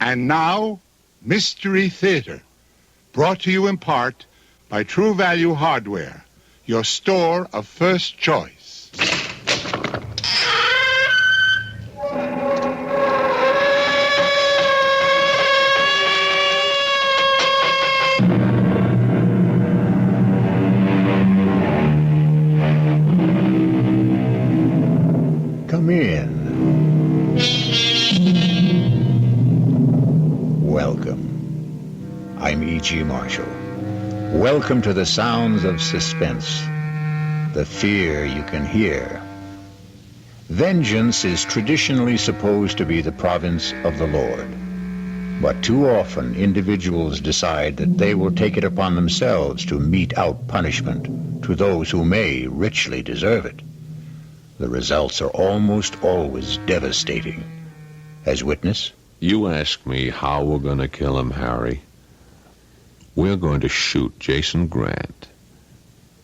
And now, Mystery Theater, brought to you in part by True Value Hardware, your store of first choice. Come in. Welcome. I'm E.G. Marshall. Welcome to the sounds of suspense, the fear you can hear. Vengeance is traditionally supposed to be the province of the Lord. But too often individuals decide that they will take it upon themselves to mete out punishment to those who may richly deserve it. The results are almost always devastating. As witness, you ask me how we're going to kill him, Harry. We're going to shoot Jason Grant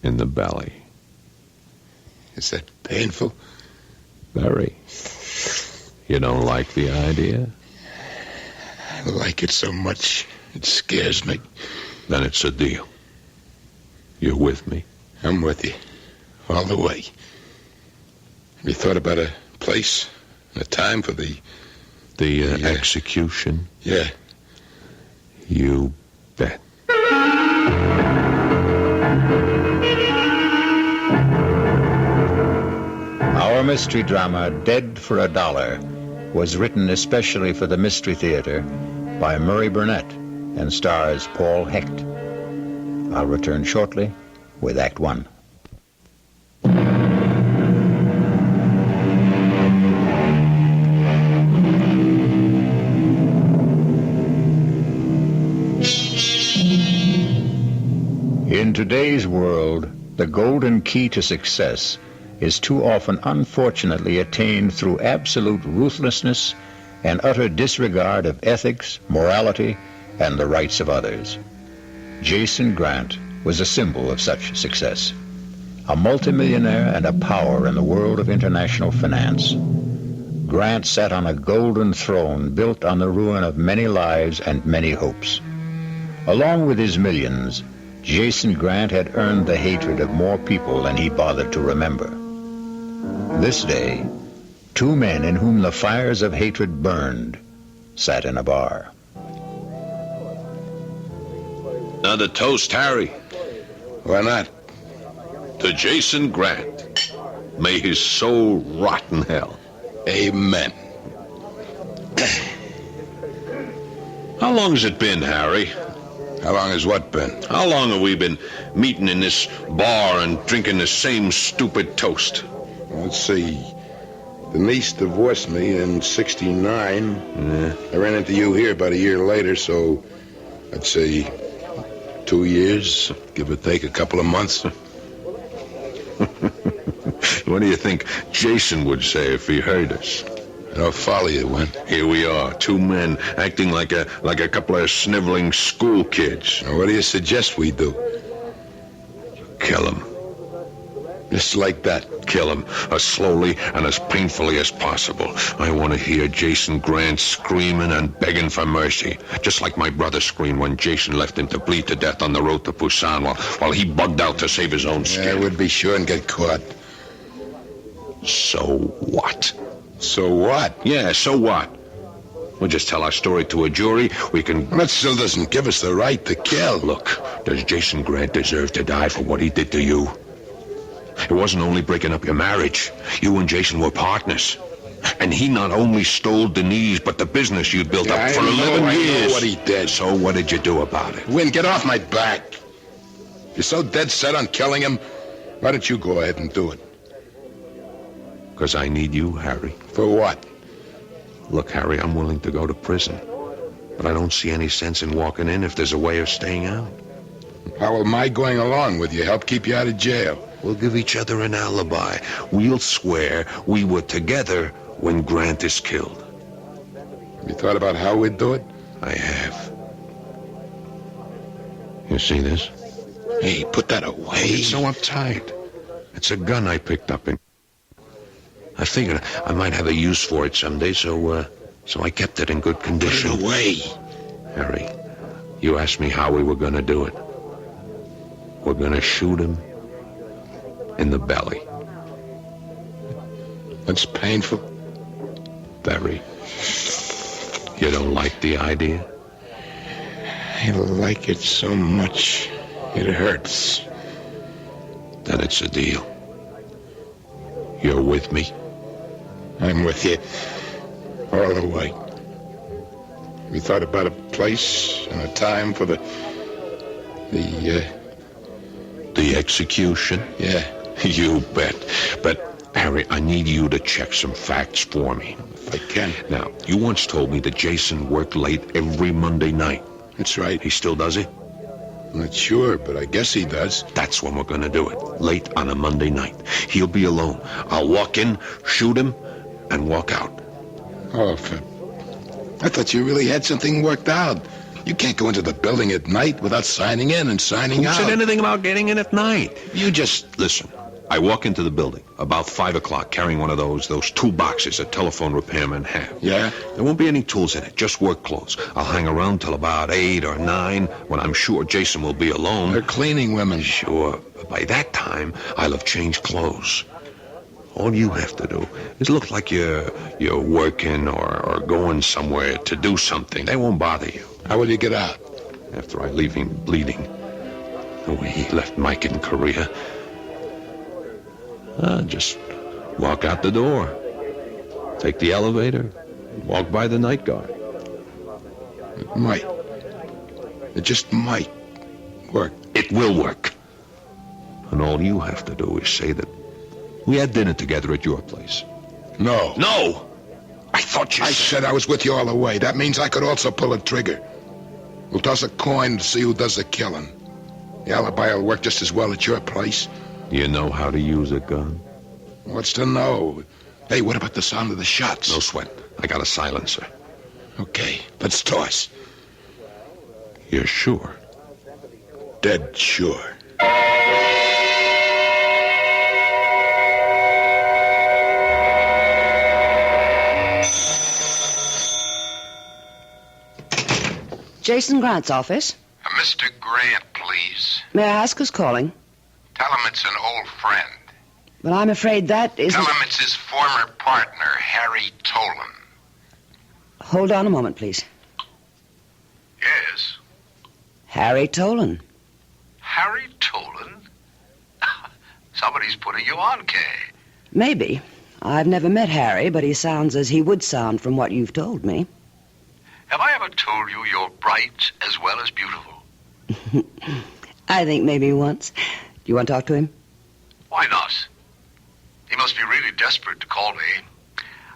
in the belly. Is that painful? Very. You don't like the idea? I like it so much, it scares me. Then it's a deal. You're with me? I'm with you, all the way. Have you thought about a place, a time for the execution? Yeah. You bet. Our mystery drama, Dead for a Dollar, was written especially for the Mystery Theater by Murray Burnett and stars Paul Hecht. I'll return shortly with Act One. In today's world, the golden key to success is too often unfortunately attained through absolute ruthlessness and utter disregard of ethics, morality, and the rights of others. Jason Grant was a symbol of such success, a multimillionaire and a power in the world of international finance. Grant sat on a golden throne built on the ruin of many lives and many hopes. Along with his millions, Jason Grant had earned the hatred of more people than he bothered to remember. This day, two men in whom the fires of hatred burned sat in a bar. Another toast, Harry. Why not? To Jason Grant. May his soul rot in hell. Amen. How long has it been, Harry? How long has what been? How long have we been meeting in this bar and drinking the same stupid toast? Let's see. The niece divorced me in 69. Yeah. I ran into you here about a year later, so I'd say 2 years, give or take a couple of months. What do you think Jason would say if he heard us? I'll follow you, Win. Here we are, two men acting like a couple of sniveling school kids. Now, what do you suggest we do? Kill him. Just like that. Kill him as slowly and as painfully as possible. I want to hear Jason Grant screaming and begging for mercy, just like my brother screamed when Jason left him to bleed to death on the road to Busan while he bugged out to save his own skin. Yeah, I would be sure and get caught. So what? So what? Yeah, so what? We'll just tell our story to a jury. We can... That still doesn't give us the right to kill. Look, does Jason Grant deserve to die for what he did to you? It wasn't only breaking up your marriage. You and Jason were partners. And he not only stole Denise, but the business you'd built up for 11 years. I know what he did. So what did you do about it? Win, get off my back. You're so dead set on killing him. Why don't you go ahead and do it? Because I need you, Harry. For what? Look, Harry, I'm willing to go to prison. But I don't see any sense in walking in if there's a way of staying out. How will my going along with you help keep you out of jail? We'll give each other an alibi. We'll swear we were together when Grant is killed. Have you thought about how we'd do it? I have. You see this? Hey, put that away. It's so uptight. It's a gun I picked up in. I figured I might have a use for it someday, so So I kept it in good condition. Put it away. Harry, you asked me how we were going to do it. We're going to shoot him in the belly. That's painful. Very. You don't like the idea? I like it so much. It hurts. Then it's a deal. You're with me? I'm with you. All the way. We thought about a place and a time for the execution? Yeah. You bet. But, Harry, I need you to check some facts for me. If I can. Now, you once told me that Jason worked late every Monday night. That's right. He still does it? Not sure, but I guess he does. That's when we're going to do it. Late on a Monday night. He'll be alone. I'll walk in, shoot him, and walk out. Oh, I thought you really had something worked out. You can't go into the building at night without signing in and signing out. Who said anything about getting in at night? You just listen. I walk into the building about 5 o'clock carrying one of those two boxes that telephone repairmen have. Yeah? There won't be any tools in it, just work clothes. I'll hang around till about 8 or 9 when I'm sure Jason will be alone. They're cleaning women. Sure, but by that time, I'll have changed clothes. All you have to do is look like you're working or going somewhere to do something. They won't bother you. How will you get out? After I leave him bleeding, the way he left Mike in Korea, just walk out the door, take the elevator, walk by the night guard. It might. It just might work. It will work. And all you have to do is say that we had dinner together at your place. No. No! I thought you said I was with you all the way. That means I could also pull a trigger. We'll toss a coin to see who does the killing. The alibi will work just as well at your place. You know how to use a gun? What's to know? Hey, what about the sound of the shots? No sweat. I got a silencer. Okay, let's toss. You're sure? Dead sure. Jason Grant's office. Mr. Grant, please. May I ask who's calling? Tell him it's an old friend. Well, I'm afraid that isn't... Tell him it's his former partner, Harry Tolan. Hold on a moment, please. Yes? Harry Tolan. Harry Tolan? Somebody's putting you on, Kay. Maybe. I've never met Harry, but he sounds as he would sound from what you've told me. Have I ever told you you're bright as well as beautiful? I think maybe once. Do you want to talk to him? Why not? He must be really desperate to call me.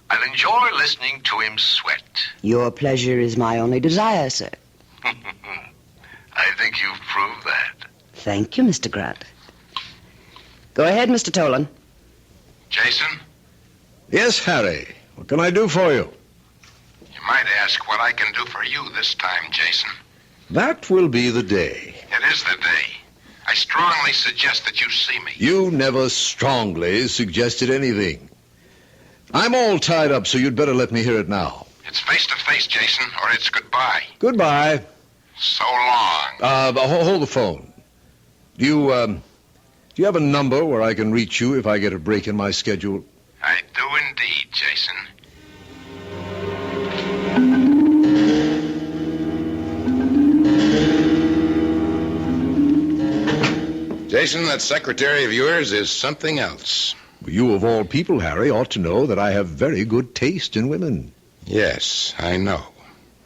I'll enjoy listening to him sweat. Your pleasure is my only desire, sir. I think you've proved that. Thank you, Mr. Grant. Go ahead, Mr. Tolan. Jason? Yes, Harry. What can I do for you? You might ask what I can do for you this time, Jason. That will be the day. It is the day. I strongly suggest that you see me. You never strongly suggested anything. I'm all tied up, so you'd better let me hear it now. It's face-to-face, Jason, or it's goodbye. Goodbye. So long. Hold the phone. Do you have a number where I can reach you if I get a break in my schedule? I do indeed, Jason. Jason, that secretary of yours is something else. You, of all people, Harry, ought to know that I have very good taste in women. Yes, I know.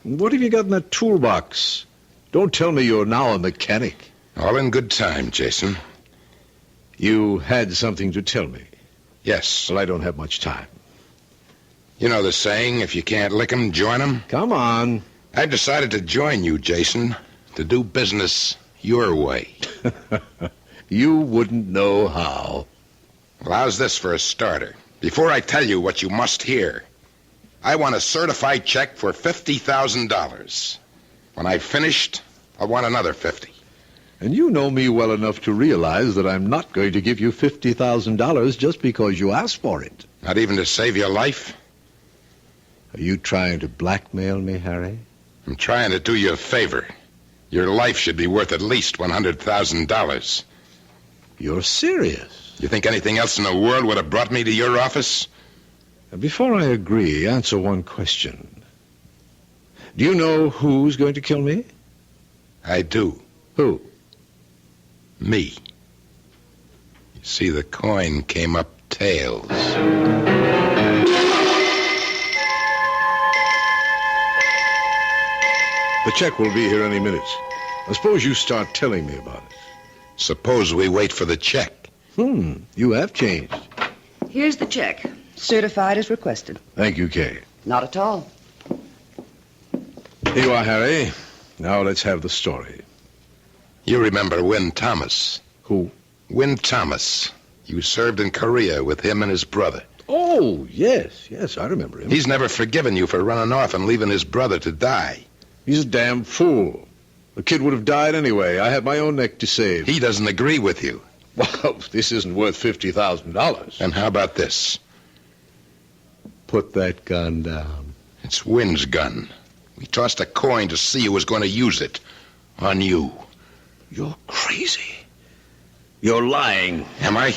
What have you got in that toolbox? Don't tell me you're now a mechanic. All in good time, Jason. You had something to tell me. Yes. Well, I don't have much time. You know the saying, if you can't lick 'em, join 'em? Come on. I've decided to join you, Jason, to do business your way. You wouldn't know how. Well, how's this for a starter? Before I tell you what you must hear, I want a certified check for $50,000. When I've finished, I want another 50. And you know me well enough to realize that I'm not going to give you $50,000 just because you asked for it. Not even to save your life? Are you trying to blackmail me, Harry? I'm trying to do you a favor. Your life should be worth at least $100,000. You're serious? You think anything else in the world would have brought me to your office? Now, before I agree, answer one question. Do you know who's going to kill me? I do. Who? Me. You see, the coin came up tails. The check will be here any minute. I suppose you start telling me about it. Suppose we wait for the check. You have changed. Here's the check. Certified as requested. Thank you, Kay. Not at all. Here you are, Harry. Now let's have the story. You remember Win Thomas? Who? Win Thomas. You served in Korea with him and his brother. Oh, yes, I remember him. He's never forgiven you for running off and leaving his brother to die. He's a damn fool. The kid would have died anyway. I had my own neck to save. He doesn't agree with you. Well, this isn't worth $50,000. And how about this? Put that gun down. It's Win's gun. We tossed a coin to see who was going to use it. On you. You're crazy. You're lying. Am I?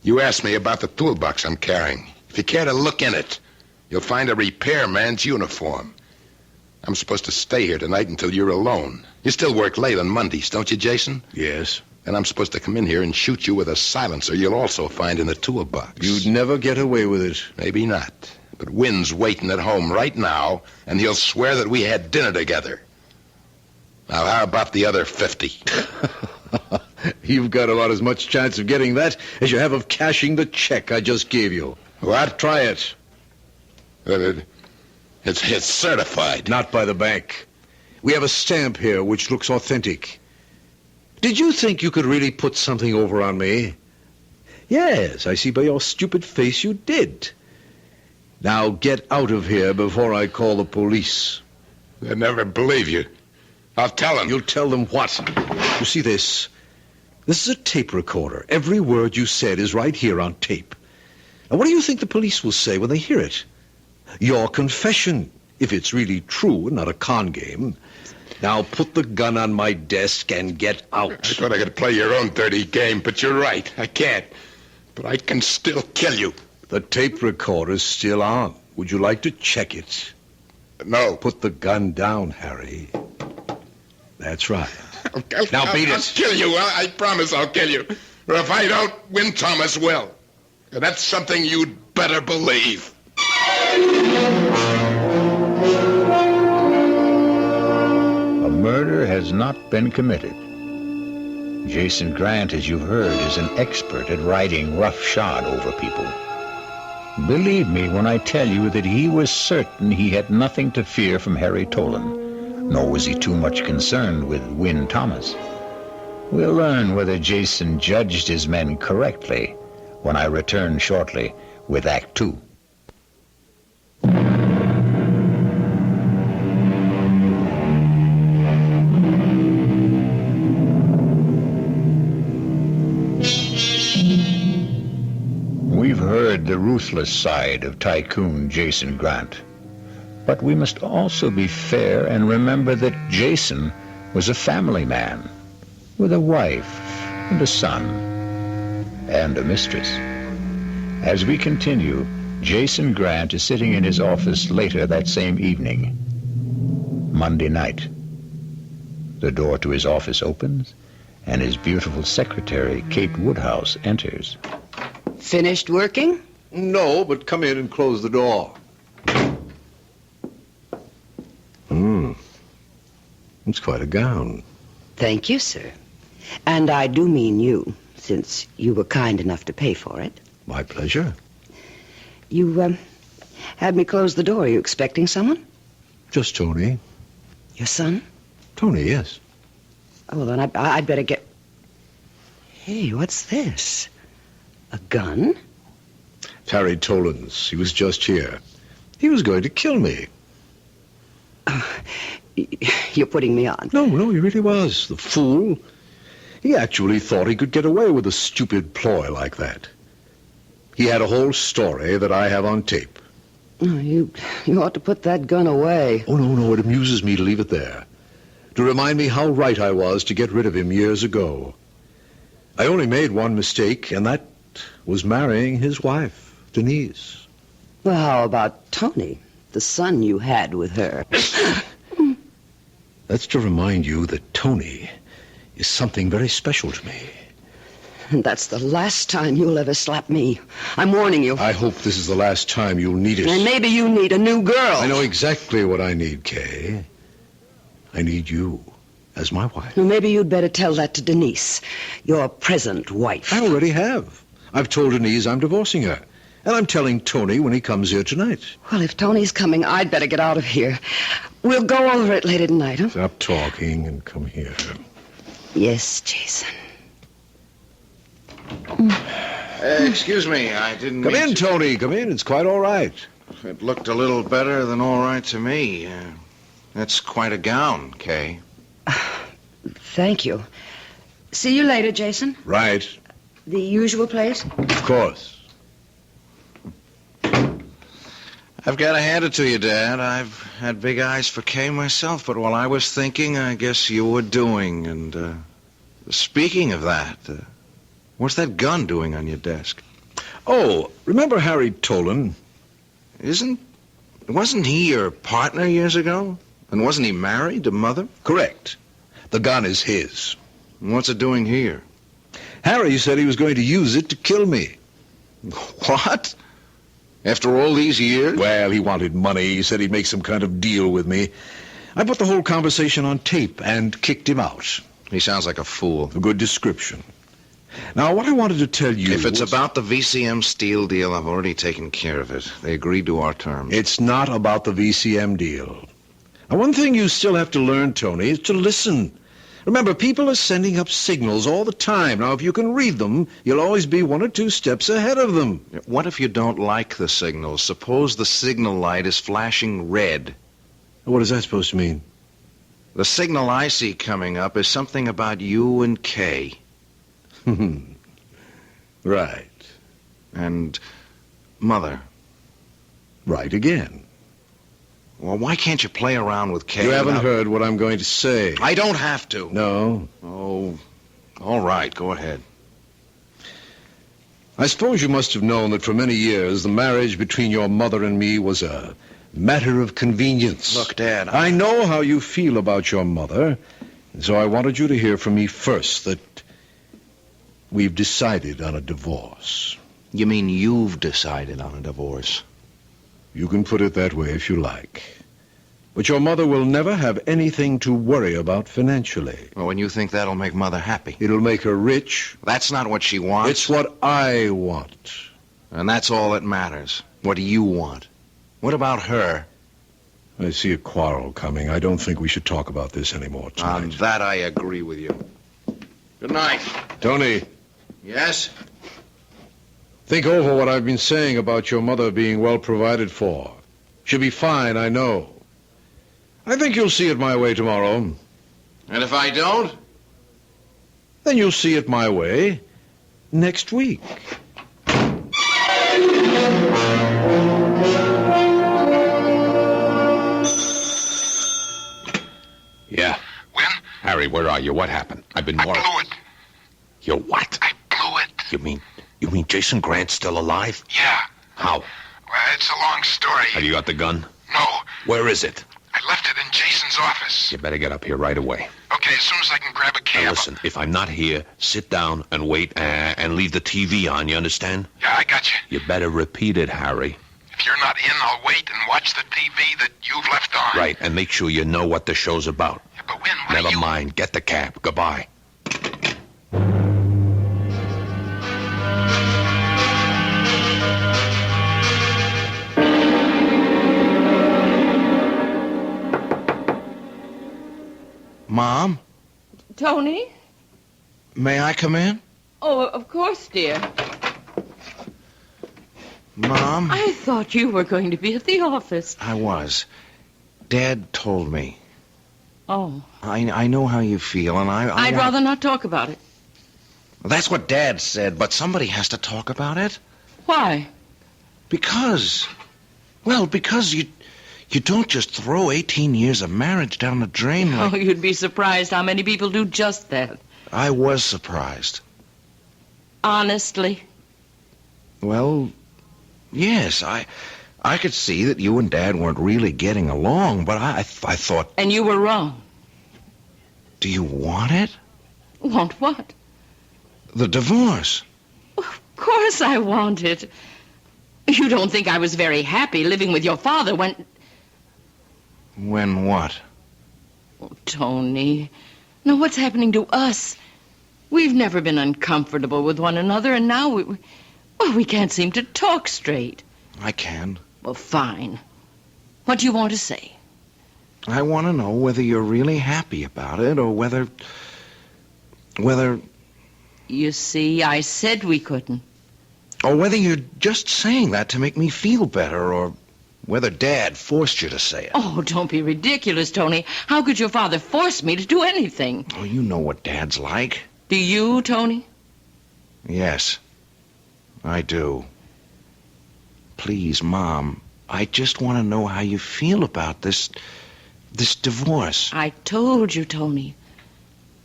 You asked me about the toolbox I'm carrying. If you care to look in it, you'll find a repairman's uniform. I'm supposed to stay here tonight until you're alone. You still work late on Mondays, don't you, Jason? Yes. And I'm supposed to come in here and shoot you with a silencer you'll also find in the toolbox. You'd never get away with it. Maybe not. But Win's waiting at home right now, and he'll swear that we had dinner together. Now, how about the other 50? You've got about as much chance of getting that as you have of cashing the check I just gave you. What? Try it. It's certified. Not by the bank. We have a stamp here which looks authentic. Did you think you could really put something over on me? Yes, I see by your stupid face you did. Now get out of here before I call the police. They'll never believe you. I'll tell them. You'll tell them what? You see this? This is a tape recorder. Every word you said is right here on tape. And what do you think the police will say when they hear it? Your confession, if it's really true and not a con game. Now put the gun on my desk and get out. I thought I could play your own dirty game, but you're right. I can't. But I can still kill you. The tape recorder's still on. Would you like to check it? No. Put the gun down, Harry. That's right. Now beat it. I'll kill you. I promise I'll kill you. Or if I don't, Win Thomas will. And that's something you'd better believe. A murder has not been committed. Jason Grant, as you've heard, is an expert at riding roughshod over people. Believe me when I tell you that he was certain he had nothing to fear from Harry Tolan, nor was he too much concerned with Win Thomas. We'll learn whether Jason judged his men correctly when I return shortly with Act 2. We've heard the ruthless side of Tycoon Jason Grant. But we must also be fair and remember that Jason was a family man with a wife and a son and a mistress. As we continue, Jason Grant is sitting in his office later that same evening, Monday night. The door to his office opens, and his beautiful secretary, Kate Woodhouse, enters. Finished working? No, but come in and close the door. It's quite a gown. Thank you, sir. And I do mean you, since you were kind enough to pay for it. My pleasure. You, had me close the door. Are you expecting someone? Just Tony. Your son? Tony, yes. Oh, well, then I'd better get... Hey, what's this? A gun? It's Harry Tolan's. He was just here. He was going to kill me. You're putting me on. No, he really was. The fool. He actually thought he could get away with a stupid ploy like that. He had a whole story that I have on tape. Oh, you ought to put that gun away. Oh, no, it amuses me to leave it there. To remind me how right I was to get rid of him years ago. I only made one mistake, and that was marrying his wife, Denise. Well, how about Tony, the son you had with her? That's to remind you that Tony is something very special to me. And that's the last time you'll ever slap me. I'm warning you. I hope this is the last time you'll need it. And maybe you need a new girl. I know exactly what I need, Kay. I need you as my wife. Well, maybe you'd better tell that to Denise, your present wife. I already have. I've told Denise I'm divorcing her. And I'm telling Tony when he comes here tonight. Well, if Tony's coming, I'd better get out of here. We'll go over it later tonight, huh? Stop talking and come here. Yes, Jason. Excuse me, I didn't Come mean in, to- Tony. Come in. It's quite all right. It looked a little better than all right to me. That's quite a gown, Kay. Thank you. See you later, Jason. Right. The usual place? Of course. I've got to hand it to you, Dad. I've had big eyes for Kay myself, but while I was thinking, I guess you were doing. And speaking of that, what's that gun doing on your desk? Oh, remember Harry Tolan? Wasn't he your partner years ago? And wasn't he married to Mother? Correct. The gun is his. And what's it doing here? Harry said he was going to use it to kill me. What? After all these years? Well, he wanted money. He said he'd make some kind of deal with me. I put the whole conversation on tape and kicked him out. He sounds like a fool. A good description. Now, what I wanted to tell you... If it's was- about the VCM steel deal, I've already taken care of it. They agreed to our terms. It's not about the VCM deal. Now, one thing you still have to learn, Tony, is to listen. Remember, people are sending up signals all the time. Now, if you can read them, you'll always be 1 or 2 steps ahead of them. What if you don't like the signals? Suppose the signal light is flashing red. What is that supposed to mean? The signal I see coming up is something about you and Kay. Right. And Mother. Right again. Well, why can't you play around with Kay? You haven't without- heard what I'm going to say. I don't have to. No. Oh, all right. Go ahead. I suppose you must have known that for many years the marriage between your mother and me was a matter of convenience. Look, Dad, I know how you feel about your mother, and so I wanted you to hear from me first that we've decided on a divorce. You mean you've decided on a divorce? You can put it that way if you like. But your mother will never have anything to worry about financially. Well, when you think that'll make Mother happy. It'll make her rich. That's not what she wants. It's what I want. And that's all that matters. What do you want? What about her? I see a quarrel coming. I don't think we should talk about this anymore On tonight. that I agree with you. Good night. Tony, Yes? think over what I've been saying about your mother being well provided for. She'll be fine, I know. I think you'll see it my way tomorrow. And if I don't? Then you'll see it my way next week. Yeah. When? Harry, where are you? What happened? I've been I more... blew it. You what? I blew it. You mean Jason Grant's still alive? Yeah. How? Well, it's a long story. Have you got the gun? No. Where is it? I left it in Jason's office. You better get up here right away. Okay, as soon as I can grab a Now cab. listen, if I'm not here, sit down and wait and leave the TV on, you understand? Yeah, I got you. You better repeat it, Harry. If you're not in, I'll wait and watch the TV that you've left on. Right, and make sure you know what the show's about. Yeah, but when? What Never are you... mind. Get the cab. Goodbye. Mom, Tony? may I come in? Oh, of course, dear. Mom? I thought you were going to be at the office. I was. Dad told me. Oh, I know how you feel, and I'd want- rather not talk about it. That's what Dad said, but somebody has to talk about it. Why? Because Well, because you don't just throw 18 years of marriage down the drain like... Oh, you'd be surprised how many people do just that. I was surprised. Honestly. Well, yes, I could see that you and Dad weren't really getting along, but I thought... And you were wrong. Do you want it? Want what? The divorce. Of course I want it. You don't think I was very happy living with your father when... When what? Oh, Tony. Now, what's happening to us? We've never been uncomfortable with one another, and now we can't seem to talk straight. I can. Well, fine. What do you want to say? I want to know whether you're really happy about it or whether... You see, I said we couldn't. Or whether you're just saying that to make me feel better, or whether Dad forced you to say it. Oh, don't be ridiculous, Tony. How could your father force me to do anything? Oh, you know what Dad's like. Do you, Tony? Yes, I do. Please, Mom, I just want to know how you feel about this divorce. I told you, Tony.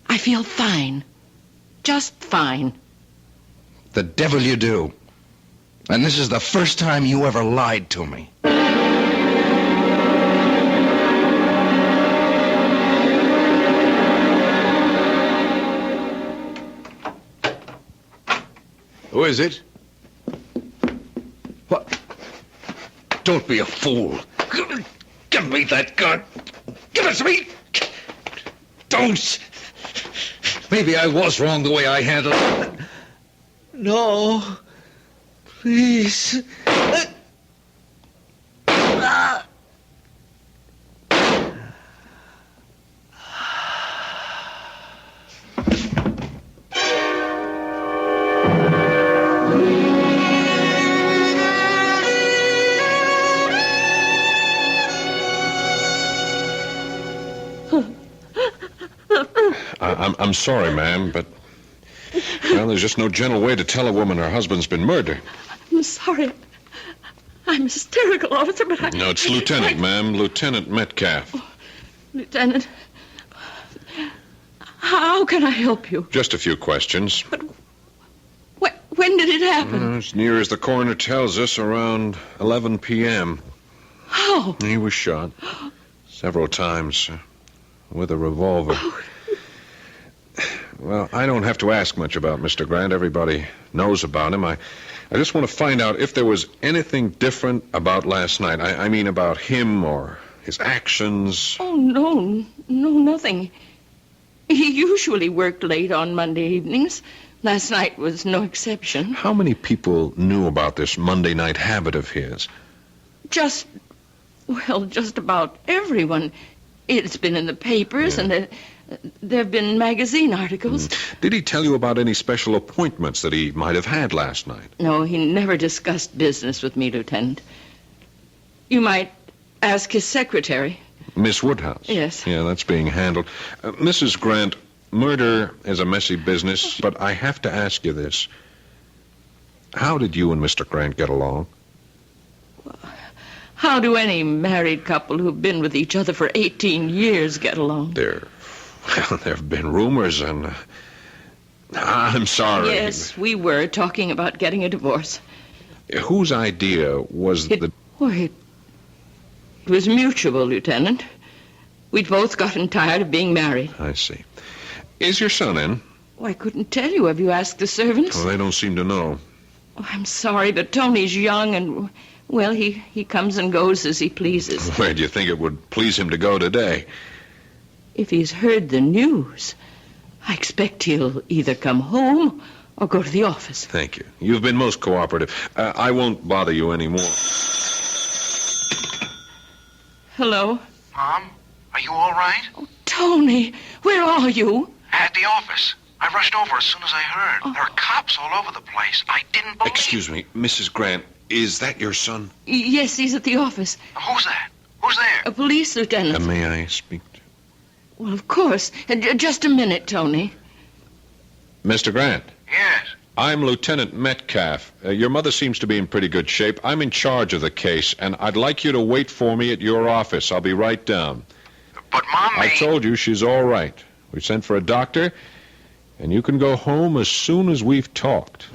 I feel fine. Just fine. The devil you do. And this is the first time you ever lied to me. Who is it? What? Don't be a fool. Give me that gun. Give it to me. Don't. Maybe I was wrong the way I handled it. No. Please. I'm sorry, ma'am, but... Well, there's just no gentle way to tell a woman her husband's been murdered. I'm sorry. I'm hysterical, officer, but I... No, it's Lieutenant, ma'am. Lieutenant Metcalf. Oh, Lieutenant, how can I help you? Just a few questions. But when did it happen? As near as the coroner tells us, around 11 p.m. How? He was shot several times with a revolver. Oh. Well, I don't have to ask much about Mr. Grant. Everybody knows about him. I just want to find out if there was anything different about last night. I mean about him or his actions. Oh, no, nothing. He usually worked late on Monday evenings. Last night was no exception. How many people knew about this Monday night habit of his? Just about everyone. It's been in the papers, Yeah. and there have been magazine articles. Did he tell you about any special appointments that he might have had last night? No, he never discussed business with me, Lieutenant. You might ask his secretary. Miss Woodhouse? Yes. Yeah, that's being handled. Mrs. Grant, murder is a messy business, but I have to ask you this. How did you and Mr. Grant get along? How do any married couple who've been with each other for 18 years get along? There have been rumors, and I'm sorry. Yes, we were talking about getting a divorce. Whose idea was the... It was mutual, Lieutenant. We'd both gotten tired of being married. I see. Is your son in? Oh, I couldn't tell you. Have you asked the servants? Well, they don't seem to know. Oh, I'm sorry, but Tony's young and, well, he comes and goes as he pleases. Where do you think it would please him to go today? If he's heard the news, I expect he'll either come home or go to the office. Thank you. You've been most cooperative. I won't bother you anymore. Hello? Mom, are you all right? Oh, Tony, where are you? At the office. I rushed over as soon as I heard. There are cops all over the place. I didn't believe... Excuse me, Mrs. Grant, is that your son? Yes, he's at the office. Who's that? Who's there? A police lieutenant. May I speak to... Well, of course. Just a minute, Tony. Mr. Grant, Yes. I'm Lieutenant Metcalf. Your mother seems to be in pretty good shape. I'm in charge of the case, and I'd like you to wait for me at your office. I'll be right down. But Mom I told you she's all right. We sent for a doctor, and you can go home as soon as we've talked.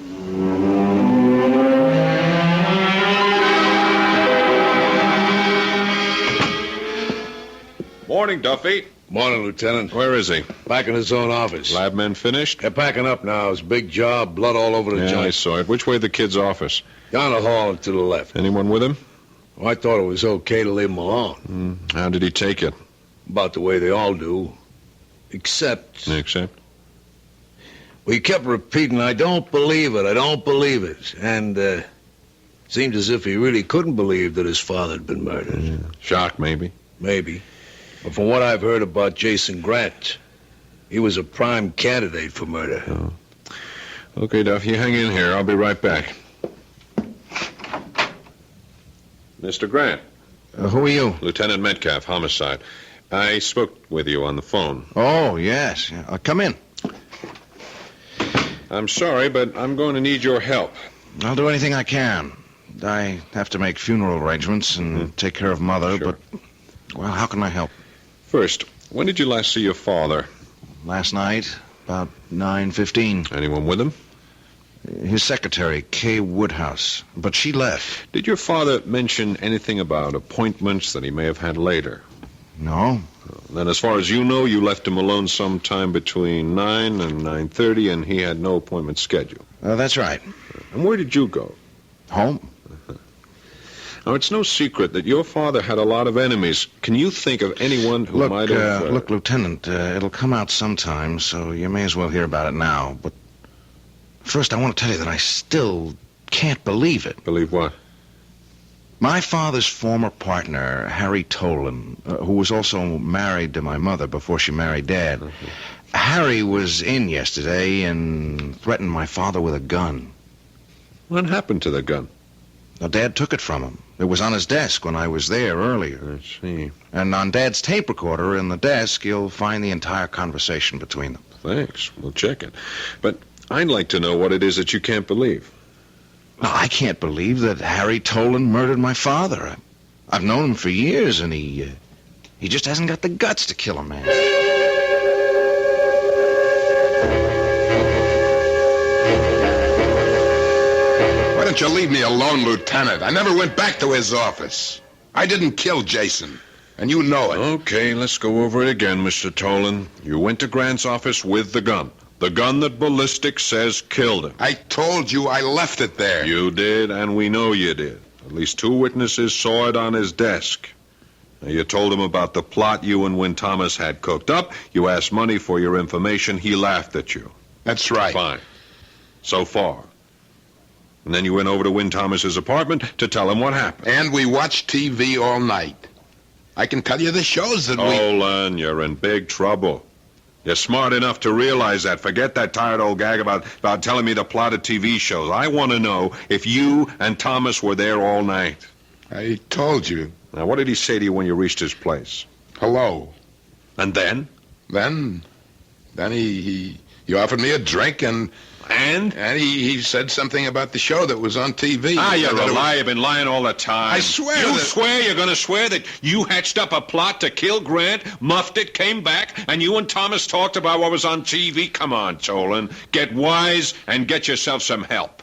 Morning, Duffy. Morning, Lieutenant. Where is he? Back in his own office. Lab men finished? They're packing up now. It's a big job, blood all over the Yeah, I joint. saw it. Which way the kid's office? Down the hall and to the left. Anyone with him? Well, I thought it was okay to leave him alone. How did he take it? About the way they all do. Except... Except? Well, he kept repeating, I don't believe it, I don't believe it. And, seemed as if he really couldn't believe that his father had been murdered. Yeah. Shock, maybe? Maybe. But from what I've heard about Jason Grant, he was a prime candidate for murder. Oh. Okay, Duff, you hang in here. I'll be right back. Mr. Grant. Who are you? Lieutenant Metcalf, homicide. I spoke with you on the phone. Oh, yes. Come in. I'm sorry, but I'm going to need your help. I'll do anything I can. I have to make funeral arrangements and take care of Mother, Sure. but, well, how can I help? First, when did you last see your father? Last night, about 9:15. Anyone with him? His secretary, Kay Woodhouse, but she left. Did your father mention anything about appointments that he may have had later? No. Then as far as you know, you left him alone sometime between 9 and 9:30, and he had no appointment scheduled. That's right. And where did you go? Home. Now, it's no secret that your father had a lot of enemies. Can you think of anyone who might have... Look, Lieutenant, it'll come out sometime, so you may as well hear about it now. But first, I want to tell you that I still can't believe it. Believe what? My father's former partner, Harry Tolan, who was also married to my mother before she married Dad, Harry was in yesterday and threatened my father with a gun. What happened to the gun? Now, Dad took it from him. It was on his desk when I was there earlier. I see. And on Dad's tape recorder in the desk, you'll find the entire conversation between them. Thanks. We'll check it. But I'd like to know what it is that you can't believe. Now, I can't believe that Harry Tolan murdered my father. I've known him for years, and he just hasn't got the guts to kill a man. Why don't you leave me alone, Lieutenant? I never went back to his office. I didn't kill Jason, and you know it. Okay, let's go over it again, Mr. Tolan. You went to Grant's office with the gun. The gun that ballistics says killed him. I told you I left it there. You did, and we know you did. At least 2 witnesses saw it on his desk. Now, you told him about the plot you and Win Thomas had cooked up. You asked money for your information. He laughed at you. That's right. Fine. So far. And then you went over to Win Thomas's apartment to tell him what happened. And we watched TV all night. I can tell you the shows that we... Tolan, you're in big trouble. You're smart enough to realize that. Forget that tired old gag about telling me the plot of TV shows. I want to know if you and Thomas were there all night. I told you. Now, what did he say to you when you reached his place? Hello. And then? Then he offered me a drink and he said something about the show that was on TV. You're a liar. You've been lying all the time. I swear You that... swear? You're going to swear that you hatched up a plot to kill Grant, muffed it, came back, and you and Thomas talked about what was on TV? Come on, Tolan. Get wise and get yourself some help.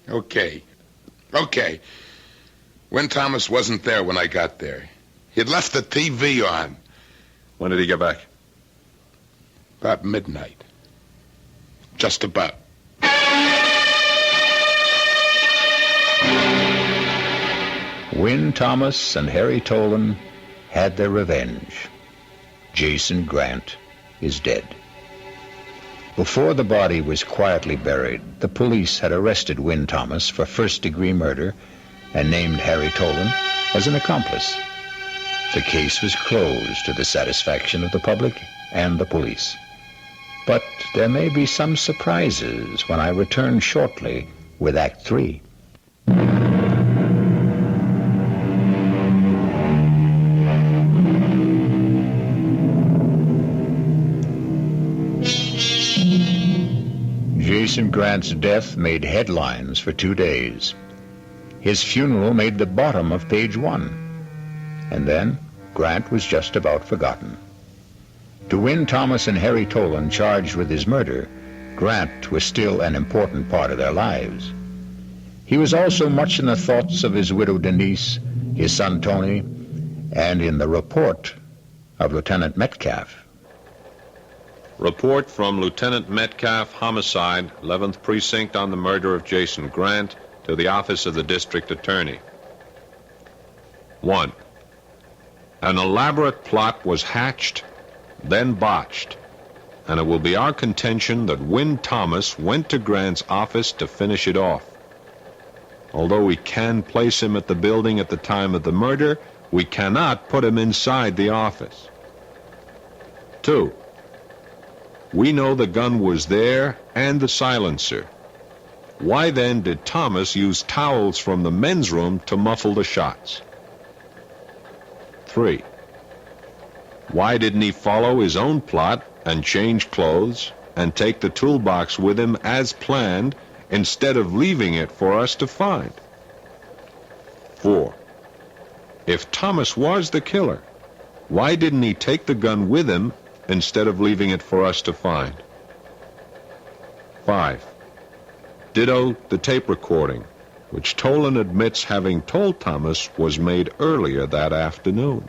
Okay. When Thomas wasn't there when I got there. He'd left the TV on. When did he get back? About midnight. Just about. Win Thomas and Harry Tolan had their revenge. Jason Grant is dead. Before the body was quietly buried, the police had arrested Win Thomas for first-degree murder and named Harry Tolan as an accomplice. The case was closed to the satisfaction of the public and the police. But there may be some surprises when I return shortly with Act 3. Jason Grant's death made headlines for 2 days. His funeral made the bottom of page 1. And then Grant was just about forgotten. To Win Thomas and Harry Tolan charged with his murder, Grant was still an important part of their lives. He was also much in the thoughts of his widow Denise, his son Tony, and in the report of Lieutenant Metcalf. Report from Lieutenant Metcalf, Homicide, 11th Precinct, on the murder of Jason Grant, to the Office of the District Attorney. 1. An elaborate plot was hatched, then botched, and it will be our contention that Win Thomas went to Grant's office to finish it off. Although we can place him at the building at the time of the murder, we cannot put him inside the office. 2. We know the gun was there and the silencer. Why then did Thomas use towels from the men's room to muffle the shots? 3. Why didn't he follow his own plot and change clothes and take the toolbox with him as planned instead of leaving it for us to find? 4. If Thomas was the killer, why didn't he take the gun with him instead of leaving it for us to find? 5. Ditto the tape recording, which Tolan admits having told Thomas was made earlier that afternoon.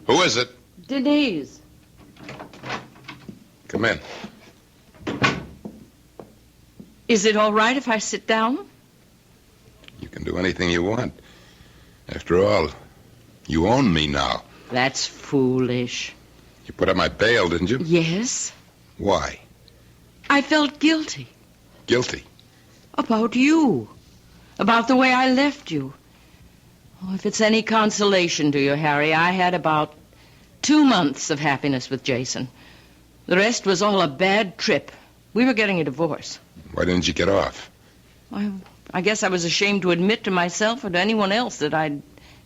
Who is it? Denise. Come in. Is it all right if I sit down? You can do anything you want. After all, you own me now. That's foolish. You put up my bail, didn't you? Yes. Why? I felt guilty. Guilty? About you. About the way I left you. Oh, if it's any consolation to you, Harry, I had about 2 months of happiness with Jason. The rest was all a bad trip. We were getting a divorce. Why didn't you get off? I guess I was ashamed to admit to myself or to anyone else that I'd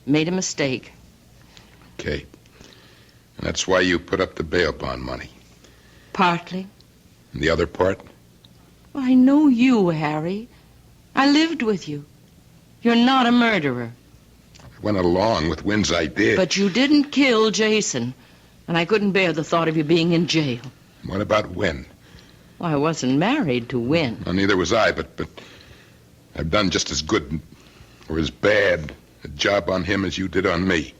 made a mistake. Okay. And that's why you put up the bail bond money. Partly. And the other part? Well, I know you, Harry. I lived with you. You're not a murderer. I went along with Wynn's idea. But you didn't kill Jason, and I couldn't bear the thought of you being in jail. What about Wynn? Well, I wasn't married to Wynn. Well, neither was I, but I've done just as good or as bad a job on him as you did on me.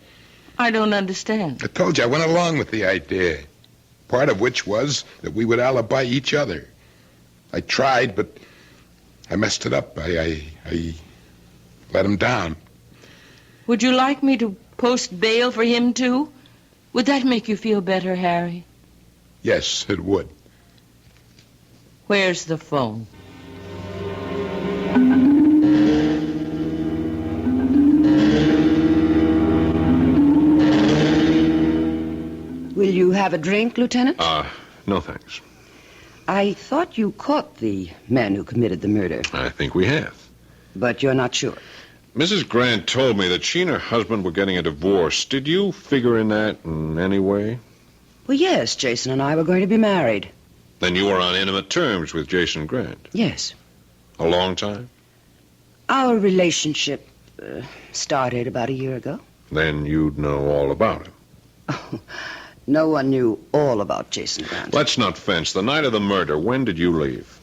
I don't understand. I told you I went along with the idea, part of which was that we would alibi each other. I tried, but I messed it up. I let him down. Would you like me to post bail for him, too? Would that make you feel better, Harry? Yes, it would. Where's the phone? Will you have a drink, Lieutenant? No thanks. I thought you caught the man who committed the murder, I think we have. but you're not sure. Mrs. Grant told me that she and her husband were getting a divorce. Did you figure in that in any way? Well, yes, Jason and I were going to be married. Then you were on intimate terms with Jason Grant. Yes. A long time? Our relationship started about a year ago. Then you'd know all about him. Oh, no one knew all about Jason Grant. Let's not fence. The night of the murder, when did you leave?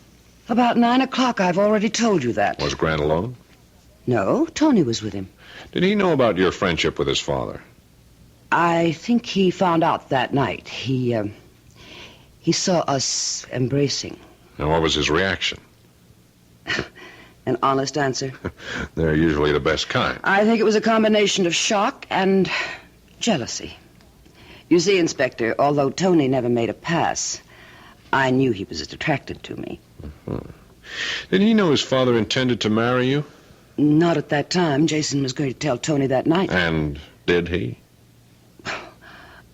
About 9 o'clock, I've already told you that. Was Grant alone? No, Tony was with him. Did he know about your friendship with his father? I think he found out that night. He saw us embracing. And what was his reaction? An honest answer? They're usually the best kind. I think it was a combination of shock and jealousy. You see, Inspector, although Tony never made a pass, I knew he was attracted to me. Uh-huh. Did he know his father intended to marry you? Not at that time. Jason was going to tell Tony that night. And did he?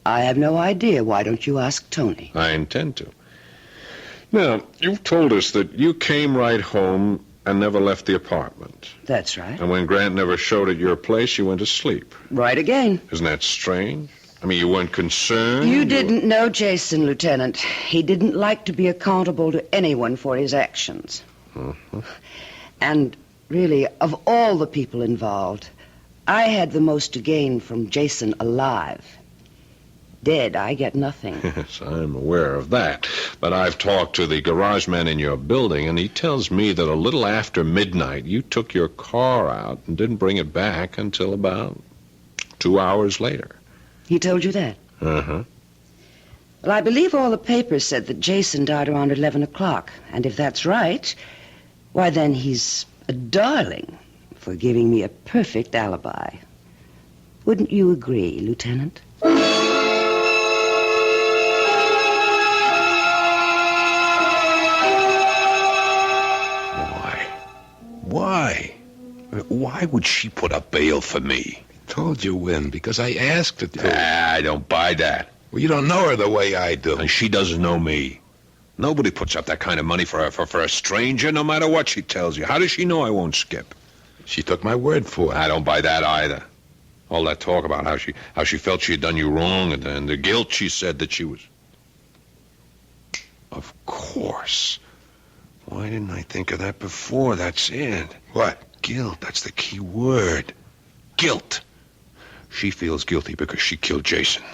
I have no idea. Why don't you ask Tony? I intend to. Now, you've told us that you came right home and never left the apartment. That's right. And when Grant never showed at your place, you went to sleep. Right again. Isn't that strange? I mean, you weren't concerned? You didn't know Jason, Lieutenant. He didn't like to be accountable to anyone for his actions. Mm-hmm. And really, of all the people involved, I had the most to gain from Jason alive. Dead, I get nothing. Yes, I'm aware of that. But I've talked to the garage man in your building, and he tells me that a little after midnight, you took your car out and didn't bring it back until about 2 hours later. He told you that? Uh-huh. Well, I believe all the papers said that Jason died around 11 o'clock. And if that's right, why then he's a darling for giving me a perfect alibi. Wouldn't you agree, Lieutenant? Why? Why would she put up bail for me? I told you when, because I asked her to. I don't buy that. Well, you don't know her the way I do. And she doesn't know me. Nobody puts up that kind of money for a stranger, no matter what she tells you. How does she know I won't skip? She took my word for it. I don't buy that either. All that talk about how she felt she had done you wrong and the guilt she said that she was... Of course. Why didn't I think of that before? That's it. What? Guilt. That's the key word. Guilt. She feels guilty because she killed Jason.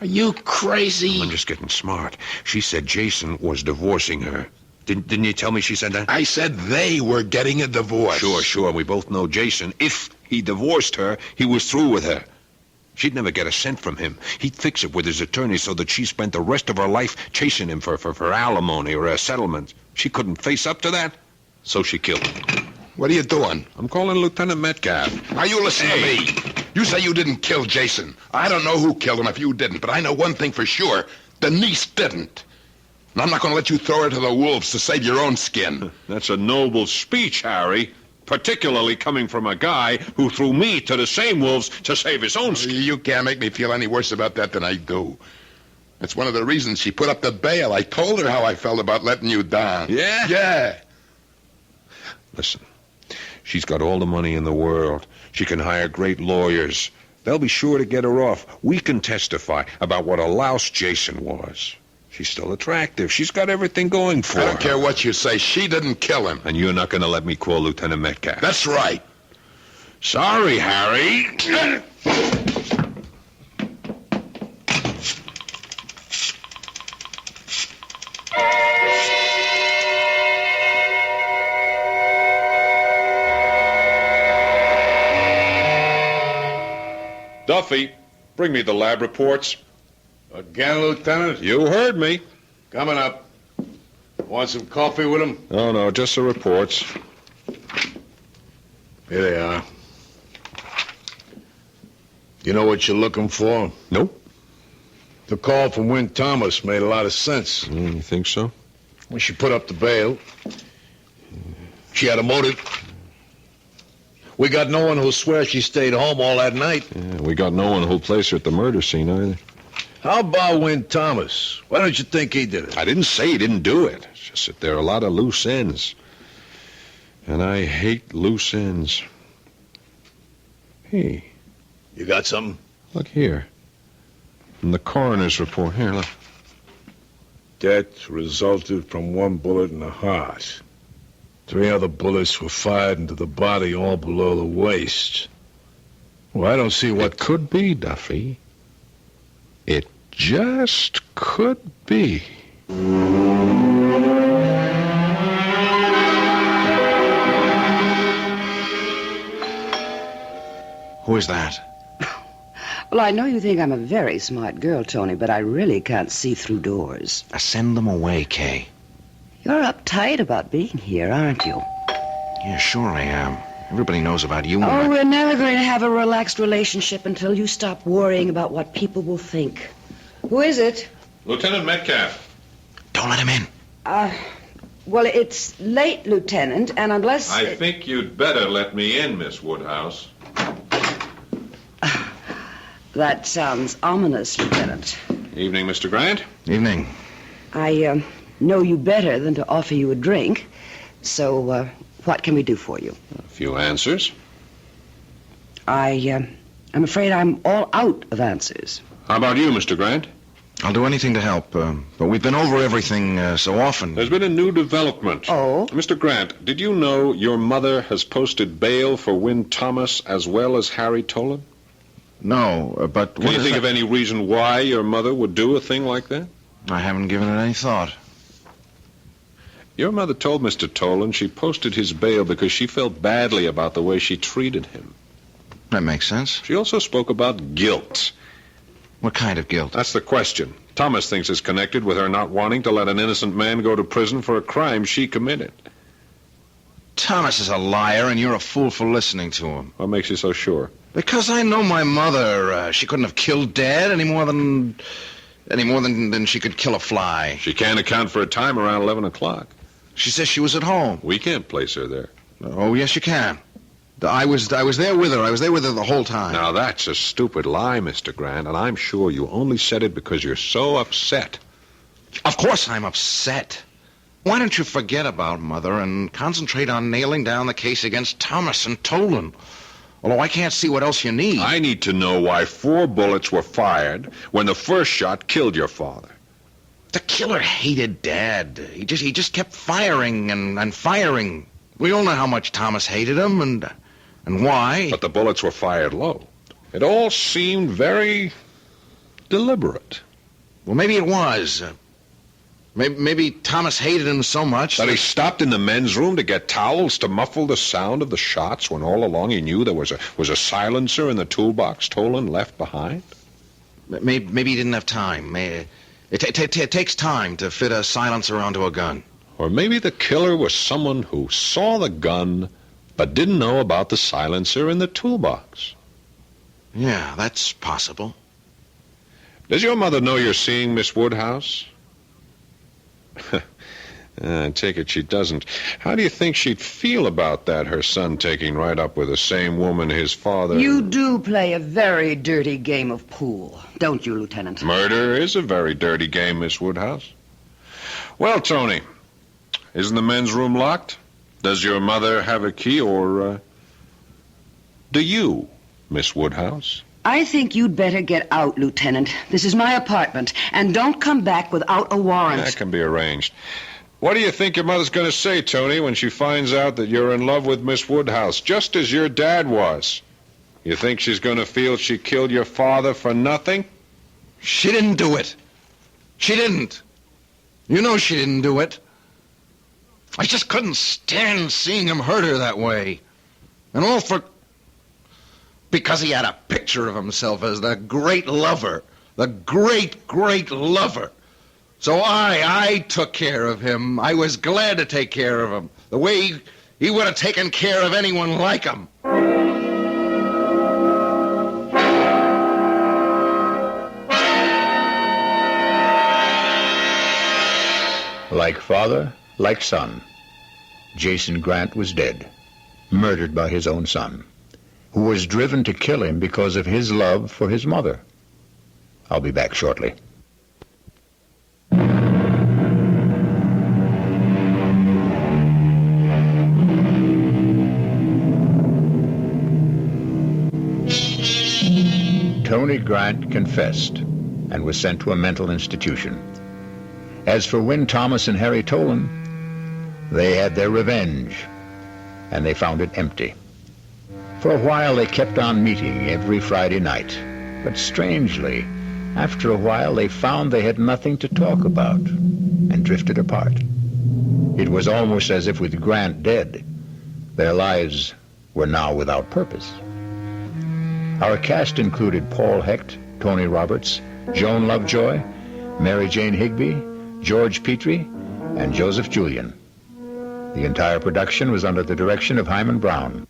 Are you crazy? I'm just getting smart. She said Jason was divorcing her. Didn't you tell me she said that? I said they were getting a divorce. Sure. We both know Jason. If he divorced her, he was through with her. She'd never get a cent from him. He'd fix it with his attorney so that she spent the rest of her life chasing him for alimony or a settlement. She couldn't face up to that, so she killed him. What are you doing? I'm calling Lieutenant Metcalf. Now, you listen to me. You say you didn't kill Jason. I don't know who killed him if you didn't, but I know one thing for sure. Denise didn't. And I'm not going to let you throw her to the wolves to save your own skin. That's a noble speech, Harry. Particularly coming from a guy who threw me to the same wolves to save his own skin. You can't make me feel any worse about that than I do. That's one of the reasons she put up the bail. I told her how I felt about letting you down. Yeah? Yeah. Listen, she's got all the money in the world. She can hire great lawyers. They'll be sure to get her off. We can testify about what a louse Jason was. She's still attractive. She's got everything going for her. I don't care what you say. She didn't kill him. And you're not going to let me call Lieutenant Metcalf. That's right. Sorry, Harry. Duffy, bring me the lab reports. Again, Lieutenant? You heard me. Coming up. Want some coffee with him? No, just the reports. Here they are. You know what you're looking for? Nope. The call from Wynn Thomas made a lot of sense. You think so? When she put up the bail, she had a motive. We got no one who'll swear she stayed home all that night. Yeah, we got no one who'll place her at the murder scene either. How about Wynn Thomas? Why don't you think he did it? I didn't say he didn't do it. It's just that there are a lot of loose ends. And I hate loose ends. Hey, You got something? look here. From the coroner's report. Here, look. Death resulted from one bullet in the heart. 3 other bullets were fired into the body, all below the waist. Well, I don't see what... It could be, Duffy. It just could be. Who is that? Well, I know you think I'm a very smart girl, Tony, but I really can't see through doors. Send them away, Kay. You're uptight about being here, aren't you? Yeah, sure I am. Everybody knows about you. Oh, we're never going to have a relaxed relationship until you stop worrying about what people will think. Who is it? Lieutenant Metcalf. Don't let him in. Well, it's late, Lieutenant, and unless... I think you'd better let me in, Miss Woodhouse. That sounds ominous, Lieutenant. Evening, Mr. Grant. Evening. I know you better than to offer you a drink, So, what can we do for you? A few answers. I'm afraid I'm all out of answers. How about you, Mr. Grant? I'll do anything to help, but we've been over everything so often. There's been a new development. Oh? Mr. Grant, did you know your mother has posted bail for Win Thomas as well as Harry Tolan? No, but... Can you think of any reason why your mother would do a thing like that? I haven't given it any thought. Your mother told Mr. Tolan she posted his bail because she felt badly about the way she treated him. That makes sense. She also spoke about guilt. What kind of guilt? That's the question. Thomas thinks it's connected with her not wanting to let an innocent man go to prison for a crime she committed. Thomas is a liar, and you're a fool for listening to him. What makes you so sure? Because I know my mother. She couldn't have killed Dad any more than she could kill a fly. She can't account for a time around 11 o'clock. She says she was at home. We can't place her there. Oh, yes, you can. I was there with her. I was there with her the whole time. Now, that's a stupid lie, Mr. Grant, and I'm sure you only said it because you're so upset. Of course I'm upset. Why don't you forget about Mother and concentrate on nailing down the case against Thomas and Tolan? Although I can't see what else you need. I need to know why 4 bullets were fired when the first shot killed your father. The killer hated Dad. He just kept firing and firing. We all know how much Thomas hated him and why. But the bullets were fired low. It all seemed very deliberate. Well, maybe it was. Maybe Thomas hated him so much that he stopped in the men's room to get towels to muffle the sound of the shots when all along he knew there was a silencer in the toolbox Tolan left behind? Maybe he didn't have time. It takes time to fit a silencer onto a gun. Or maybe the killer was someone who saw the gun but didn't know about the silencer in the toolbox. Yeah, that's possible. Does your mother know you're seeing Miss Woodhouse? I take it she doesn't. How do you think she'd feel about that, her son taking right up with the same woman his father... You do play a very dirty game of pool, don't you, Lieutenant? Murder is a very dirty game, Miss Woodhouse. Well, Tony, isn't the men's room locked? Does your mother have a key, or do you, Miss Woodhouse? I think you'd better get out, Lieutenant. This is my apartment, and don't come back without a warrant. That can be arranged. What do you think your mother's going to say, Tony, when she finds out that you're in love with Miss Woodhouse, just as your dad was? You think she's going to feel she killed your father for nothing? She didn't do it. She didn't. You know she didn't do it. I just couldn't stand seeing him hurt her that way. And all because he had a picture of himself as the great lover. The great, great lover. So I took care of him. I was glad to take care of him. The way he would have taken care of anyone like him. Like father, like son, Jason Grant was dead, murdered by his own son, who was driven to kill him because of his love for his mother. I'll be back shortly. Tony Grant confessed and was sent to a mental institution. As for Win Thomas and Harry Tolan, they had their revenge, and they found it empty. For a while, they kept on meeting every Friday night. But strangely, after a while, they found they had nothing to talk about and drifted apart. It was almost as if with Grant dead, their lives were now without purpose. Our cast included Paul Hecht, Tony Roberts, Joan Lovejoy, Mary Jane Higby, George Petrie, and Joseph Julian. The entire production was under the direction of Hyman Brown.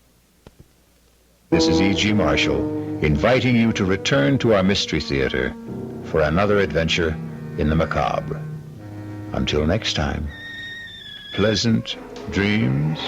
This is E.G. Marshall, inviting you to return to our Mystery Theater for another adventure in the macabre. Until next time, pleasant dreams.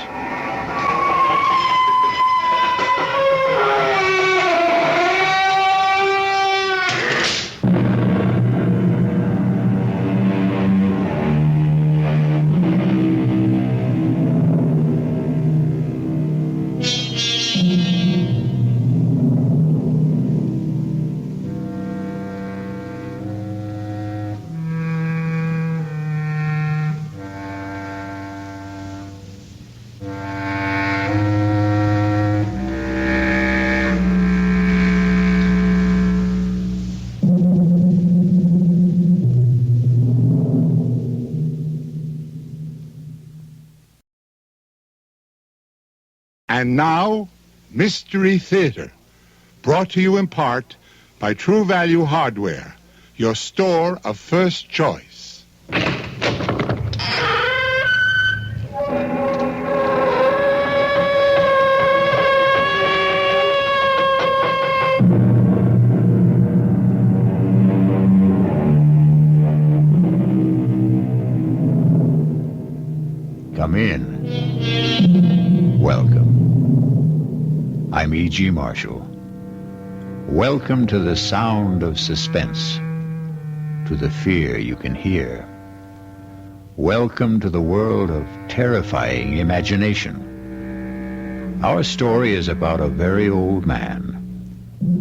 And now, Mystery Theater, brought to you in part by True Value Hardware, your store of first choice. Come in. Welcome. I'm E.G. Marshall. Welcome to the sound of suspense, to the fear you can hear. Welcome to the world of terrifying imagination. Our story is about a very old man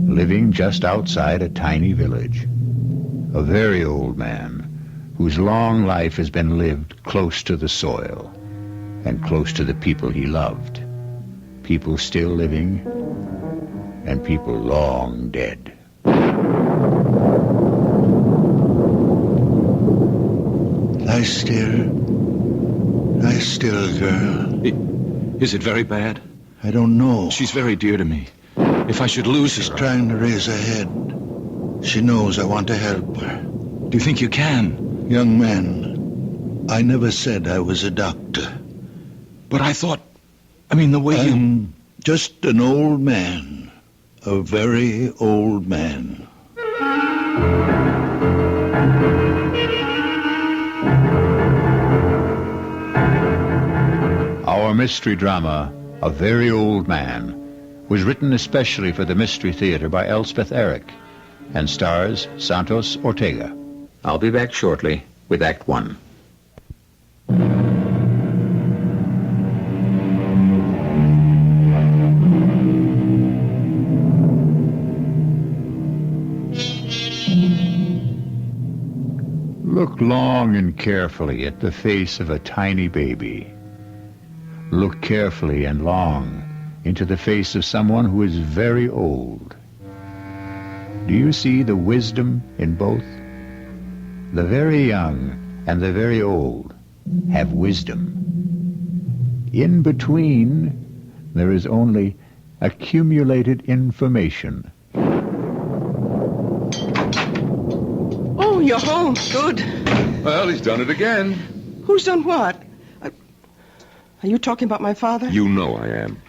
living just outside a tiny village. A very old man whose long life has been lived close to the soil and close to the people he loved. People still living and people long dead. Lie still. Lie still, girl. Is it very bad? I don't know. She's very dear to me. If I should lose She's her... trying to raise her head. She knows I want to help her. Do you think you can? Young man, I never said I was a doctor. But I thought... the way I'm just an old man. A very old man. Our mystery drama, A Very Old Man, was written especially for the Mystery Theater by Elspeth Eric and stars Santos Ortega. I'll be back shortly with Act One. Look long and carefully at the face of a tiny baby. Look carefully and long into the face of someone who is very old. Do you see the wisdom in both? The very young and the very old have wisdom. In between, there is only accumulated information. Oh, you're home. Good. Well, he's done it again. Who's done what? Are you talking about my father? You know I am.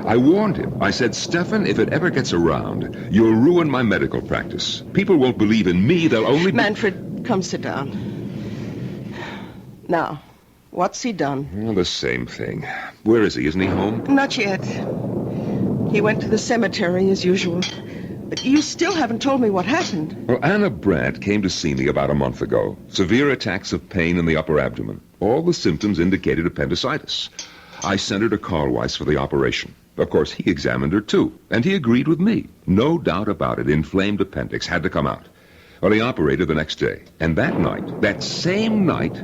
I warned him. I said, Stefan, if it ever gets around, you'll ruin my medical practice. People won't believe in me. They'll only... Manfred, come sit down. Now, what's he done? Well, the same thing. Where is he? Isn't he home? Not yet. He went to the cemetery as usual. But you still haven't told me what happened. Well, Anna Brandt came to see me about a month ago. Severe attacks of pain in the upper abdomen. All the symptoms indicated appendicitis. I sent her to Carl Weiss for the operation. Of course, he examined her, too, and he agreed with me. No doubt about it, inflamed appendix had to come out. Well, he operated the next day, and that night, that same night,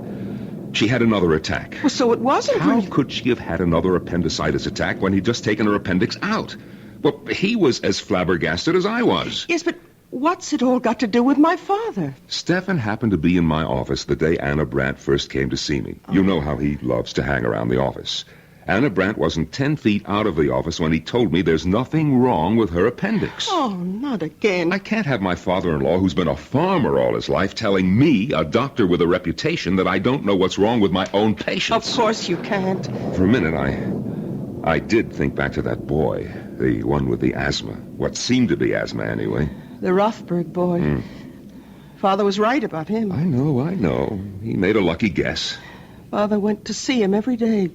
she had another attack. Well, so it wasn't... How could she have had another appendicitis attack when he'd just taken her appendix out? Well, he was as flabbergasted as I was. Yes, but what's it all got to do with my father? Stefan happened to be in my office the day Anna Brandt first came to see me. You know how he loves to hang around the office. Anna Brandt wasn't 10 feet out of the office when he told me there's nothing wrong with her appendix. Oh, not again. I can't have my father-in-law, who's been a farmer all his life, telling me, a doctor with a reputation, that I don't know what's wrong with my own patients. Of course you can't. For a minute, I did think back to that boy, the one with the asthma. What seemed to be asthma, anyway. The Rothberg boy. Father was right about him. I know. He made a lucky guess. Father went to see him every day.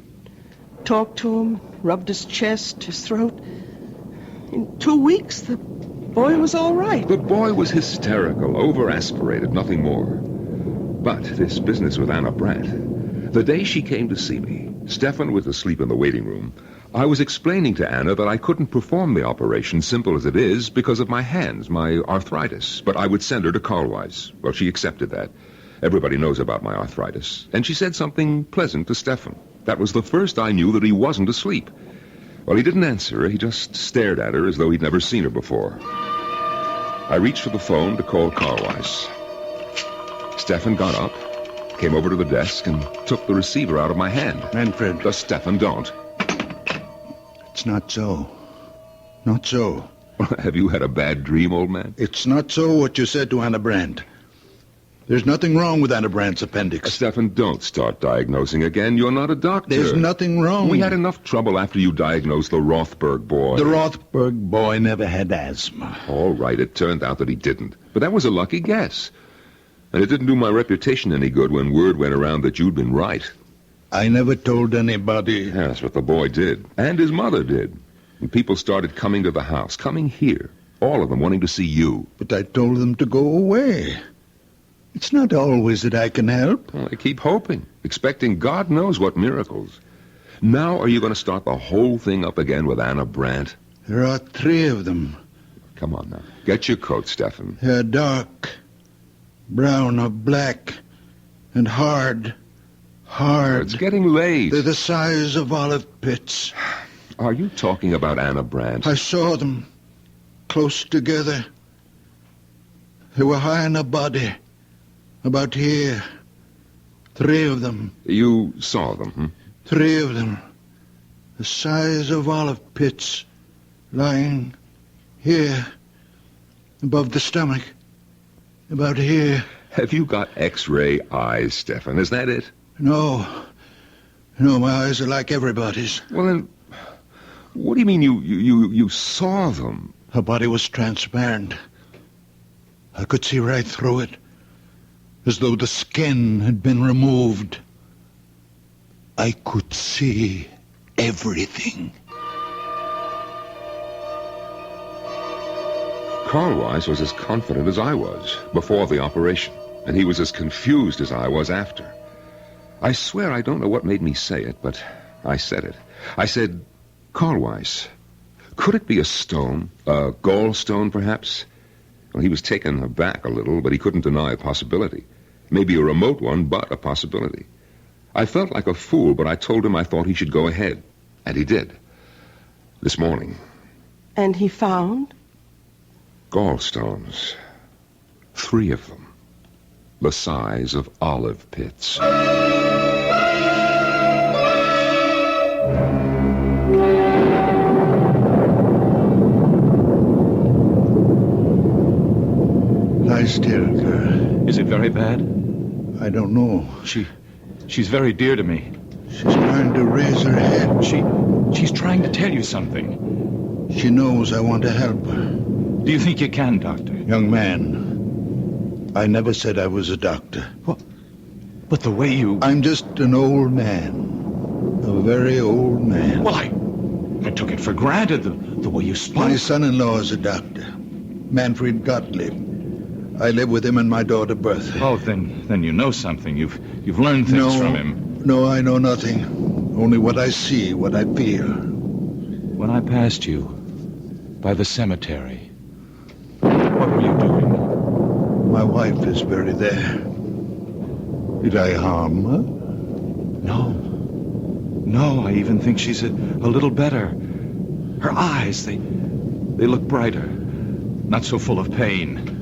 Talked to him, rubbed his chest, his throat. In 2 weeks, the boy was all right. The boy was hysterical, over-aspirated, nothing more. But this business with Anna Brandt, the day she came to see me, Stefan was asleep in the waiting room. I was explaining to Anna that I couldn't perform the operation, simple as it is, because of my hands, my arthritis. But I would send her to Carl Weiss. Well, she accepted that. Everybody knows about my arthritis. And she said something pleasant to Stefan. That was the first I knew that he wasn't asleep. Well, he didn't answer her. He just stared at her as though he'd never seen her before. I reached for the phone to call Carl Weiss. Stefan got up, came over to the desk, and took the receiver out of my hand. Manfred. Stefan, don't. It's not so. Not so. Have you had a bad dream, old man? It's not so what you said to Anna Brandt. There's nothing wrong with Anna Brandt's appendix. Stefan, don't start diagnosing again. You're not a doctor. There's nothing wrong. We had enough trouble after you diagnosed the Rothberg boy. The Rothberg boy never had asthma. All right, it turned out that he didn't. But that was a lucky guess. And it didn't do my reputation any good when word went around that you'd been right. I never told anybody. Yeah, that's what the boy did. And his mother did. And people started coming to the house, coming here. All of them wanting to see you. But I told them to go away. It's not always that I can help. Well, I keep hoping, expecting God knows what miracles. Now are you going to start the whole thing up again with Anna Brandt? There are 3 of them. Come on now. Get your coat, Stefan. They're dark, brown or black, and hard. Hard. It's getting late. They're the size of olive pits. Are you talking about Anna Brandt? I saw them close together. They were high in her body. About here. 3 of them. You saw them, hmm? 3 of them. The size of olive pits. Lying here. Above the stomach. About here. Have you got X-ray eyes, Stefan? Is that it? No. No, my eyes are like everybody's. Well, then, what do you mean you saw them? Her body was transparent. I could see right through it. As though the skin had been removed. I could see everything. Carl Weiss was as confident as I was before the operation, and he was as confused as I was after. I swear I don't know what made me say it, but I said it. I said, Carl Weiss, could it be a stone? A gallstone, perhaps? Well, he was taken aback a little, but he couldn't deny a possibility. Maybe a remote one, but a possibility. I felt like a fool, but I told him I thought he should go ahead. And he did. This morning. And he found? Gallstones. 3 of them. The size of olive pits. Lie still, girl. Is it very bad? I don't know. She's very dear to me. She's trying to raise her head. She's trying to tell you something. She knows I want to help her. Do you think you can, Doctor? Young man, I never said I was a doctor. What? But the way you... I'm just an old man. A very old man. Well, I took it for granted, the way you spoke. My son-in-law is a doctor. Manfred Gottlieb. I live with him and my daughter Bertha. Oh, then you know something. You've learned things from him. No, I know nothing. Only what I see, what I feel. When I passed you by the cemetery, what were you doing? My wife is buried there. Did I harm her? No, I even think she's a little better. Her eyes, they look brighter. Not so full of pain.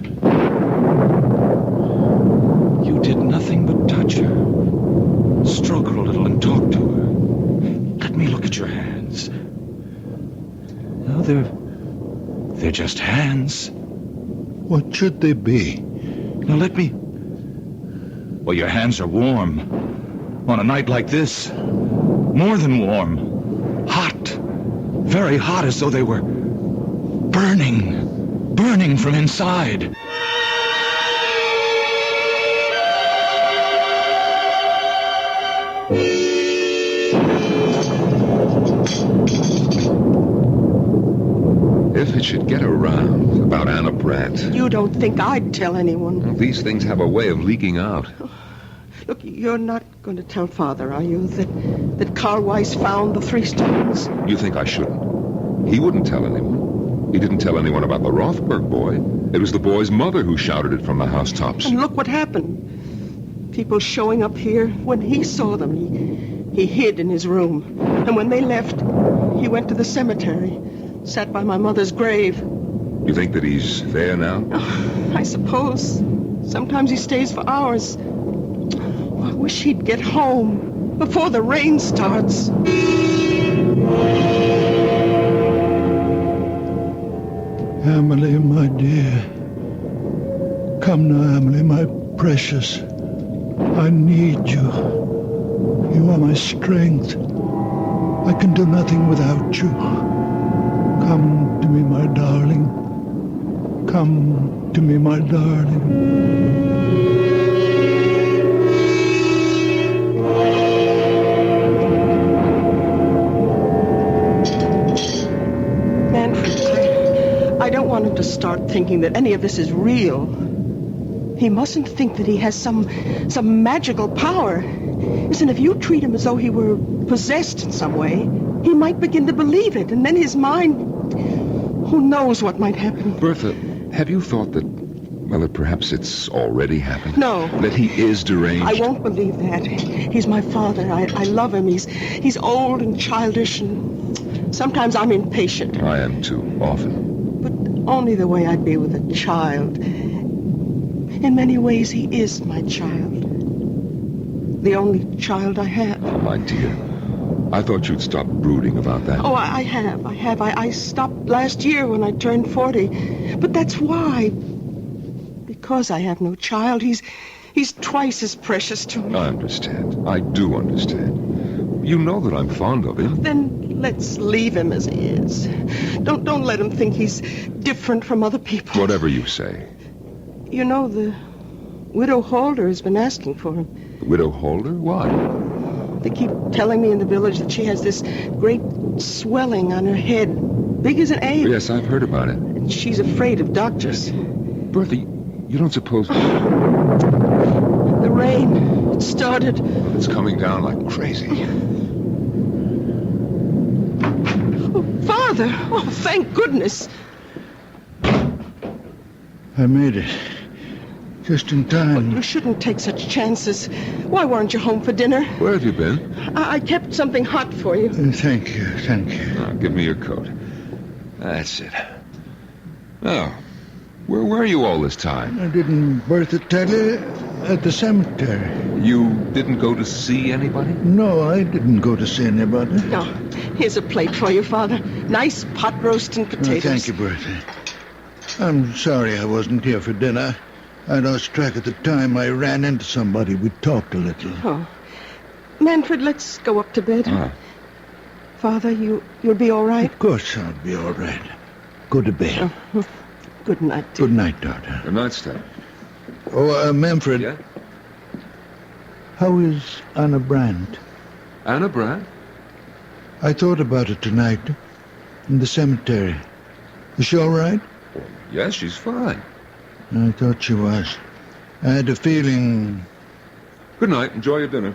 You did nothing but touch her. Stroke her a little and talk to her. Let me look at your hands. No, they're just hands. What should they be? Now let me... Well, your hands are warm. On a night like this. More than warm. Hot. Very hot, as though they were burning. Burning from inside. If it should get around about Anna Brandt... You don't think I'd tell anyone? Well, these things have a way of leaking out. Look, you're not going to tell Father, are you, that Carl Weiss found the 3 stones? You think I shouldn't? He wouldn't tell anyone. He didn't tell anyone about the Rothberg boy. It was the boy's mother who shouted it from the housetops. And look what happened. People showing up here. When he saw them, he hid in his room. And when they left, he went to the cemetery. Sat by my mother's grave. You think that he's there now? Oh, I suppose. Sometimes he stays for hours. I wish he'd get home before the rain starts. Emily, my dear. Come now, Emily, my precious. I need you. You are my strength. I can do nothing without you. Come to me, my darling. Come to me, my darling. I don't want him to start thinking that any of this is real. He mustn't think that he has some magical power. Listen, if you treat him as though he were possessed in some way, he might begin to believe it, and then his mind... Who knows what might happen? Bertha, have you thought that perhaps it's already happened? No. That he is deranged? I won't believe that. He's my father. I love him. He's old and childish, and sometimes I'm impatient. I am too, often. But only the way I'd be with a child. In many ways, he is my child. The only child I have. Oh, my dear. I thought you'd stop brooding about that. Oh, I have. I stopped last year when I turned 40. But that's why. Because I have no child, he's twice as precious to me. I understand. I do understand. You know that I'm fond of him. Then let's leave him as he is. Don't let him think he's different from other people. Whatever you say. You know, the Widow Holder has been asking for him. The Widow Holder? Why? They keep telling me in the village that she has this great swelling on her head, big as an egg. Yes, I've heard about it. And she's afraid of doctors. Bertha, you don't suppose... The rain, it started. It's coming down like crazy. Oh, Father! Oh, thank goodness. I made it. Just in time. You shouldn't take such chances. Why weren't you home for dinner? Where have you been? I kept something hot for you. Thank you. Now, give me your coat. That's it. Oh, where were you all this time? Didn't Bertha tell you? At the cemetery. You didn't go to see anybody? No, I didn't go to see anybody. No. Here's a plate for you, Father. Nice pot roast and potatoes. Thank you, Bertha. I'm sorry I wasn't here for dinner. I lost track of the time. I ran into somebody. We talked a little. Oh. Manfred, let's go up to bed. Father, you'll be all right? Of course I'll be all right. Go to bed. Oh. Good night, dear. Good night, daughter. Good night, Steph. Oh, Manfred. Yeah? How is Anna Brandt? Anna Brandt? I thought about it tonight. In the cemetery. Is she all right? Yes, she's fine. I thought she was. I had a feeling... Good night. Enjoy your dinner.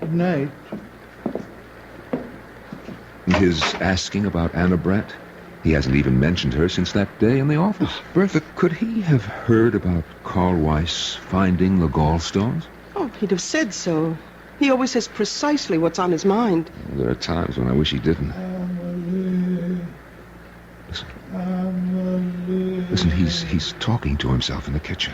Good night. His asking about Anna Brandt? He hasn't even mentioned her since that day in the office. Bertha, could he have heard about Carl Weiss finding the gallstones? Oh, he'd have said so. He always says precisely what's on his mind. There are times when I wish he didn't. Listen, he's talking to himself in the kitchen.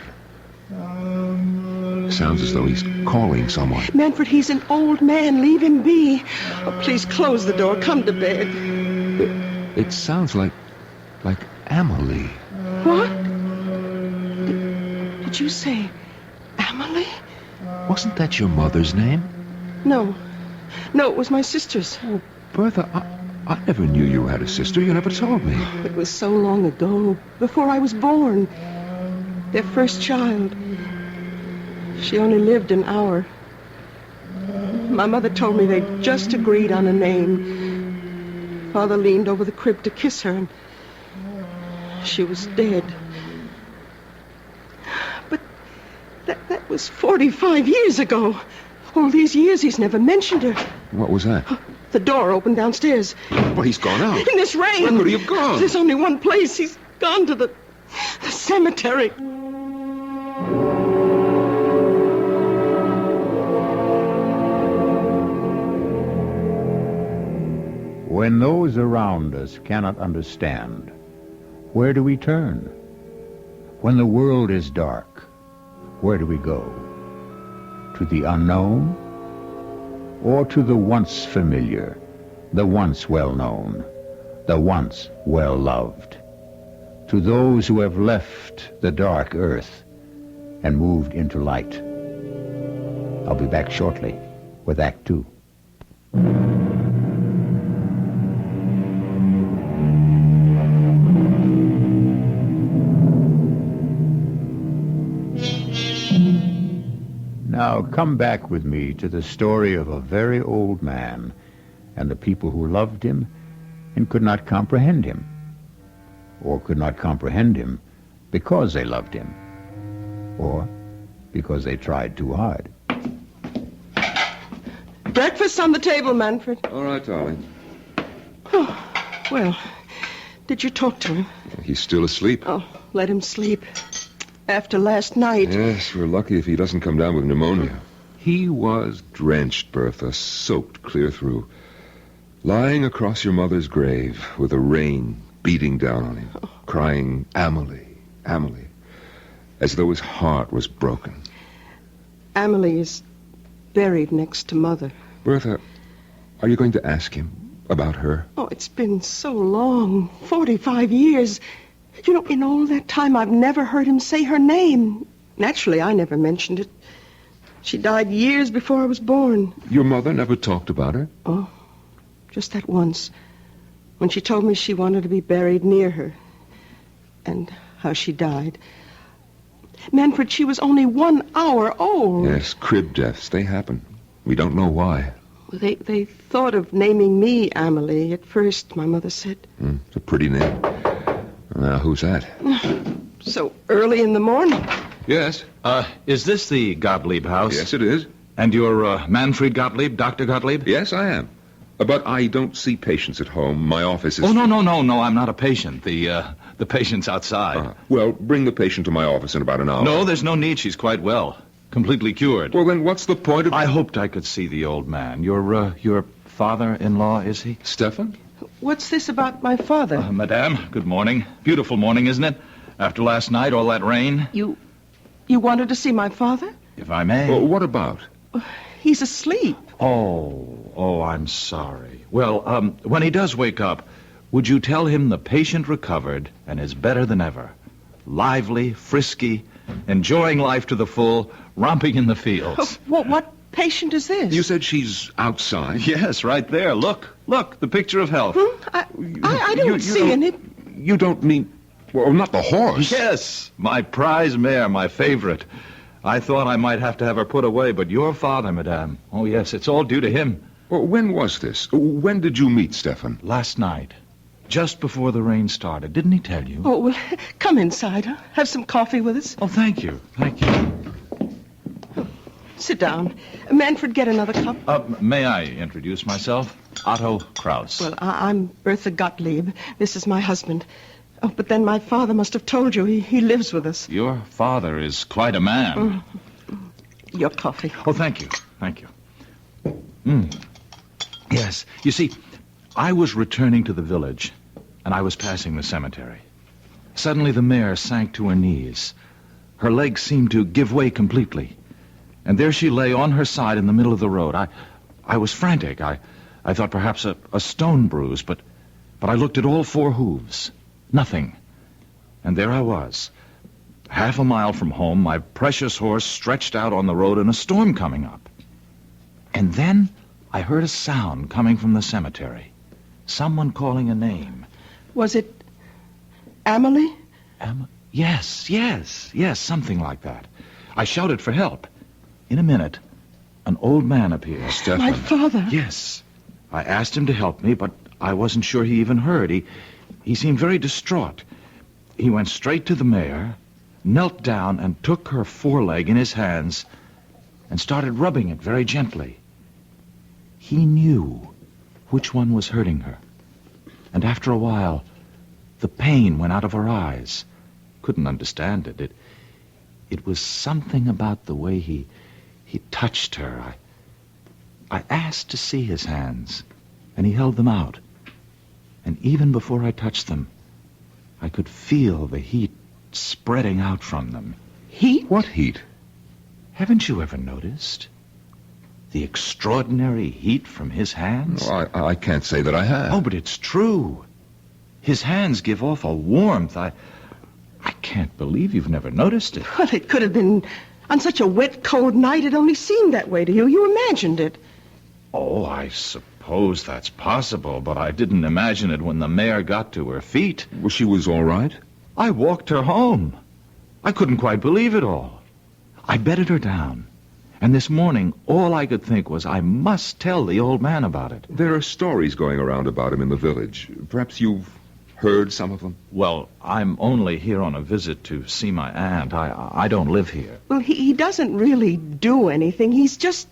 Sounds as though he's calling someone. Manfred, he's an old man. Leave him be. Oh, please close the door. Come to bed. It sounds like Amelie. What? Did you say Amelie? Wasn't that your mother's name? No. No, it was my sister's. Oh, Bertha, I never knew you had a sister. You never told me. It was so long ago, before I was born. Their first child. She only lived an hour. My mother told me they'd just agreed on a name. Father leaned over the crib to kiss her, and she was dead. But that was 45 years ago. All these years he's never mentioned her. What was that? The door opened downstairs. But he's gone out. In this rain. Where could he have gone? There's only one place. He's gone to the cemetery. When those around us cannot understand, where do we turn? When the world is dark, where do we go? To the unknown? Or to the once familiar, the once well-known, the once well-loved? to those who have left the dark earth and moved into light. I'll be back shortly with Act Two. Now come back with me to the story of a very old man and the people who loved him and could not comprehend him, or could not comprehend him because they loved him, or because they tried too hard. Breakfast on the table, Manfred. All right, darling. Oh, well, did you talk to him? He's still asleep. Oh, let him sleep. After last night. Yes, we're lucky if he doesn't come down with pneumonia. He was drenched, Bertha, soaked clear through. Lying across your mother's grave with the rain beating down on him, crying, Amelie, Amelie, as though his heart was broken. Amelie is buried next to Mother. Bertha, are you going to ask him about her? Oh, it's been so long. 45 years. You know, in all that time, I've never heard him say her name. Naturally, I never mentioned it. She died years before I was born. Your mother never talked about her? Oh, just that once. When she told me she wanted to be buried near her. And how she died. Manfred, she was only 1 hour old. Yes, crib deaths. They happen. We don't know why. They thought of naming me Amelie at first, my mother said. It's a pretty name. Now, who's that? So early in the morning. Yes. Is this the Gottlieb house? Yes, it is. And you're Manfred Gottlieb, Dr. Gottlieb? Yes, I am. But I don't see patients at home. My office is... Oh, no, I'm not a patient. The patient's outside. Well, bring the patient to my office in about an hour. No, there's no need. She's quite well. Completely cured. Well, then what's the point of... I hoped I could see the old man. Your father-in-law, is he? Stefan? What's this about my father? Madame, good morning. Beautiful morning, isn't it? After last night, all that rain. You wanted to see my father? If I may. Well, what about? He's asleep. Oh, I'm sorry. Well, when he does wake up, would you tell him the patient recovered and is better than ever? Lively, frisky, enjoying life to the full, romping in the fields. What patient is this? You said she's outside? Yes, right there. Look, the picture of health. I don't see any... You don't mean... Well, not the horse. Yes, my prize mare, my favorite. I thought I might have to have her put away, but your father, madame. Oh, yes, it's all due to him. Well, when was this? When did you meet Stefan? Last night. Just before the rain started. Didn't he tell you? Oh, well, come inside. Huh? Have some coffee with us. Oh, thank you. Sit down. Manfred, get another cup. May I introduce myself? Otto Kraus. Well, I'm Bertha Gottlieb. This is my husband. Oh, but then my father must have told you. He lives with us. Your father is quite a man. Your coffee. Oh, thank you. Yes, you see, I was returning to the village, and I was passing the cemetery. Suddenly the mare sank to her knees. Her legs seemed to give way completely. And there she lay on her side in the middle of the road. I was frantic. I thought perhaps a stone bruise, but I looked at all 4 hooves. Nothing. And there I was, half a mile from home, my precious horse stretched out on the road and a storm coming up. And then I heard a sound coming from the cemetery. Someone calling a name. Was it Amelie? Yes, something like that. I shouted for help. In a minute, an old man appeared. Stefan. My father? Yes. I asked him to help me, but I wasn't sure he even heard. He seemed very distraught. He went straight to the mare, knelt down, and took her foreleg in his hands and started rubbing it very gently. He knew which one was hurting her. And after a while, the pain went out of her eyes. Couldn't understand it. It was something about the way he touched her. I asked to see his hands, and he held them out. And even before I touched them, I could feel the heat spreading out from them. Heat? What heat? Haven't you ever noticed? The extraordinary heat from his hands? No, I can't say that I have. Oh, but it's true. His hands give off a warmth. I can't believe you've never noticed it. Well, it could have been on such a wet, cold night. It only seemed that way to you. You imagined it. Oh, I suppose that's possible, but I didn't imagine it when the mare got to her feet. Well, she was all right? I walked her home. I couldn't quite believe it all. I bedded her down. And this morning, all I could think was I must tell the old man about it. There are stories going around about him in the village. Perhaps you've heard some of them? Well, I'm only here on a visit to see my aunt. I don't live here. Well, he doesn't really do anything. He's just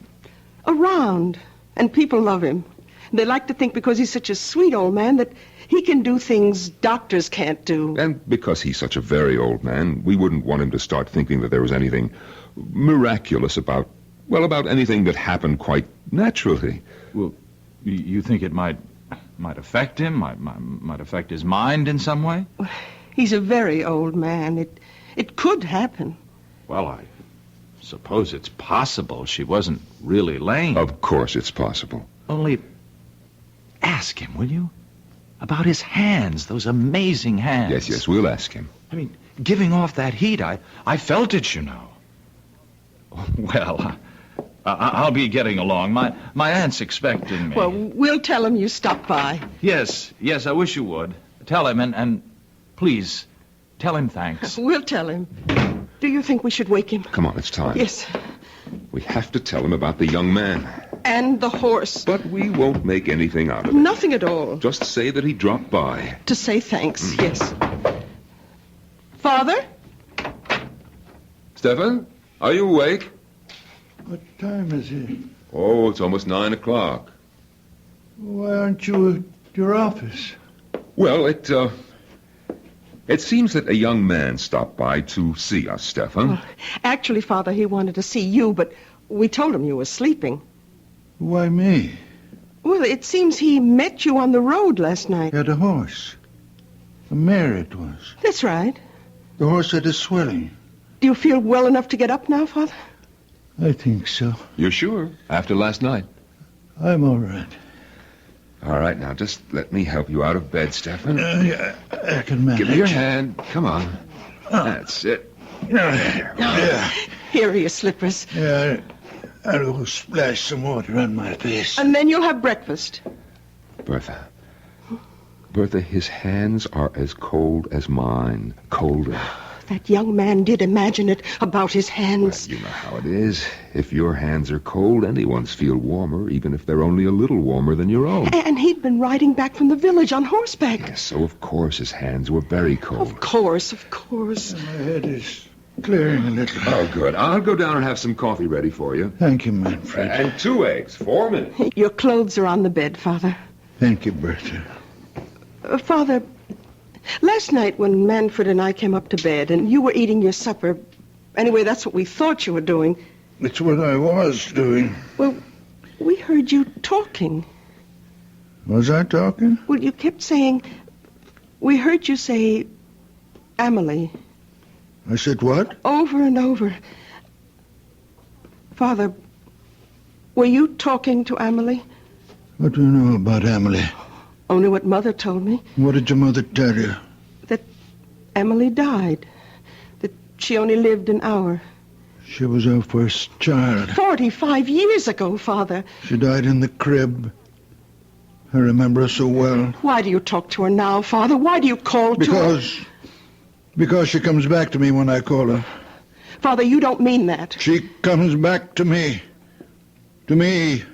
around. And people love him. They like to think because he's such a sweet old man that he can do things doctors can't do. And because he's such a very old man, we wouldn't want him to start thinking that there was anything miraculous about anything that happened quite naturally. Well, you think it might affect him? Might affect his mind in some way? He's a very old man. It could happen. Well, I suppose it's possible she wasn't really lame. Of course it's possible. Only ask him, will you? About his hands, those amazing hands. Yes, we'll ask him. I mean, giving off that heat, I felt it, you know. Well, I'll be getting along. My aunt's expecting me. Well, we'll tell him you stopped by. Yes, I wish you would. Tell him, and please, tell him thanks. We'll tell him. Do you think we should wake him? Come on, it's time. Yes. We have to tell him about the young man. And the horse. But we won't make anything out of it. Nothing at all. Just say that he dropped by. To say thanks, yes. Father? Stefan, are you awake? What time is it? Oh, it's almost 9 o'clock. Why aren't you at your office? Well, it seems that a young man stopped by to see us, Stefan. Well, actually, Father, he wanted to see you, but we told him you were sleeping. Why me? Well, it seems he met you on the road last night. Had a horse. A mare it was. That's right. The horse had a swelling. Do you feel well enough to get up now, Father? I think so. You're sure? After last night? I'm all right. All right, now just let me help you out of bed, Stefan. Yeah, I can manage. Give me your hand. Come on. That's it. Yeah. Here are your slippers. Yeah, I'll go splash some water on my face. And then you'll have breakfast. Bertha, his hands are as cold as mine. Colder. That young man did imagine it about his hands. Well, you know how it is. If your hands are cold, anyone's feel warmer, even if they're only a little warmer than your own. And he'd been riding back from the village on horseback. Yes, so of course his hands were very cold. Of course. My head is clearing a little. Oh, good. I'll go down and have some coffee ready for you. Thank you, Manfred. And 2 eggs. 4 minutes. Your clothes are on the bed, Father. Thank you, Bertha. Father, last night when Manfred and I came up to bed and you were eating your supper, anyway, that's what we thought you were doing. It's what I was doing. Well, we heard you talking. Was I talking? Well, you kept saying, we heard you say, Amelie. I said what? Over and over. Father, were you talking to Amelie? What do you know about Emily? Only what Mother told me. What did your mother tell you? That Emily died. That she only lived an hour. She was our first child. 45 years ago, Father. She died in the crib. I remember her so well. Why do you talk to her now, Father? Why do you call to her? Because she comes back to me when I call her. Father, you don't mean that. She comes back to me. To me.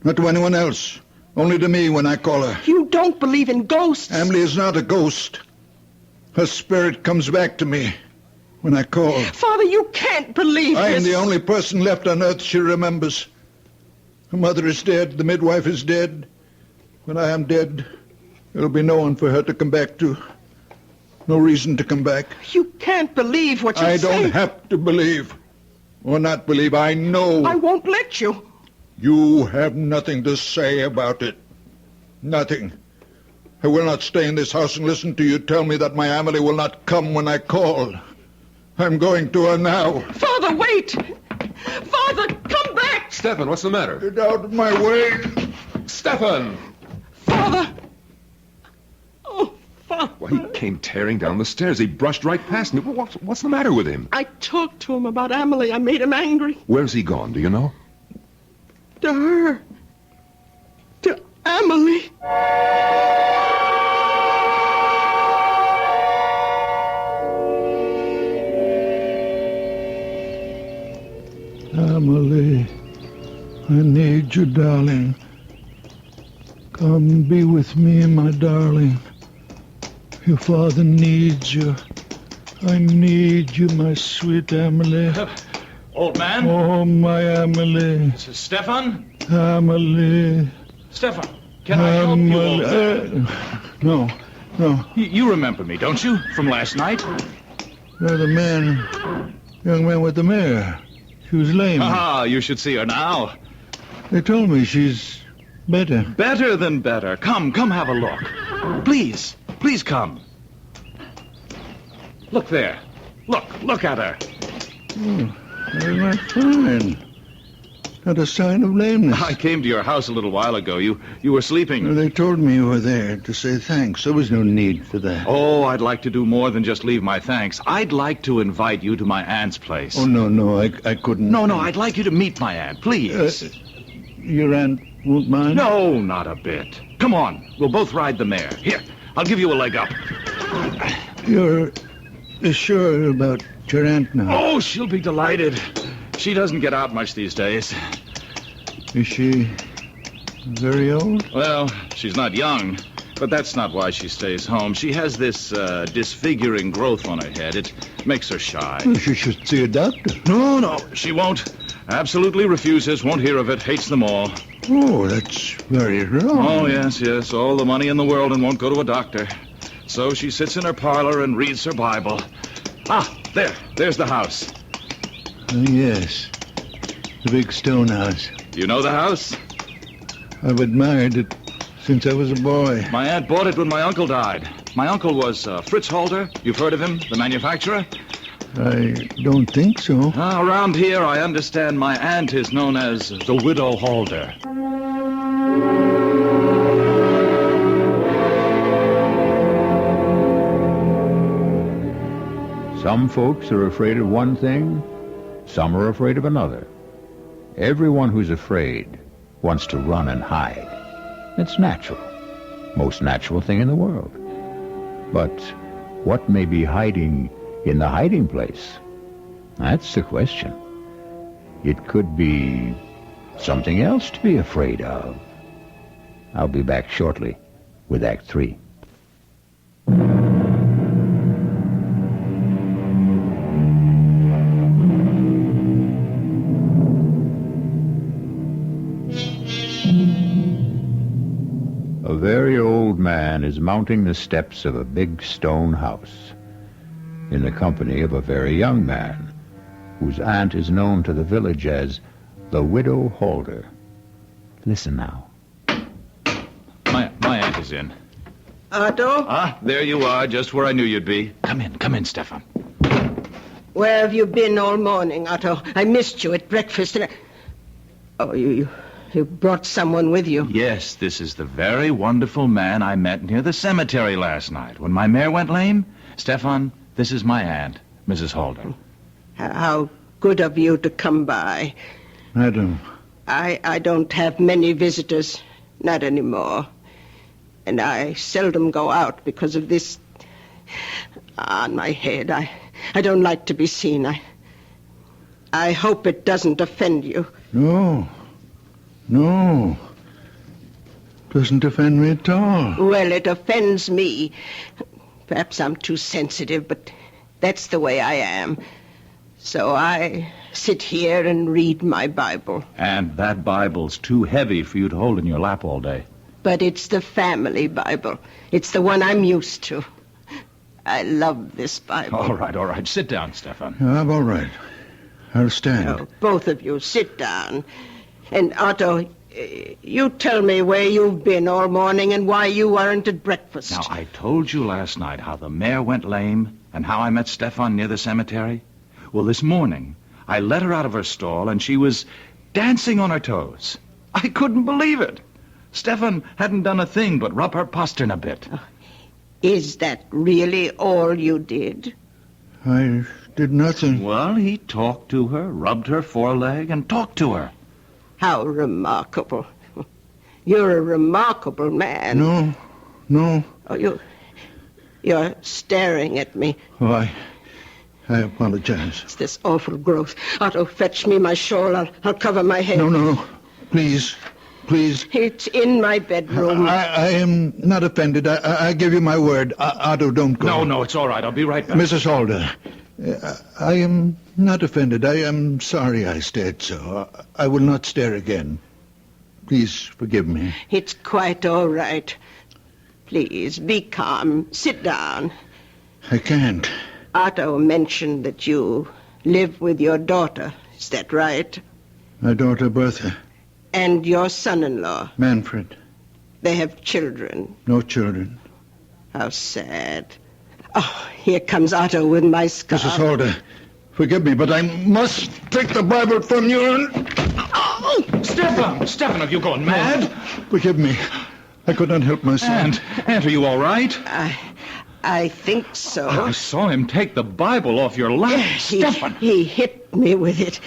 Not to anyone else. Only to me when I call her. You don't believe in ghosts. Emily is not a ghost. Her spirit comes back to me when I call. Father, you can't believe I this. am the only person left on earth she remembers. Her mother is dead. The midwife is dead. When I am dead, there'll be no one for her to come back to. No reason to come back. You can't believe what you're saying. I don't have to believe. Or not believe. I know. I won't let you. You have nothing to say about it. Nothing. I will not stay in this house and listen to you tell me that my Emily will not come when I call. I'm going to her now. Father, wait! Father, come back! Stefan, what's the matter? Get out of my way. Stefan! Father! Oh, Stefan. Why, he came tearing down the stairs. He brushed right past me. What's the matter with him? I talked to him about Emily. I made him angry. Where's he gone, do you know? To her. To Emily. Emily, I need you, darling. Come be with me, my darling. Your father needs you. I need you, my sweet Emily. Old man? Oh, my Emily. Stefan? Emily. Stefan, can I help you, old man? No. You remember me, don't you? From last night? You're the young man with the mare. She was lame. Ah, you should see her now. They told me she's better. Better than better. Come have a look. Please come. Look there. Look at her. Oh, they're not fine. Not a sign of lameness. I came to your house a little while ago. You were sleeping. They told me you were there to say thanks. There was no need for that. Oh, I'd like to do more than just leave my thanks. I'd like to invite you to my aunt's place. Oh, no, I couldn't. No, I'd like you to meet my aunt, please. Your aunt won't mind? No, not a bit. Come on, we'll both ride the mare. Here, I'll give you a leg up. You're sure about your aunt now? Oh, she'll be delighted. She doesn't get out much these days. Is she very old? Well, she's not young, but that's not why she stays home. She has this disfiguring growth on her head. It makes her shy. Well, she should see a doctor. No, she won't. Absolutely refuses, won't hear of it, hates them all. Oh, that's very wrong. Oh, yes, all the money in the world and won't go to a doctor. So she sits in her parlor and reads her Bible. Ah, there's the house. Yes, the big stone house. You know the house? I've admired it since I was a boy. My aunt bought it when my uncle died. My uncle was Fritz Halder. You've heard of him, the manufacturer? I don't think so. Around here, I understand my aunt is known as the Widow Halder. Some folks are afraid of one thing, some are afraid of another. Everyone who's afraid wants to run and hide. It's natural. Most natural thing in the world. But what may be hiding in the hiding place? That's the question. It could be something else to be afraid of. I'll be back shortly with Act 3. A very old man is mounting the steps of a big stone house in the company of a very young man whose aunt is known to the village as the Widow Halder. Listen now. My aunt is in. Otto? Ah, there you are, just where I knew you'd be. Come in, Stefan. Where have you been all morning, Otto? I missed you at breakfast and Oh, you brought someone with you. Yes, this is the very wonderful man I met near the cemetery last night when my mare went lame. Stefan, this is my aunt, Mrs. Halder. How good of you to come by. Madam. I don't have many visitors, not anymore. And I seldom go out because of this on my head. I don't like to be seen. I hope it doesn't offend you. No. Doesn't offend me at all. Well, it offends me. Perhaps I'm too sensitive, but that's the way I am. So I sit here and read my Bible. And that Bible's too heavy for you to hold in your lap all day. But it's the family Bible. It's the one I'm used to. I love this Bible. All right. Sit down, Stefan. I'm all right. I'll stand. Oh, both of you, sit down. And Otto, you tell me where you've been all morning and why you weren't at breakfast. Now, I told you last night how the mare went lame and how I met Stefan near the cemetery. Well, this morning, I let her out of her stall and she was dancing on her toes. I couldn't believe it. Stefan hadn't done a thing but rub her postern a bit. Is that really all you did? I did nothing. Well, he talked to her, rubbed her foreleg, and talked to her. How remarkable. You're a remarkable man. No. Oh, you're staring at me. Oh, I apologize. It's this awful growth. Otto, fetch me my shawl. I'll cover my head. No. Please. It's in my bedroom. I am not offended. I give you my word. Otto, don't go. No, it's all right. I'll be right back. Mrs. Halder, I am not offended. I am sorry I stared so. I will not stare again. Please forgive me. It's quite all right. Please, be calm. Sit down. I can't. Otto mentioned that you live with your daughter. Is that right? My daughter, Bertha. And your son-in-law. Manfred. They have children. No children. How sad. Oh, here comes Otto with my scarf. Mrs. Halder, forgive me, but I must take the Bible from you and... Oh! Stefan, have you gone mad? Forgive me. I could not help myself. Aunt, are you all right? I think so. I saw him take the Bible off your lap. Stefan! He hit me with it.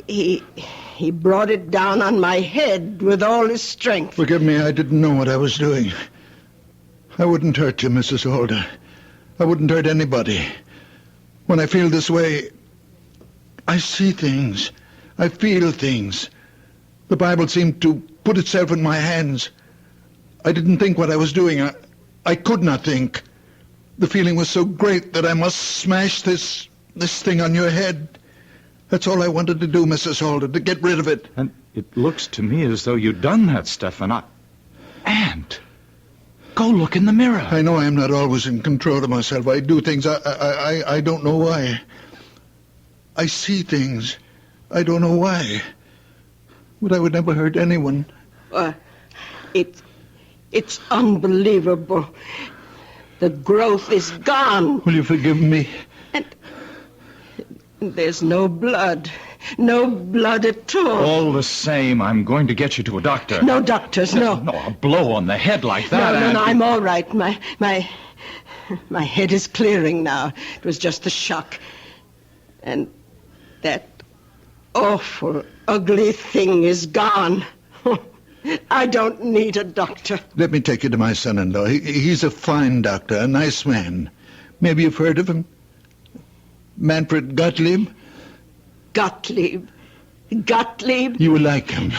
He brought it down on my head with all his strength. Forgive me, I didn't know what I was doing. I wouldn't hurt you, Mrs. Halder. I wouldn't hurt anybody. When I feel this way, I see things. I feel things. The Bible seemed to put itself in my hands. I didn't think what I was doing. I could not think. The feeling was so great that I must smash this thing on your head. That's all I wanted to do, Mrs. Halder, to get rid of it. And it looks to me as though you'd done that, Stefan. Aunt, go look in the mirror. I know I'm not always in control of myself. I do things. I don't know why. I see things. I don't know why. But I would never hurt anyone. It's unbelievable. The growth is gone. Will you forgive me? And there's no blood. No blood at all. All the same, I'm going to get you to a doctor. No doctors, no. No, a blow on the head like that. No, I'm all right. My head is clearing now. It was just the shock. And that awful, ugly thing is gone. I don't need a doctor. Let me take you to my son-in-law. He's a fine doctor, a nice man. Maybe you've heard of him? Manfred Gottlieb? Gottlieb? You will like him.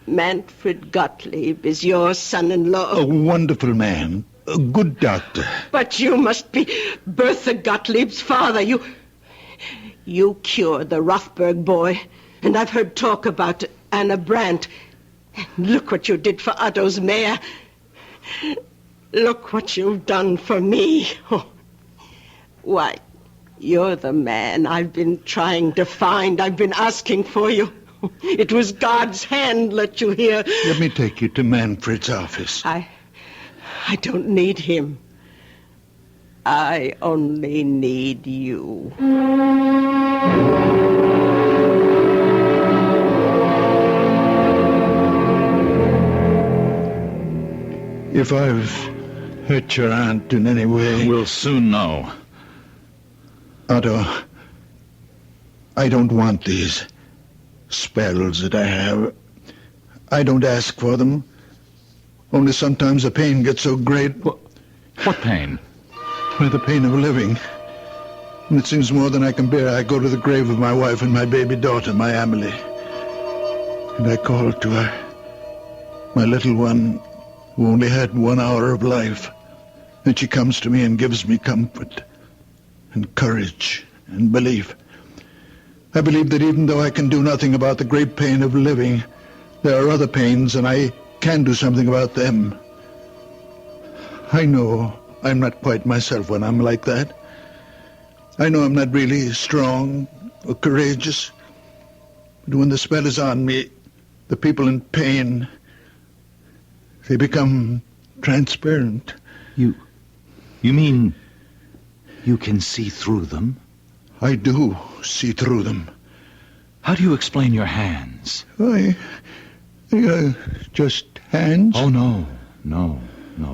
Manfred Gottlieb is your son-in-law. A wonderful man. A good doctor. But you must be Bertha Gottlieb's father. You cured the Rothberg boy. And I've heard talk about Anna Brandt. Look what you did for Otto's mare. Look what you've done for me. Oh. Why, you're the man I've been trying to find. I've been asking for you. It was God's hand let you here. Let me take you to Manfred's office. I don't need him. I only need you. If I've hurt your aunt in any way... We'll soon know. Otto, I don't want these spells that I have. I don't ask for them. Only sometimes the pain gets so great. What pain? Well, the pain of living. When it seems more than I can bear, I go to the grave of my wife and my baby daughter, my Amelie. And I call to her, my little one, who only had 1 hour of life. And she comes to me and gives me comfort and courage and belief. I believe that even though I can do nothing about the great pain of living, there are other pains, and I can do something about them. I know I'm not quite myself when I'm like that. I know I'm not really strong or courageous. But when the spell is on me, the people in pain, they become transparent. You mean you can see through them? I do see through them. How do you explain your hands? Just hands? Oh, no.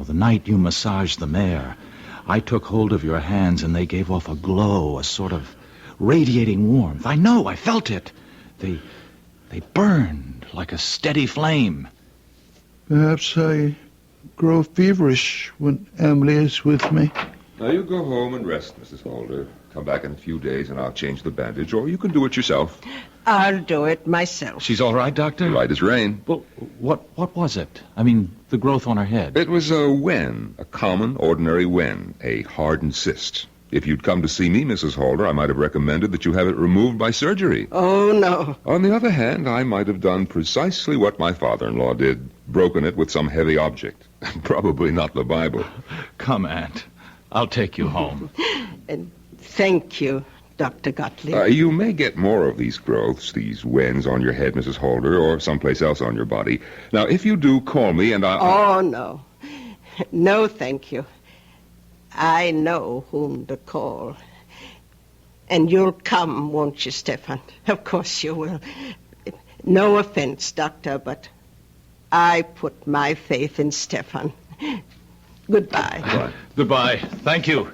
The night you massaged the mare, I took hold of your hands and they gave off a glow, a sort of radiating warmth. I know, I felt it. They burned like a steady flame. Perhaps I grow feverish when Emily is with me. Now, you go home and rest, Mrs. Holder. Come back in a few days and I'll change the bandage, or you can do it yourself. I'll do it myself. She's all right, Doctor? Right as rain. Well, what was it? I mean, the growth on her head. It was a wen, a common, ordinary wen, a hardened cyst. If you'd come to see me, Mrs. Holder, I might have recommended that you have it removed by surgery. Oh, no. On the other hand, I might have done precisely what my father-in-law did, broken it with some heavy object. Probably not the Bible. Come, Aunt. I'll take you home. And thank you, Dr. Gottlieb. You may get more of these growths, these wens on your head, Mrs. Holder, or someplace else on your body. Now, if you do, call me and I'll... Oh, no. No, thank you. I know whom to call. And you'll come, won't you, Stefan? Of course you will. No offense, Doctor, but I put my faith in Stefan. Goodbye. Goodbye. Thank you.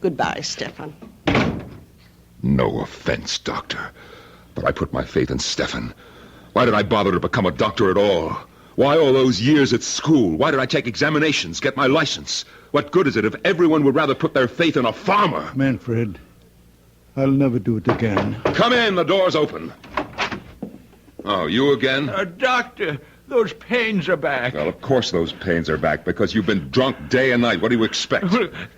Goodbye, Stefan. No offense, Doctor, but I put my faith in Stefan. Why did I bother to become a doctor at all? Why all those years at school? Why did I take examinations, get my license? What good is it if everyone would rather put their faith in a farmer? Manfred, I'll never do it again. Come in, the door's open. Oh, you again? Doctor, those pains are back. Well, of course those pains are back, because you've been drunk day and night. What do you expect?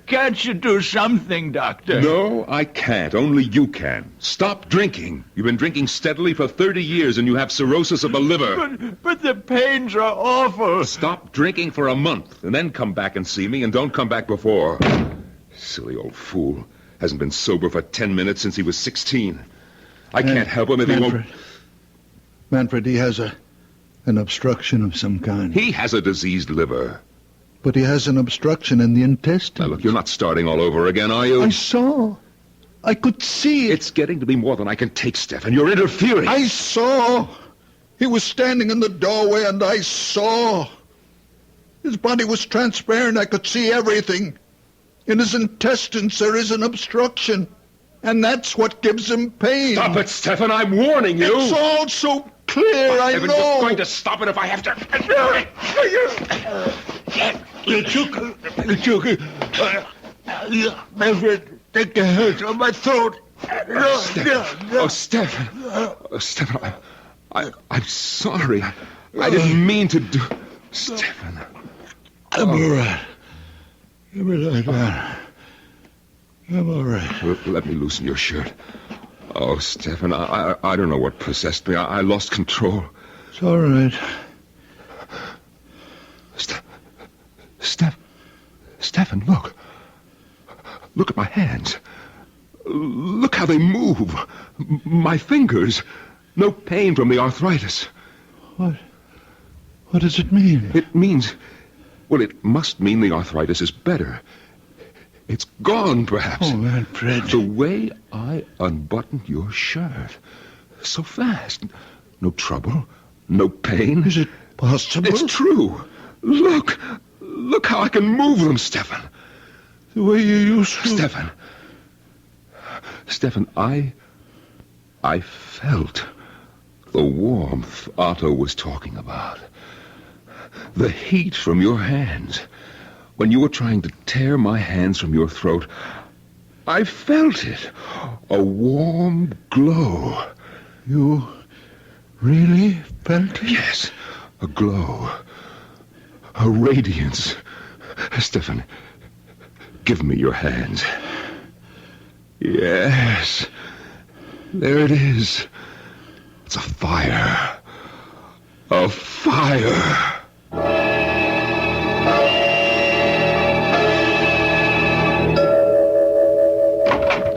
Can't you do something, Doctor? No, I can't. Only you can. Stop drinking. You've been drinking steadily for 30 years, and you have cirrhosis of the liver. But the pains are awful. Stop drinking for a month, and then come back and see me, and don't come back before. Silly old fool. Hasn't been sober for 10 minutes since he was 16. I can't help him if he won't... Manfred, he has an obstruction of some kind. He has a diseased liver. But he has an obstruction in the intestine. Now, look, you're not starting all over again, are you? I saw. I could see it. It's getting to be more than I can take, Stefan. You're interfering. I saw. He was standing in the doorway, and I saw. His body was transparent. I could see everything. In his intestines, there is an obstruction. And that's what gives him pain. Stop it, Stefan. I'm warning you. It's all so clear, I know. You're going to stop it if I have to. Manfred, take the hurt on my throat. Stefan. Oh, Stefan, I'm sorry. I didn't mean to do... Stefan. I'm all right. I'm all right, man. I'm all right. Let me loosen your shirt. Oh, Stefan, I don't know what possessed me. I lost control. It's all right. Stefan, look. Look at my hands. Look how they move. My fingers. No pain from the arthritis. What does it mean? It means... Well, it must mean the arthritis is better. It's gone, perhaps. Oh, Manfred. The way I unbuttoned your shirt. So fast. No trouble. No pain. Is it possible? It's true. Look. Look how I can move them, Stefan. The way you used to. Stefan, I felt the warmth Otto was talking about. The heat from your hands. When you were trying to tear my hands from your throat, I felt it. A warm glow. You really felt it? Yes, a glow. A radiance. Stefan, give me your hands. Yes. There it is. It's a fire. A fire.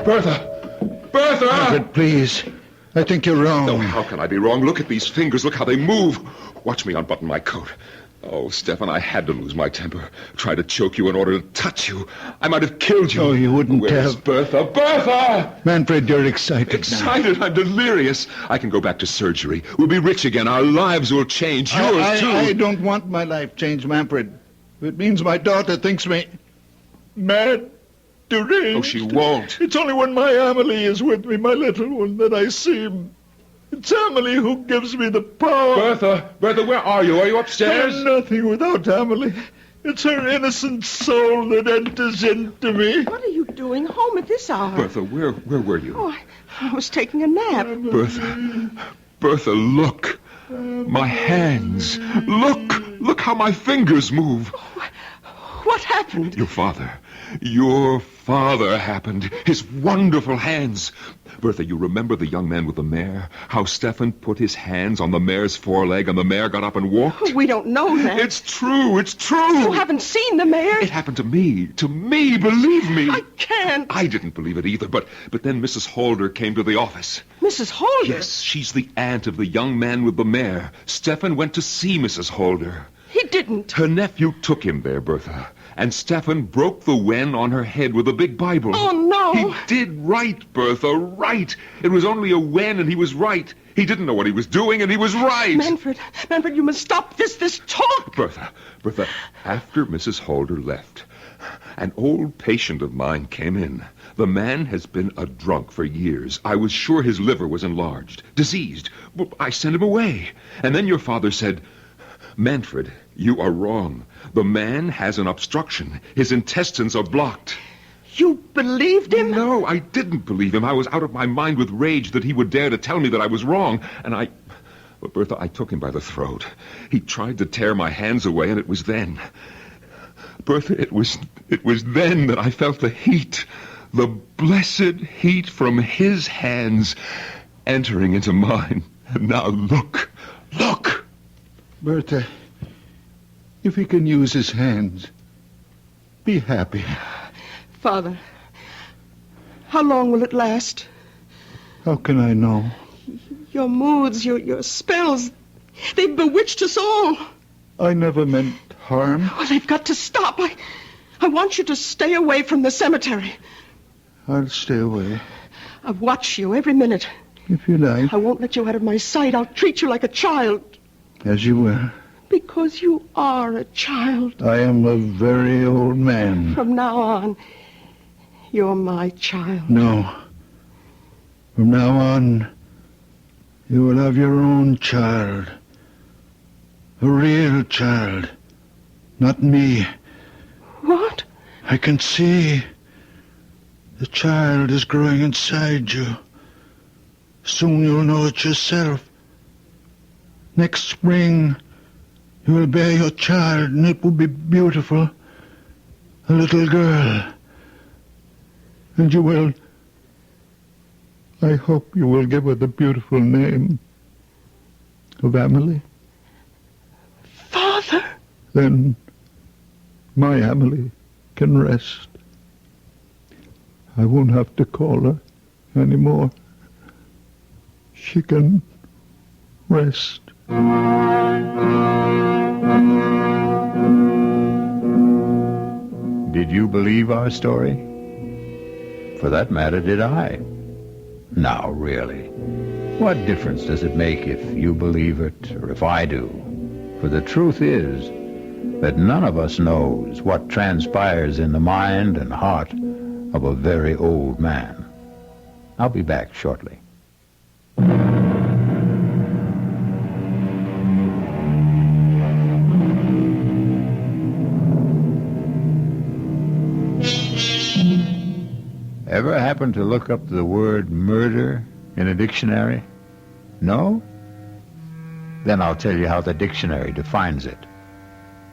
Bertha! Manfred, please. I think you're wrong. No, how can I be wrong? Look at these fingers. Look how they move. Watch me unbutton my coat. Oh, Stefan, I had to lose my temper. Try to choke you in order to touch you. I might have killed you. Oh, you wouldn't Where's have. Bertha? Bertha! Manfred, you're excited Excited? now. I'm delirious. I can go back to surgery. We'll be rich again. Our lives will change. Yours, too. I don't want my life changed, Manfred. It means my daughter thinks me... mad, deranged. Oh, she won't. It's only when my Amelie is with me, my little one, that I seem. It's Amelie who gives me the power. Bertha, where are you? Are you upstairs? I'm nothing without Amelie. It's her innocent soul that enters into me. What are you doing home at this hour? Bertha, where were you? Oh, I was taking a nap. Bertha, look. My hands. Look how my fingers move. What happened? Your father happened. His wonderful hands. Bertha, you remember the young man with the mare? How Stefan put his hands on the mare's foreleg and the mare got up and walked? We don't know that. It's true. You haven't seen the mare? It happened to me, believe me. I can't. I didn't believe it either, but then Mrs. Holder came to the office. Mrs. Holder? Yes, she's the aunt of the young man with the mare. Stefan went to see Mrs. Holder. He didn't. Her nephew took him there, Bertha. And Stefan broke the wen on her head with a big Bible. Oh, no. He did right, Bertha, right. It was only a wen, and he was right. He didn't know what he was doing, and he was right. Manfred, you must stop this talk. Bertha, after Mrs. Holder left, an old patient of mine came in. The man has been a drunk for years. I was sure his liver was enlarged, diseased. I sent him away. And then your father said, Manfred, you are wrong. The man has an obstruction. His intestines are blocked. You believed him? No, I didn't believe him. I was out of my mind with rage that he would dare to tell me that I was wrong. But Bertha, I took him by the throat. He tried to tear my hands away, and it was then. Bertha, it was then that I felt the heat, the blessed heat from his hands entering into mine. And now look. Bertha, if he can use his hands, be happy. Father, how long will it last? How can I know? Your moods, your spells, they've bewitched us all. I never meant harm. Oh, they've got to stop. I want you to stay away from the cemetery. I'll stay away. I'll watch you every minute. If you like. I won't let you out of my sight. I'll treat you like a child. As you will. Because you are a child. I am a very old man. From now on, you're my child. No. From now on, you will have your own child. A real child. Not me. What? I can see. The child is growing inside you. Soon you'll know it yourself. Next spring, you will bear your child, and it will be beautiful. A little girl. And you will... I hope you will give her the beautiful name of Amelie. Father! Then my Amelie can rest. I won't have to call her anymore. She can rest. Did you believe our story? For that matter, did I? Now, really, what difference does it make if you believe it or if I do? For the truth is that none of us knows what transpires in the mind and heart of a very old man. I'll be back shortly. Ever happen to look up the word murder in a dictionary? No? Then I'll tell you how the dictionary defines it.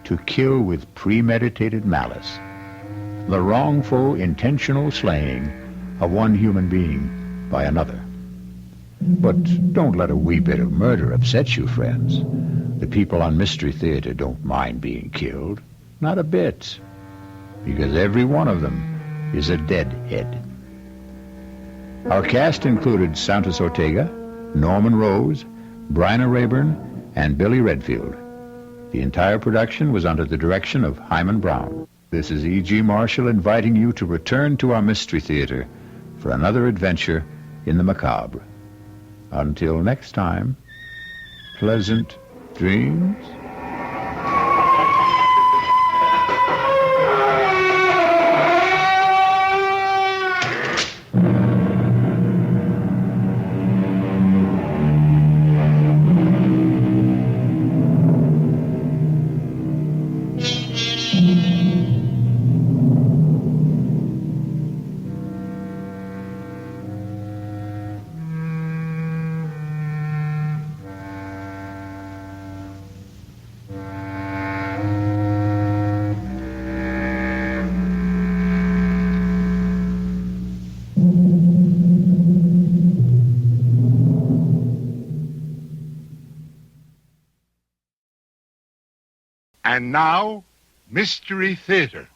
To kill with premeditated malice. The wrongful, intentional slaying of one human being by another. But don't let a wee bit of murder upset you, friends. The people on Mystery Theater don't mind being killed. Not a bit. Because every one of them is a deadhead. Our cast included Santos Ortega, Norman Rose, Bryna Rayburn, and Billy Redfield. The entire production was under the direction of Hyman Brown. This is E.G. Marshall inviting you to return to our Mystery Theater for another adventure in the macabre. Until next time, pleasant dreams. And now, Mystery Theater,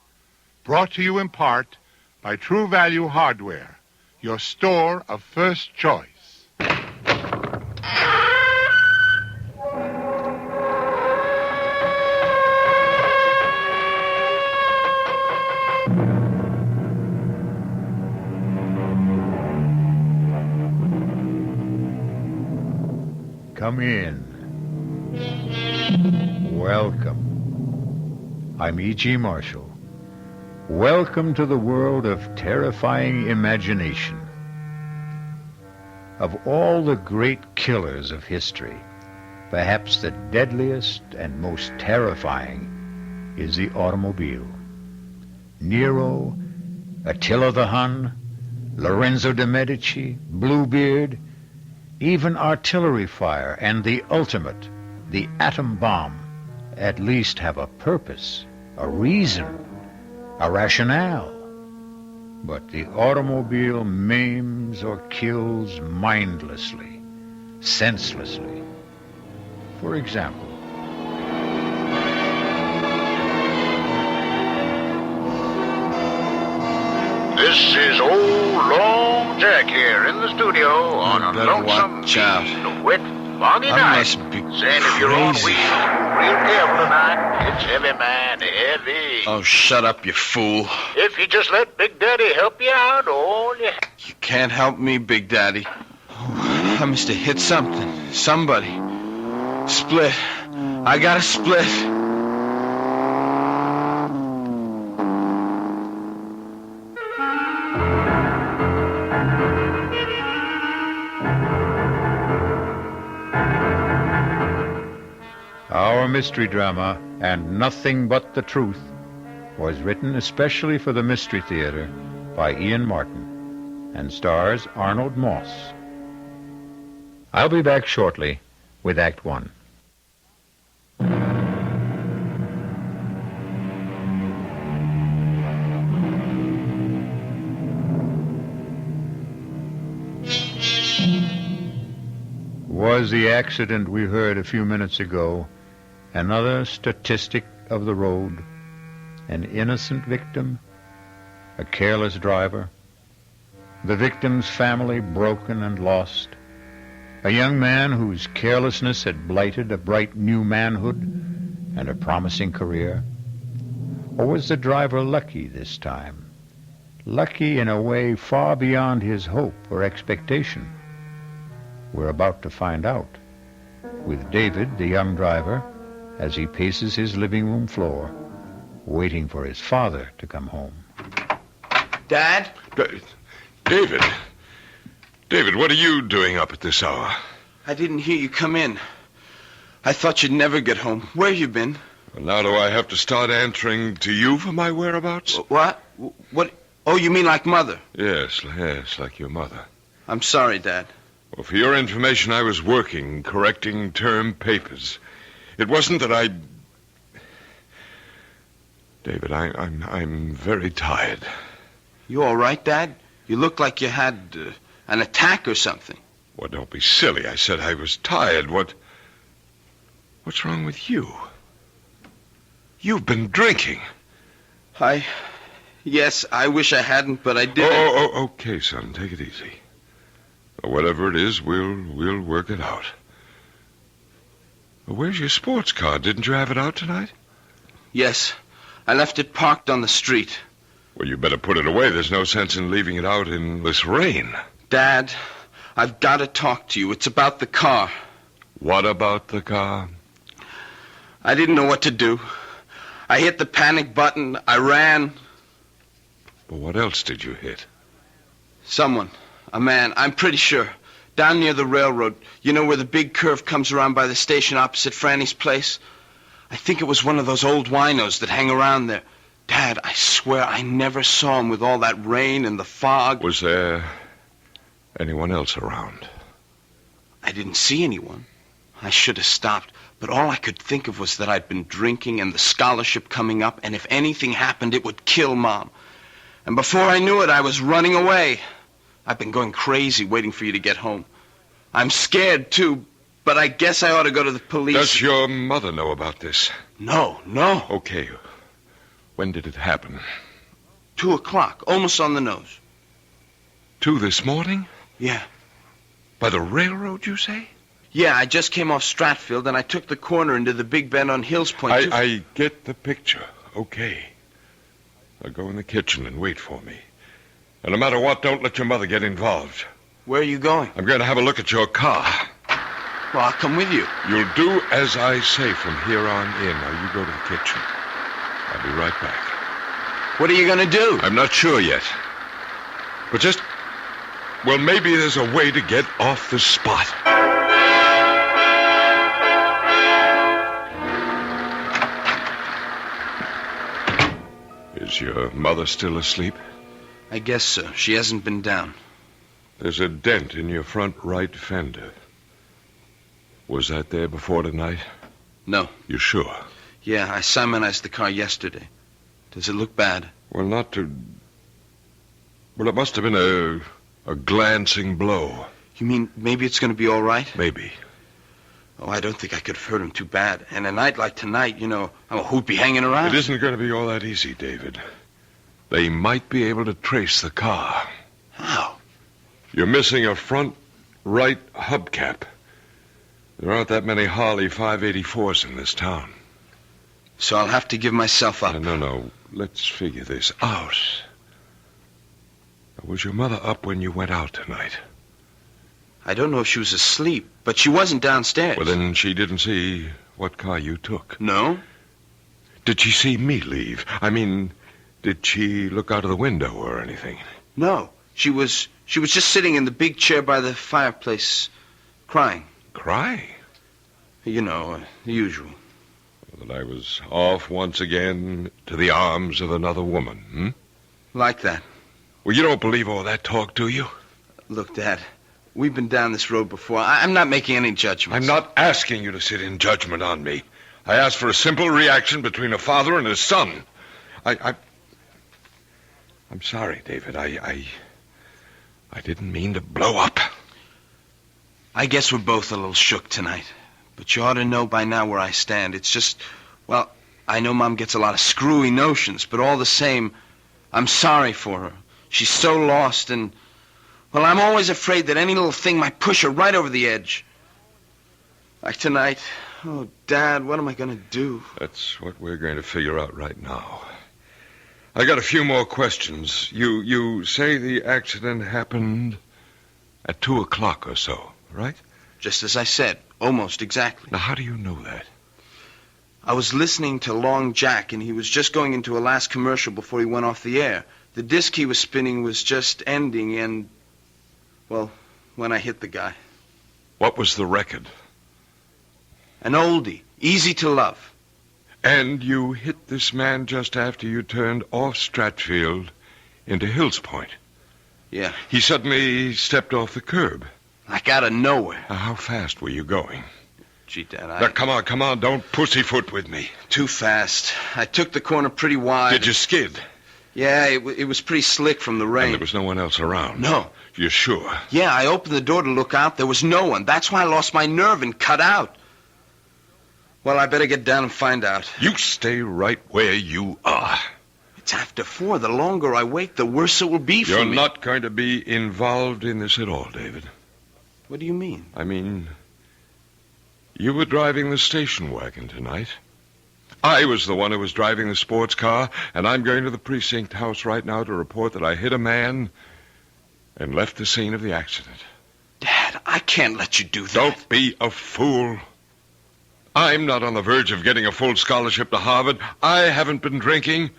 brought to you in part by True Value Hardware, your store of first choice. Come in. Welcome. I'm E.G. Marshall. Welcome to the world of terrifying imagination. Of all the great killers of history, perhaps the deadliest and most terrifying is the automobile. Nero, Attila the Hun, Lorenzo de Medici, Bluebeard, even artillery fire and the ultimate, the atom bomb, at least have a purpose, a reason, a rationale. But the automobile maims or kills mindlessly, senselessly. For example, this is old Long Jack here in the studio on a lonesome, wet, foggy night. Must be saying if you're on wheel, real careful tonight. It's heavy, man, heavy. Oh, shut up, you fool. If you just let Big Daddy help you out, all you... You can't help me, Big Daddy. Oh, I must have hit something. Somebody. Split. I got a split. our mystery drama, And Nothing But the Truth, was written especially for the Mystery Theater by Ian Martin and stars Arnold Moss. I'll be back shortly with Act One. Was the accident we heard a few minutes ago another statistic of the road? An innocent victim? A careless driver? The victim's family broken and lost? A young man whose carelessness had blighted a bright new manhood and a promising career? Or was the driver lucky this time? Lucky in a way far beyond his hope or expectation? We're about to find out with David, the young driver, as he paces his living room floor, waiting for his father to come home. Dad? David. David, what are you doing up at this hour? I didn't hear you come in. I thought you'd never get home. Where you been? Well, now do I have to start answering to you for my whereabouts? What? What? Oh, you mean like Mother? Yes, like your mother. I'm sorry, Dad. Well, for your information, I was working, correcting term papers. It wasn't that I... David, I'm very tired. You all right, Dad? You look like you had an attack or something. Well, don't be silly. I said I was tired. What's wrong with you? You've been drinking. Yes, I wish I hadn't, but I did. Oh, okay, son. Take it easy. Whatever it is, we'll work it out. Well, where's your sports car? Didn't you have it out tonight? Yes. I left it parked on the street. Well, you better put it away. There's no sense in leaving it out in this rain. Dad, I've got to talk to you. It's about the car. What about the car? I didn't know what to do. I hit the panic button. I ran. But what else did you hit? Someone. A man, I'm pretty sure. Down near the railroad. You know where the big curve comes around by the station opposite Franny's place? I think it was one of those old winos that hang around there. Dad, I swear I never saw him with all that rain and the fog. Was there anyone else around? I didn't see anyone. I should have stopped. But all I could think of was that I'd been drinking and the scholarship coming up, and if anything happened, it would kill Mom. And before I knew it, I was running away. I've been going crazy waiting for you to get home. I'm scared, too, But I guess I ought to go to the police. Does your mother know about this? No. Okay. When did it happen? 2:00, almost on the nose. 2 this morning? Yeah. By the railroad, you say? Yeah, I just came off Stratfield, and I took the corner into the big bend on Hills Point. I get the picture. Okay. Now go in the kitchen and wait for me. And no matter what, don't let your mother get involved. Where are you going? I'm going to have a look at your car. Well, I'll come with you. You'll do as I say from here on in. Now, you go to the kitchen. I'll be right back. What are you going to do? I'm not sure yet. But well, maybe there's a way to get off the spot. Is your mother still asleep? I guess so. She hasn't been down. There's a dent in your front right fender. Was that there before tonight? No. You sure? Yeah, I Simonized the car yesterday. Does it look bad? Well, not to... Well, it must have been a glancing blow. You mean maybe it's going to be all right? Maybe. Oh, I don't think I could have hurt him too bad. And a night like tonight, who'd be hanging around? It isn't going to be all that easy, David. They might be able to trace the car. How? You're missing a front right hubcap. There aren't that many Harley 584s in this town. So I'll have to give myself up. No. Let's figure this out. Was your mother up when you went out tonight? I don't know if she was asleep, but she wasn't downstairs. Well, then she didn't see what car you took. No? Did she see me leave? I mean, did she look out of the window or anything? No. She was just sitting in the big chair by the fireplace, crying. Crying? The usual. That I was off once again to the arms of another woman, Like that. Well, you don't believe all that talk, do you? Look, Dad, we've been down this road before. I'm not making any judgments. I'm not asking you to sit in judgment on me. I asked for a simple reaction between a father and his son. I'm sorry, David. I didn't mean to blow up. I guess we're both a little shook tonight. But you ought to know by now where I stand. It's just, well, I know Mom gets a lot of screwy notions, but all the same, I'm sorry for her. She's so lost, and, well, I'm always afraid that any little thing might push her right over the edge. Like tonight. Oh, Dad, what am I going to do? That's what we're going to figure out right now. I got a few more questions. You say the accident happened at 2:00 or so, right? Just as I said, almost exactly. Now, how do you know that? I was listening to Long Jack, and he was just going into a last commercial before he went off the air. The disc he was spinning was just ending, and, well, when I hit the guy. What was the record? An oldie, Easy to Love. And you hit this man just after you turned off Stratfield into Hills Point. Yeah. He suddenly stepped off the curb. Like out of nowhere. Now, how fast were you going? Gee, Dad, Now, come on, don't pussyfoot with me. Too fast. I took the corner pretty wide. Did you skid? Yeah, it was pretty slick from the rain. And there was no one else around? No. You're sure? Yeah, I opened the door to look out. There was no one. That's why I lost my nerve and cut out. Well, I better get down and find out. You stay right where you are. It's after 4. The longer I wait, the worse it will be for me. You're not going to be involved in this at all, David. What do you mean? I mean, you were driving the station wagon tonight. I was the one who was driving the sports car, and I'm going to the precinct house right now to report that I hit a man and left the scene of the accident. Dad, I can't let you do that. Don't be a fool. I'm not on the verge of getting a full scholarship to Harvard. I haven't been drinking.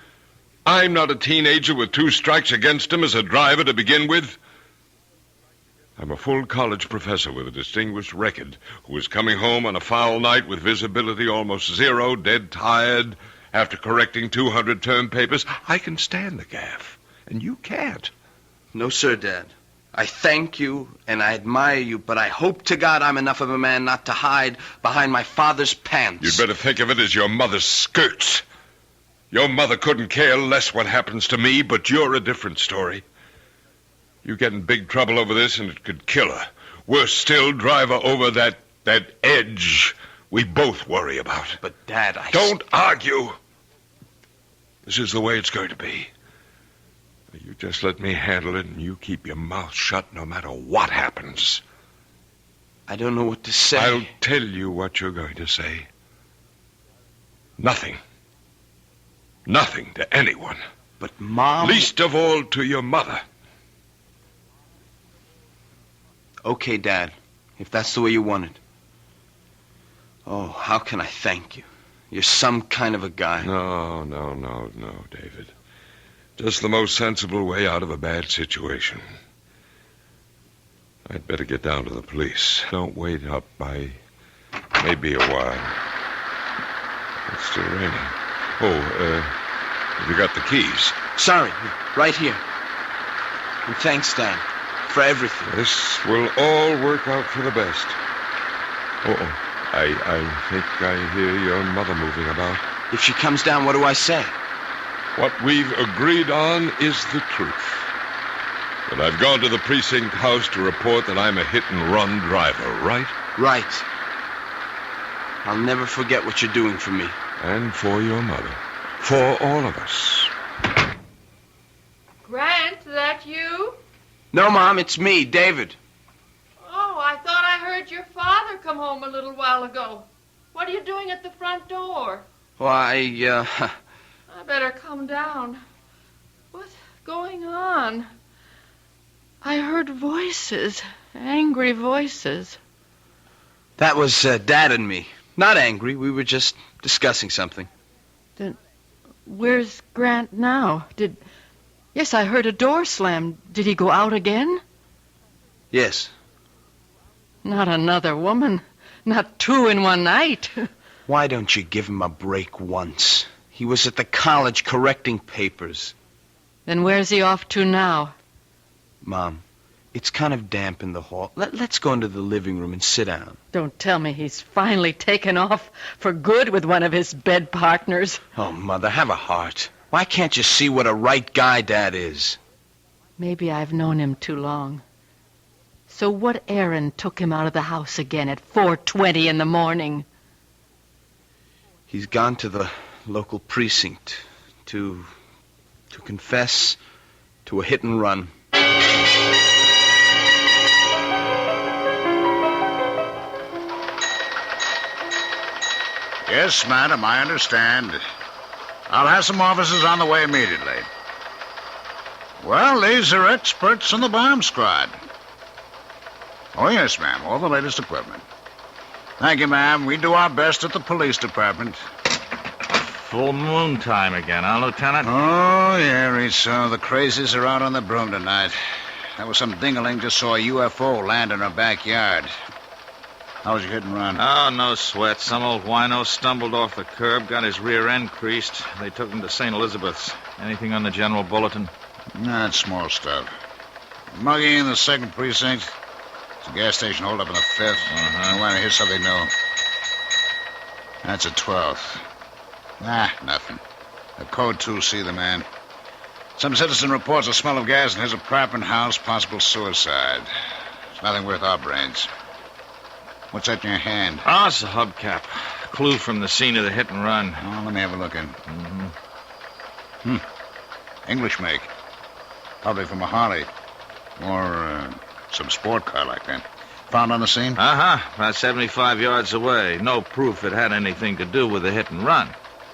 I'm not a teenager with 2 strikes against him as a driver to begin with. I'm a full college professor with a distinguished record who is coming home on a foul night with visibility almost zero, dead tired, after correcting 200 term papers. I can stand the gaff, and you can't. No, sir, Dad. I thank you, and I admire you, but I hope to God I'm enough of a man not to hide behind my father's pants. You'd better think of it as your mother's skirts. Your mother couldn't care less what happens to me, but you're a different story. You get in big trouble over this, and it could kill her. Worse still, drive her over that That edge we both worry about. But, Dad, Don't argue. This is the way it's going to be. You just let me handle it, and you keep your mouth shut no matter what happens. I don't know what to say. I'll tell you what you're going to say. Nothing. Nothing to anyone. But, Mom... Least of all to your mother. Okay, Dad, if that's the way you want it. Oh, how can I thank you? You're some kind of a guy. No, David. Just the most sensible way out of a bad situation. I'd better get down to the police. Don't wait up. I may be a while. It's still raining. Have you got the keys? Sorry, right here. And thanks, Dad, for everything. This will all work out for the best. I think I hear your mother moving about. If she comes down, what do I say? What we've agreed on is the truth. That I've gone to the precinct house to report that I'm a hit-and-run driver, right? Right. I'll never forget what you're doing for me. And for your mother. For all of us. Grant, that you? No, Mom, it's me, David. Oh, I thought I heard your father come home a little while ago. What are you doing at the front door? Why, I better come down. What's going on? I heard voices, angry voices. That was Dad and me. Not angry, we were just discussing something. Then where's Grant now? Yes, I heard a door slam. Did he go out again? Yes. Not another woman. Not two in one night. Why don't you give him a break once? He was at the college correcting papers. Then where's he off to now? Mom, it's kind of damp in the hall. Let's go into the living room and sit down. Don't tell me he's finally taken off for good with one of his bed partners. Oh, Mother, have a heart. Why can't you see what a right guy Dad is? Maybe I've known him too long. So what errand took him out of the house again at 4:20 in the morning? He's gone to the local precinct to confess to a hit and run. Yes, madam, I understand. I'll have some officers on the way immediately. Well, these are experts in the bomb squad. Oh, yes, ma'am, all the latest equipment. Thank you, ma'am. We do our best at the police department. Full moon time again, huh, Lieutenant? Oh, yeah, Rizzo. The crazies are out on the broom tonight. That was some dingaling just saw a UFO land in our backyard. How was your hit and run? Oh, no sweat. Some old wino stumbled off the curb, got his rear end creased. They took him to St. Elizabeth's. Anything on the general bulletin? Nah, it's small stuff. Mugging in the 2nd precinct. It's a gas station hold up in the 5th. I want to hear something new. That's a 12th. Nothing. A code 2C, the man. Some citizen reports a smell of gas in his apartment house, possible suicide. It's nothing worth our brains. What's that in your hand? Oh, it's a hubcap. Clue from the scene of the hit and run. Oh, let me have a look in. English make. Probably from a Harley. Or some sport car like that. Found on the scene? About 75 yards away. No proof it had anything to do with the hit and run.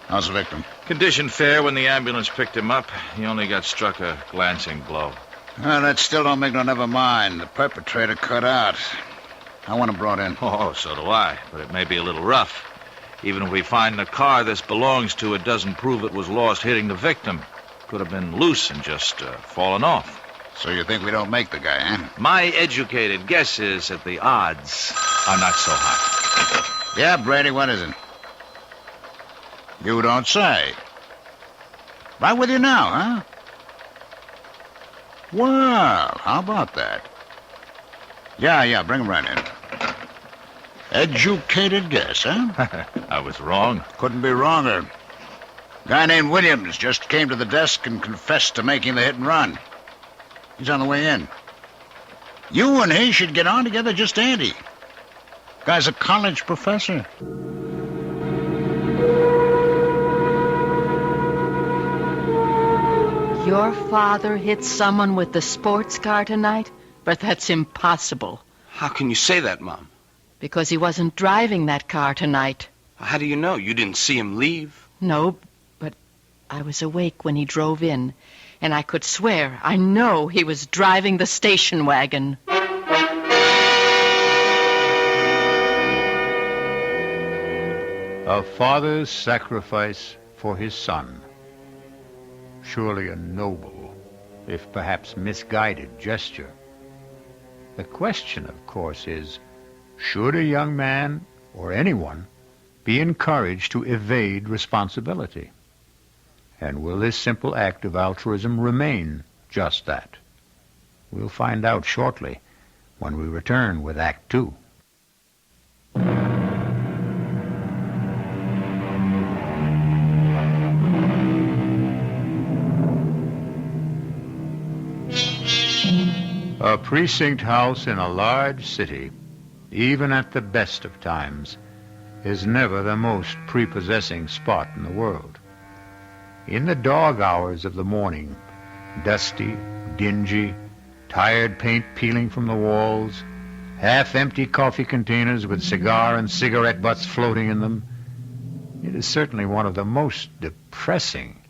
How's the victim? Condition fair. When the ambulance picked him up, he only got struck a glancing blow. Well, that still don't make no never mind. The perpetrator cut out. I want him brought in. Oh, so do I. But it may be a little rough. Even if we find the car this belongs to, it doesn't prove it was lost hitting the victim. Could have been loose and just fallen off. So you think we don't make the guy, huh? My educated guess is that the odds are not so high. Yeah, Brady, what is it? You don't say. Right with you now, huh? Well, how about that? Yeah, bring him right in. Educated guess, huh? I was wrong. Couldn't be wronger. Guy named Williams just came to the desk and confessed to making the hit and run. He's on the way in. You and he should get on together just dandy. Guy's a college professor. Your father hit someone with the sports car tonight? But that's impossible. How can you say that, Mom? Because he wasn't driving that car tonight. How do you know? You didn't see him leave. No, but I was awake when he drove in, and I could swear, I know he was driving the station wagon. A father's sacrifice for his son. Surely a noble, if perhaps misguided gesture. The question, of course, is, should a young man, or anyone, be encouraged to evade responsibility? And will this simple act of altruism remain just that? We'll find out shortly when we return with Act 2. A precinct house in a large city, even at the best of times, is never the most prepossessing spot in the world. In the dog hours of the morning, dusty, dingy, tired paint peeling from the walls, half-empty coffee containers with cigar and cigarette butts floating in them, it is certainly one of the most depressing,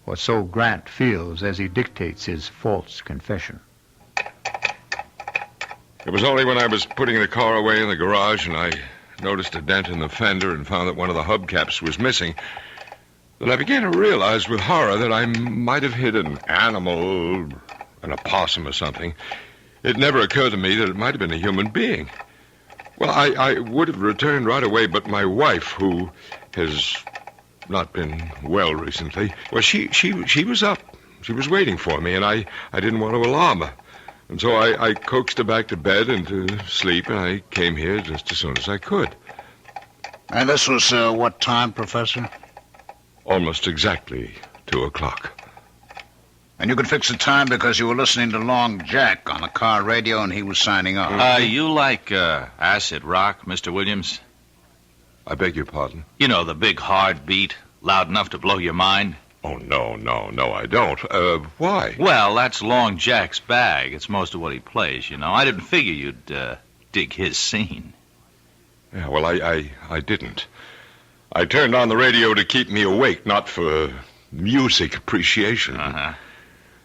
or so Grant feels as he dictates his false confession. It was only when I was putting the car away in the garage and I noticed a dent in the fender and found that one of the hubcaps was missing that I began to realize with horror that I might have hit an animal, an opossum or something. It never occurred to me that it might have been a human being. Well, I would have returned right away, but my wife, who has not been well recently, well, she was up. She was waiting for me, and I didn't want to alarm her. And so I coaxed her back to bed and to sleep, and I came here just as soon as I could. And this was what time, Professor? Almost exactly 2 o'clock. And you could fix the time because you were listening to Long Jack on the car radio and he was signing off. You like acid rock, Mr. Williams? I beg your pardon? You know, the big hard beat, loud enough to blow your mind? Oh, no, I don't. Why? Well, that's Long Jack's bag. It's most of what he plays, you know. I didn't figure you'd dig his scene. Yeah, well, I didn't. I turned on the radio to keep me awake, not for music appreciation. Uh-huh.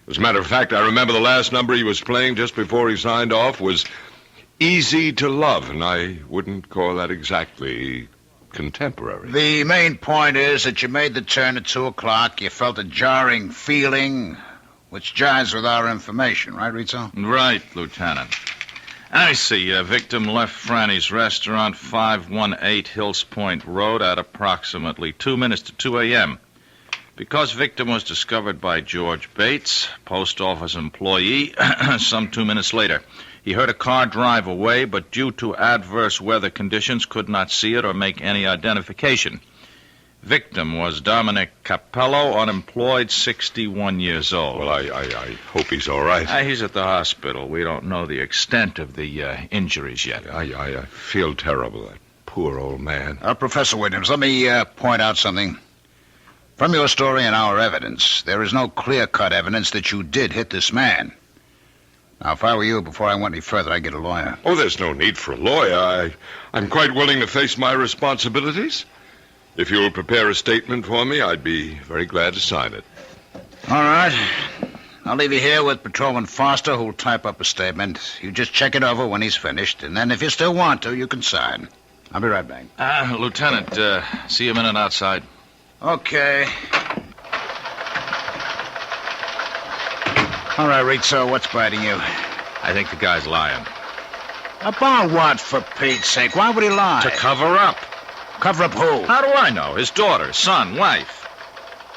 As a matter of fact, I remember the last number he was playing just before he signed off was Easy to Love, and I wouldn't call that exactly contemporary. The main point is that you made the turn at 2 o'clock. You felt a jarring feeling, which jives with our information, right, Rizzo? Right, Lieutenant. I see. Victim left Franny's restaurant, 518 Hills Point Road, at approximately 2 minutes to 2 a.m. Because victim was discovered by George Bates, post office employee, some 2 minutes later. He heard a car drive away, but due to adverse weather conditions, could not see it or make any identification. Victim was Dominic Capello, unemployed, 61 years old. Well, I hope he's all right. He's at the hospital. We don't know the extent of the injuries yet. I feel terrible, that poor old man. Professor Williams, let me point out something. From your story and our evidence, there is no clear-cut evidence that you did hit this man. Now, if I were you, before I went any further, I'd get a lawyer. Oh, there's no need for a lawyer. I'm quite willing to face my responsibilities. If you'll prepare a statement for me, I'd be very glad to sign it. All right. I'll leave you here with Patrolman Foster, who'll type up a statement. You just check it over when he's finished, and then if you still want to, you can sign. I'll be right back. Lieutenant, see you a minute outside. Okay. All right, Rizzo, what's biting you? I think the guy's lying. About what, for Pete's sake? Why would he lie? To cover up. Cover up who? How do I know? His daughter, son, wife.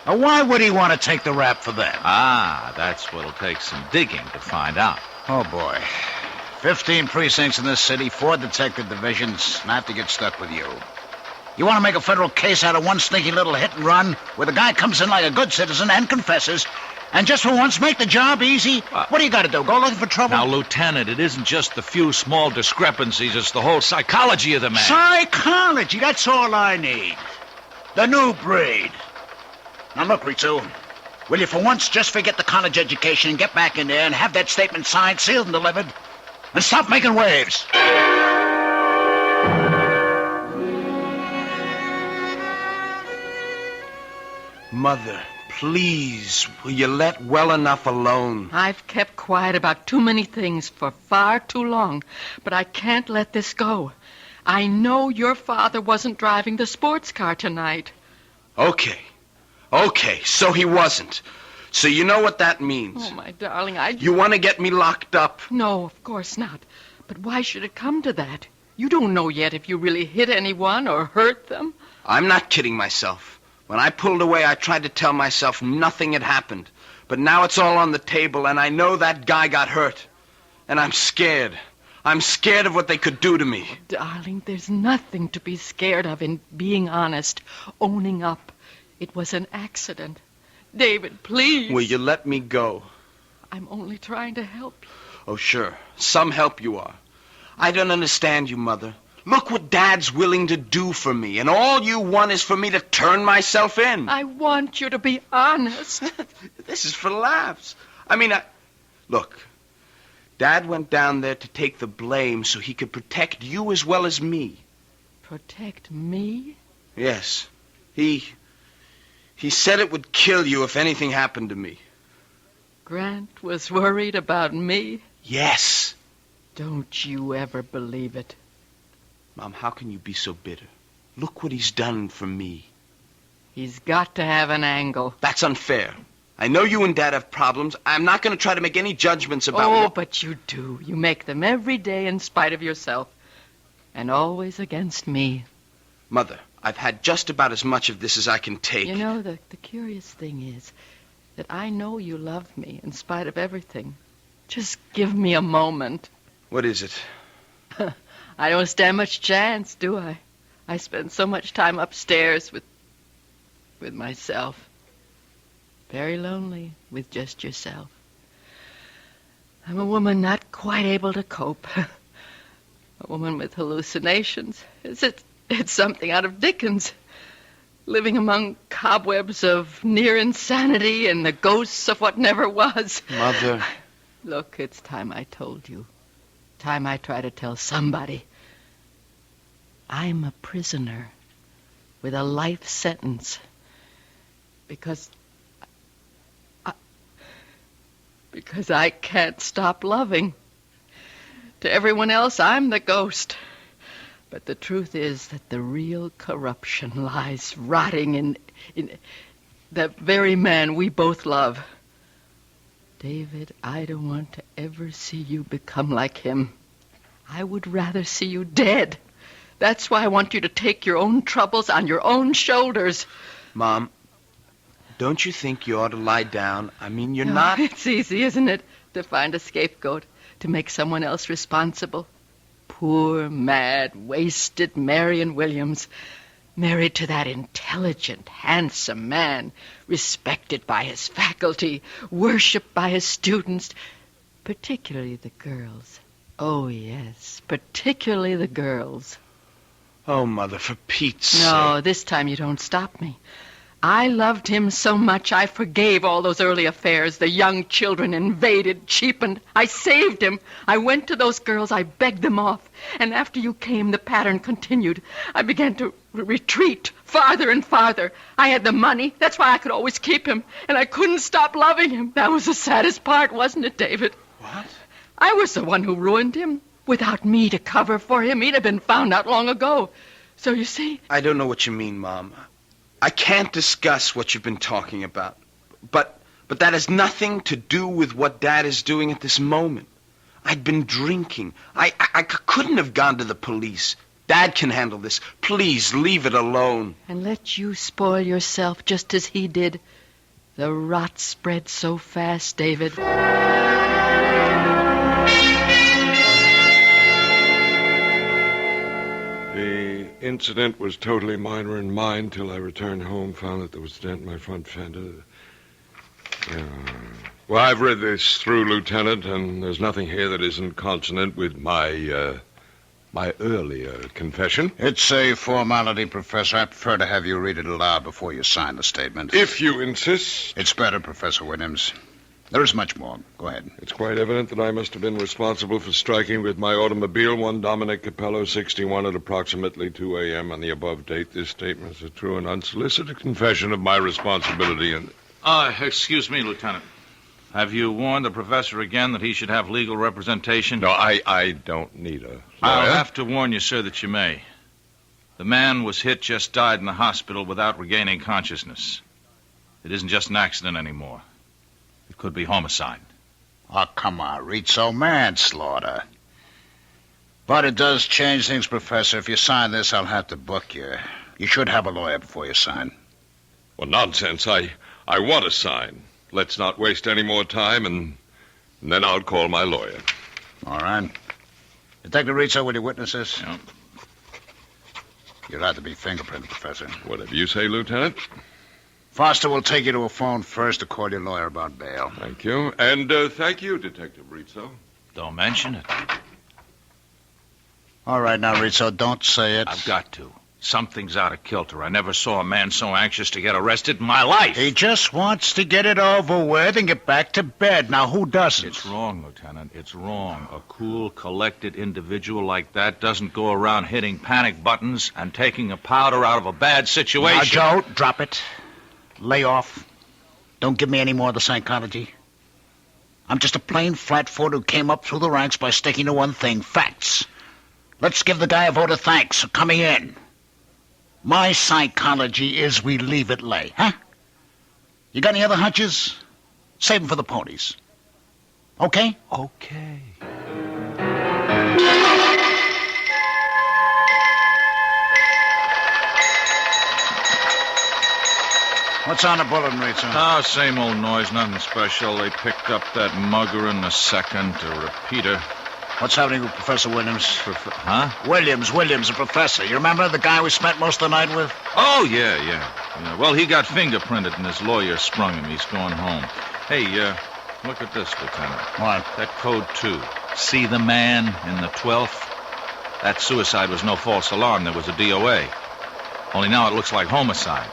Why would he want to take the rap for them? That's what'll take some digging to find out. Oh, boy. 15 precincts in this city, 4 detective divisions, and I have to get stuck with you. You want to make a federal case out of one sneaky little hit and run, where the guy comes in like a good citizen and confesses, And just for once, make the job easy. What do you got to do? Go looking for trouble? Now, Lieutenant, it isn't just the few small discrepancies. It's the whole psychology of the man. Psychology, that's all I need. The new breed. Now, look, Ritsu. Will you for once just forget the college education and get back in there and have that statement signed, sealed, and delivered? And stop making waves. Mother, please, will you let well enough alone? I've kept quiet about too many things for far too long, but I can't let this go. I know your father wasn't driving the sports car tonight. Okay, so he wasn't. So you know what that means. Oh, my darling, You want to get me locked up? No, of course not. But why should it come to that? You don't know yet if you really hit anyone or hurt them. I'm not kidding myself. When I pulled away, I tried to tell myself nothing had happened. But now it's all on the table, and I know that guy got hurt. And I'm scared. I'm scared of what they could do to me. Darling, there's nothing to be scared of in being honest, owning up. It was an accident. David, please. Will you let me go? I'm only trying to help you. Oh, sure. Some help you are. I don't understand you, Mother. Look what Dad's willing to do for me, and all you want is for me to turn myself in. I want you to be honest. This is for laughs. Look, Dad went down there to take the blame so he could protect you as well as me. Protect me? Yes. He said it would kill you if anything happened to me. Grant was worried about me? Yes. Don't you ever believe it. Mom, how can you be so bitter? Look what he's done for me. He's got to have an angle. That's unfair. I know you and Dad have problems. I'm not going to try to make any judgments about but you do. You make them every day in spite of yourself. And always against me. Mother, I've had just about as much of this as I can take. You know, the curious thing is that I know you love me in spite of everything. Just give me a moment. What is it? I don't stand much chance, do I? I spend so much time upstairs with myself. Very lonely with just yourself. I'm a woman not quite able to cope. A woman with hallucinations. It's something out of Dickens. Living among cobwebs of near insanity and the ghosts of what never was. Mother. Look, it's time I told you. Time I try to tell somebody. I'm a prisoner with a life sentence because I can't stop loving. To everyone else, I'm the ghost. But the truth is that the real corruption lies rotting in the very man we both love. David, I don't want to ever see you become like him. I would rather see you dead. That's why I want you to take your own troubles on your own shoulders. Mom, don't you think you ought to lie down? I mean, you're not... It's easy, isn't it, to find a scapegoat, to make someone else responsible. Poor, mad, wasted Marion Williams, married to that intelligent, handsome man, respected by his faculty, worshipped by his students, particularly the girls. Oh, yes, particularly the girls. Oh, Mother, for Pete's sake. No, this time you don't stop me. I loved him so much I forgave all those early affairs. The young children invaded, cheapened. I saved him. I went to those girls. I begged them off. And after you came, the pattern continued. I began to retreat farther and farther. I had the money. That's why I could always keep him. And I couldn't stop loving him. That was the saddest part, wasn't it, David? What? I was the one who ruined him. Without me to cover for him, he'd have been found out long ago. So you see... I don't know what you mean, Mom. I can't discuss what you've been talking about. But that has nothing to do with what Dad is doing at this moment. I'd been drinking. I couldn't have gone to the police. Dad can handle this. Please, leave it alone. And let you spoil yourself just as he did. The rot spread so fast, David. The incident was totally minor in mine till I returned home, found that there was a dent in my front fender. Well, I've read this through, Lieutenant, and there's nothing here that isn't consonant with my earlier confession. It's a formality, Professor. I prefer to have you read it aloud before you sign the statement. If you insist. It's better, Professor Williams. There is much more. Go ahead. It's quite evident that I must have been responsible for striking with my automobile one Dominic Capello, 61, at approximately 2 a.m. on the above date. This statement is a true and unsolicited confession of my responsibility and... Excuse me, Lieutenant. Have you warned the professor again that he should have legal representation? No, I don't need a lawyer. I'll have to warn you, sir, that you may. The man was hit, just died in the hospital without regaining consciousness. It isn't just an accident anymore. It could be homicide. Oh, come on, Rizzo. Manslaughter. But it does change things, Professor. If you sign this, I'll have to book you. You should have a lawyer before you sign. Well, nonsense. I want to sign. Let's not waste any more time, and then I'll call my lawyer. All right. Detective Rizzo, will you witness this? Yeah. You'll have to be fingerprinted, Professor. Whatever you say, Lieutenant. Foster will take you to a phone first to call your lawyer about bail. Thank you. And thank you, Detective Rizzo. Don't mention it. All right, now, Rizzo, don't say it. I've got to. Something's out of kilter. I never saw a man so anxious to get arrested in my life. He just wants to get it over with and get back to bed. Now, who doesn't? It's wrong, Lieutenant. It's wrong. A cool, collected individual like that doesn't go around hitting panic buttons and taking a powder out of a bad situation. Now, Joe, drop it. Lay off. Don't give me any more of the psychology. I'm just a plain flatfoot who came up through the ranks by sticking to one thing, facts. Let's give the guy a vote of thanks for coming in. My psychology is we leave it lay, huh? You got any other hunches? Save them for the ponies. Okay? Okay. What's on the bulletin, Rizzo? Oh, same old noise, nothing special. They picked up that mugger in the second, a repeater. What's happening with Professor Williams? Huh? Williams, the professor. You remember the guy we spent most of the night with? Oh, yeah. Well, he got fingerprinted and his lawyer sprung him. He's going home. Hey, look at this, Lieutenant. What? That code 2. See the man in the 12th? That suicide was no false alarm. There was a DOA. Only now it looks like homicide.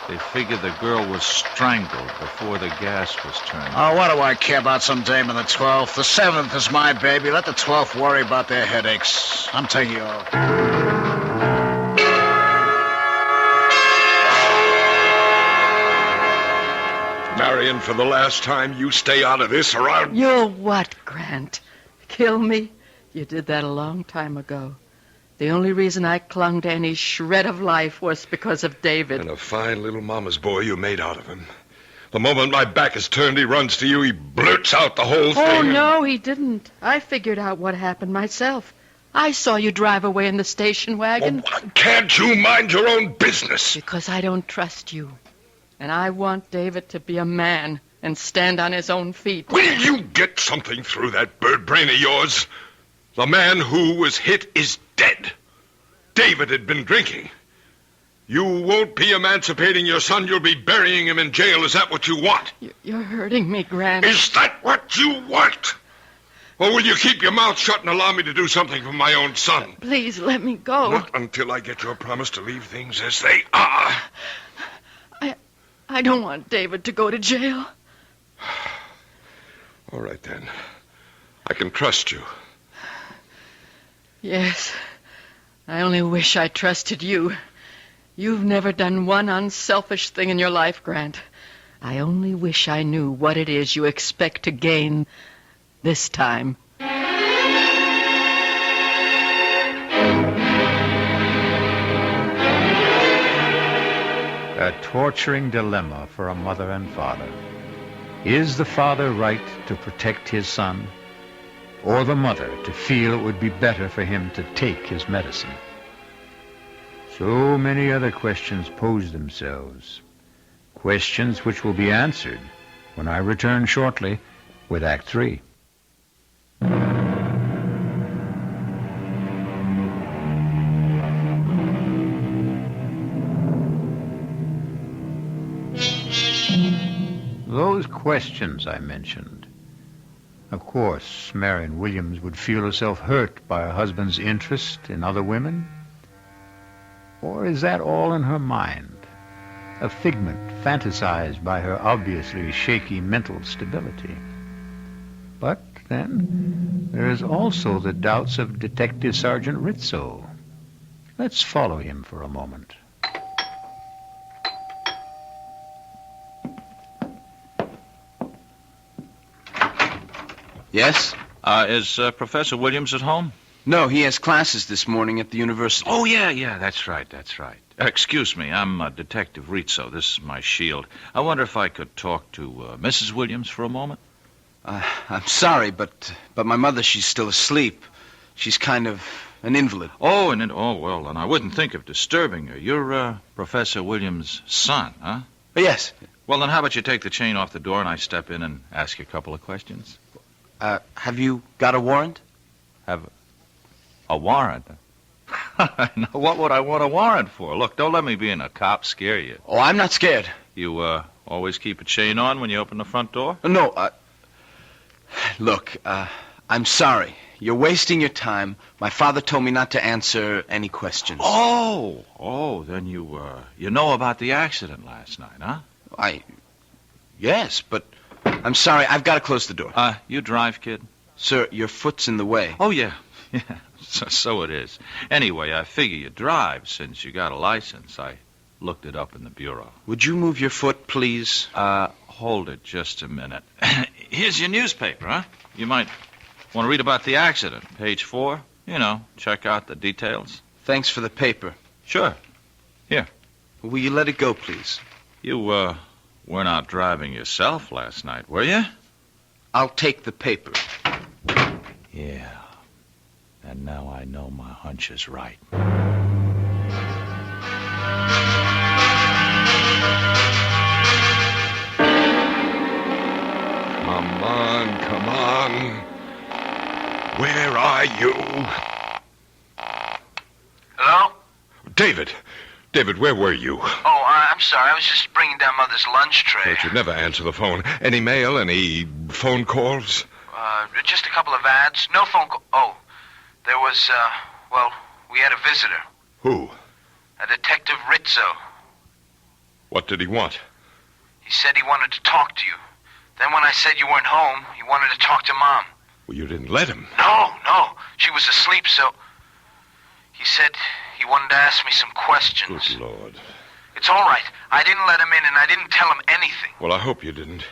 They figured the girl was strangled before the gas was turned. Oh, what do I care about some dame in the 12th? The 7th is my baby. Let the 12th worry about their headaches. I'm taking you off. Marion, for the last time, you stay out of this or I'll... You'll what, Grant? Kill me? You did that a long time ago. The only reason I clung to any shred of life was because of David. And a fine little mama's boy you made out of him. The moment my back is turned, he runs to you, he blurts out the whole thing. Oh, no, he didn't. I figured out what happened myself. I saw you drive away in the station wagon. Oh, can't you mind your own business? Because I don't trust you. And I want David to be a man and stand on his own feet. Will you get something through that bird brain of yours? The man who was hit is dead. David had been drinking. You won't be emancipating your son. You'll be burying him in jail. Is that what you want? You're hurting me, Grant. Is that what you want? Or will you keep your mouth shut and allow me to do something for my own son? Please let me go. Not until I get your promise to leave things as they are. I don't want David to go to jail. All right, then. I can trust you. Yes. I only wish I trusted you. You've never done one unselfish thing in your life, Grant. I only wish I knew what it is you expect to gain this time. A torturing dilemma for a mother and father. Is the father right to protect his son, or the mother to feel it would be better for him to take his medicine? So many other questions pose themselves. Questions which will be answered when I return shortly with Act 3. those questions I mentioned. Of course, Marion Williams would feel herself hurt by her husband's interest in other women. Or is that all in her mind? A figment fantasized by her obviously shaky mental stability. But then there is also the doubts of Detective Sergeant Rizzo. Let's follow him for a moment. Yes? Is Professor Williams at home? No, he has classes this morning at the university. Oh, yeah, that's right. Excuse me, I'm Detective Rizzo. This is my shield. I wonder if I could talk to Mrs. Williams for a moment? I'm sorry, but my mother, she's still asleep. She's kind of an invalid. Oh, well, and I wouldn't think of disturbing her. You're Professor Williams' son, huh? Yes. Well, then how about you take the chain off the door and I step in and ask you a couple of questions? Have you got a warrant? Have a warrant? No, what would I want a warrant for? Look, don't let me being a cop scare you. Oh, I'm not scared. You always keep a chain on when you open the front door? No, look, I'm sorry. You're wasting your time. My father told me not to answer any questions. Oh, then you know about the accident last night, huh? Yes, but I'm sorry. I've got to close the door. You drive, kid? Sir, your foot's in the way. Oh, yeah. So it is. Anyway, I figure you drive since you got a license. I looked it up in the bureau. Would you move your foot, please? Hold it just a minute. Here's your newspaper, huh? You might want to read about the accident. Page 4. You know, check out the details. Thanks for the paper. Sure. Here. Will you let it go, please? You, weren't out driving yourself last night, were you? I'll take the paper. Yeah. And now I know my hunch is right. Come on. Where are you? Hello? David, where were you? Oh, I'm sorry. I was just bringing down Mother's lunch tray. But you'd never answer the phone. Any mail, any phone calls? Just a couple of ads. No phone call. Oh, there was, we had a visitor. Who? A Detective Rizzo. What did he want? He said he wanted to talk to you. Then when I said you weren't home, he wanted to talk to Mom. Well, you didn't let him. No. She was asleep, so... He said he wanted to ask me some questions. Good Lord. It's all right. I didn't let him in, and I didn't tell him anything. Well, I hope you didn't.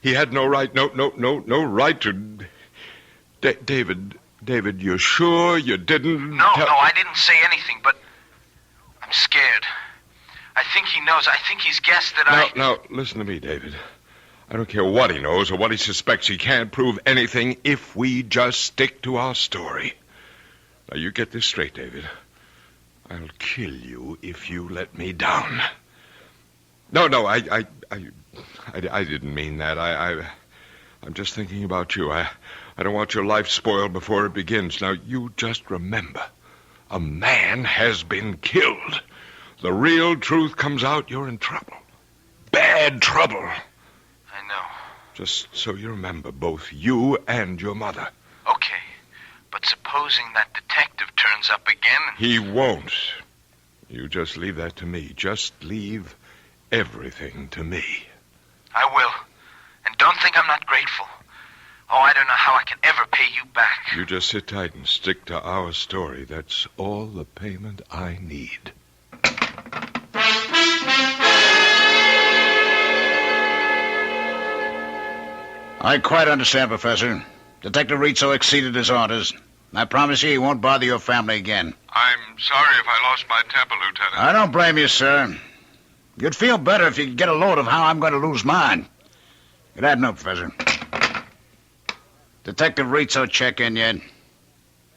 He had no right, no right to... David, you're sure you didn't... No, I didn't say anything, but I'm scared. I think he knows. I think he's guessed that Now, listen to me, David. I don't care what he knows or what he suspects. He can't prove anything if we just stick to our story. Now, you get this straight, David. I'll kill you if you let me down. No, I didn't mean that. I'm just thinking about you. I don't want your life spoiled before it begins. Now, you just remember, a man has been killed. The real truth comes out, you're in trouble. Bad trouble. I know. Just so you remember, both you and your mother. Okay, but supposing that detective turns up again... He won't. You just leave that to me. Just leave everything to me. I will. And don't think I'm not grateful. Oh, I don't know how I can ever pay you back. You just sit tight and stick to our story. That's all the payment I need. I quite understand, Professor. Detective Rizzo exceeded his orders. I promise you he won't bother your family again. I'm sorry if I lost my temper, Lieutenant. I don't blame you, sir. You'd feel better if you could get a load of how I'm going to lose mine. Get that note, Professor. Detective Rizzo check in yet?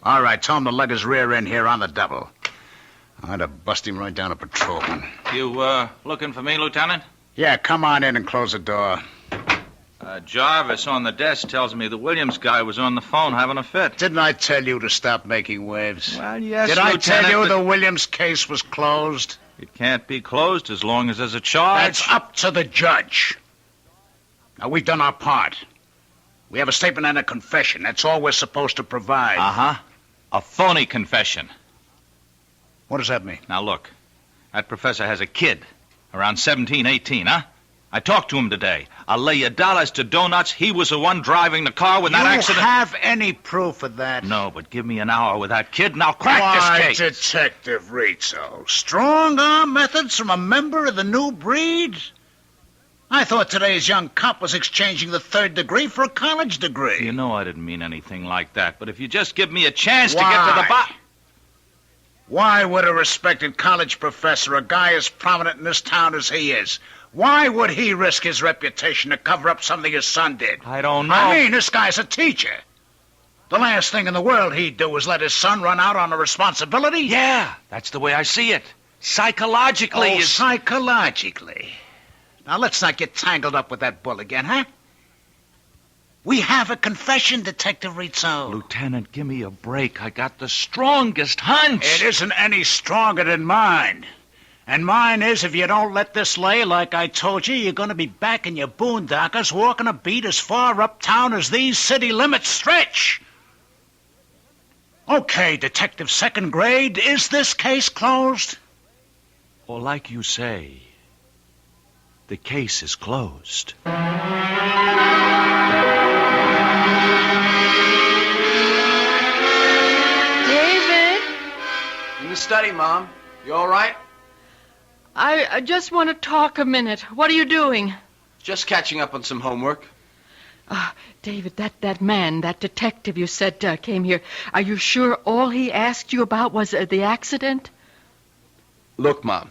All right, tell him to lug his rear end here on the double. I had to bust him right down a patrolman. You, looking for me, Lieutenant? Yeah, come on in and close the door. Jarvis on the desk tells me the Williams guy was on the phone having a fit. Didn't I tell you to stop making waves? Well, yes, Did Lieutenant, I tell you the Williams case was closed? It can't be closed as long as there's a charge. That's up to the judge. Now, we've done our part. We have a statement and a confession. That's all we're supposed to provide. Uh-huh. A phony confession. What does that mean? Now, look. That professor has a kid. Around 17, 18, huh? I talked to him today. I'll lay you dollars to donuts. He was the one driving the car when that accident... You have any proof of that? No, but give me an hour with that kid and I'll crack Why, this case. Detective Rizzo, strong-arm methods from a member of the new breed? I thought today's young cop was exchanging the third degree for a college degree. You know I didn't mean anything like that, but if you just give me a chance to get to the bottom... Why would a respected college professor, a guy as prominent in this town as he is, why would he risk his reputation to cover up something his son did? I don't know. I mean, this guy's a teacher. The last thing in the world he'd do is let his son run out on a responsibility. Yeah, that's the way I see it. Psychologically... Oh, psychologically. Now, let's not get tangled up with that bull again, huh? We have a confession, Detective Rizzo. Lieutenant, give me a break. I got the strongest hunch. It isn't any stronger than mine. And mine is, if you don't let this lay like I told you, you're going to be back in your boondockers walking a beat as far uptown as these city limits stretch. Okay, Detective Second Grade, is this case closed? Or like you say, the case is closed. In the study, Mom. You all right? I just want to talk a minute. What are you doing? Just catching up on some homework. David, that man, that detective you said came here, are you sure all he asked you about was the accident? Look, Mom.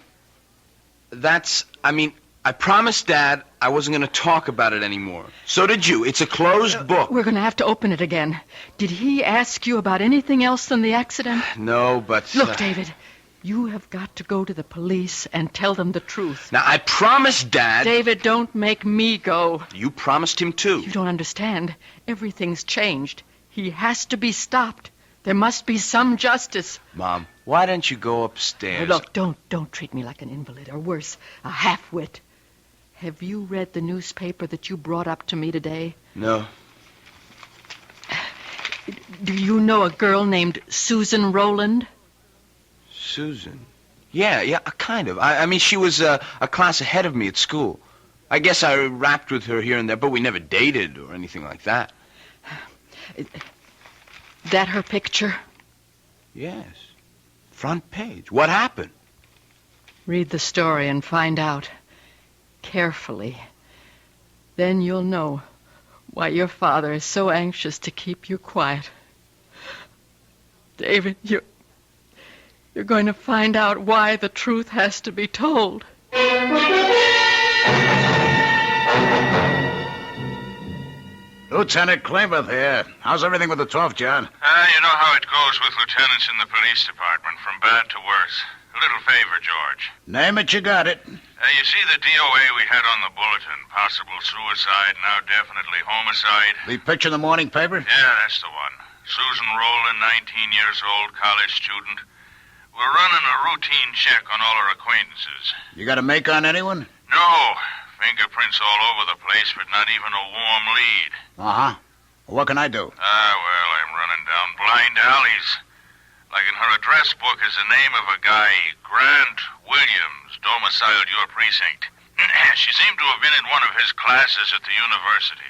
I promised Dad I wasn't going to talk about it anymore. So did you. It's a closed book. We're going to have to open it again. Did he ask you about anything else than the accident? No, but... Look, David, you have got to go to the police and tell them the truth. Now, I promised Dad... David, don't make me go. You promised him, too. You don't understand. Everything's changed. He has to be stopped. There must be some justice. Mom, why don't you go upstairs? Look, don't treat me like an invalid, or worse, a half-wit. Have you read the newspaper that you brought up to me today? No. Do you know a girl named Susan Rowland? Susan? Yeah, kind of. I mean, she was a class ahead of me at school. I guess I rapped with her here and there, but we never dated or anything like that. That her picture? Yes. Front page. What happened? Read the story and find out. Carefully. Then you'll know why your father is so anxious to keep you quiet. David, you're going to find out why the truth has to be told. Lieutenant Klamath here. How's everything with the 12th, John? You know how it goes with lieutenants in the police department, from bad to worse. A little favor, George. Name it, you got it. You see the DOA we had on the bulletin? Possible suicide, now definitely homicide. The picture in the morning paper? Yeah, that's the one. Susan Rowland, 19 years old, college student. We're running a routine check on all our acquaintances. You got a make on anyone? No. Fingerprints all over the place, but not even a warm lead. Uh-huh. What can I do? Well, I'm running down blind alleys. Like in her address book is the name of a guy, Grant Williams, domiciled your precinct. She seemed to have been in one of his classes at the university.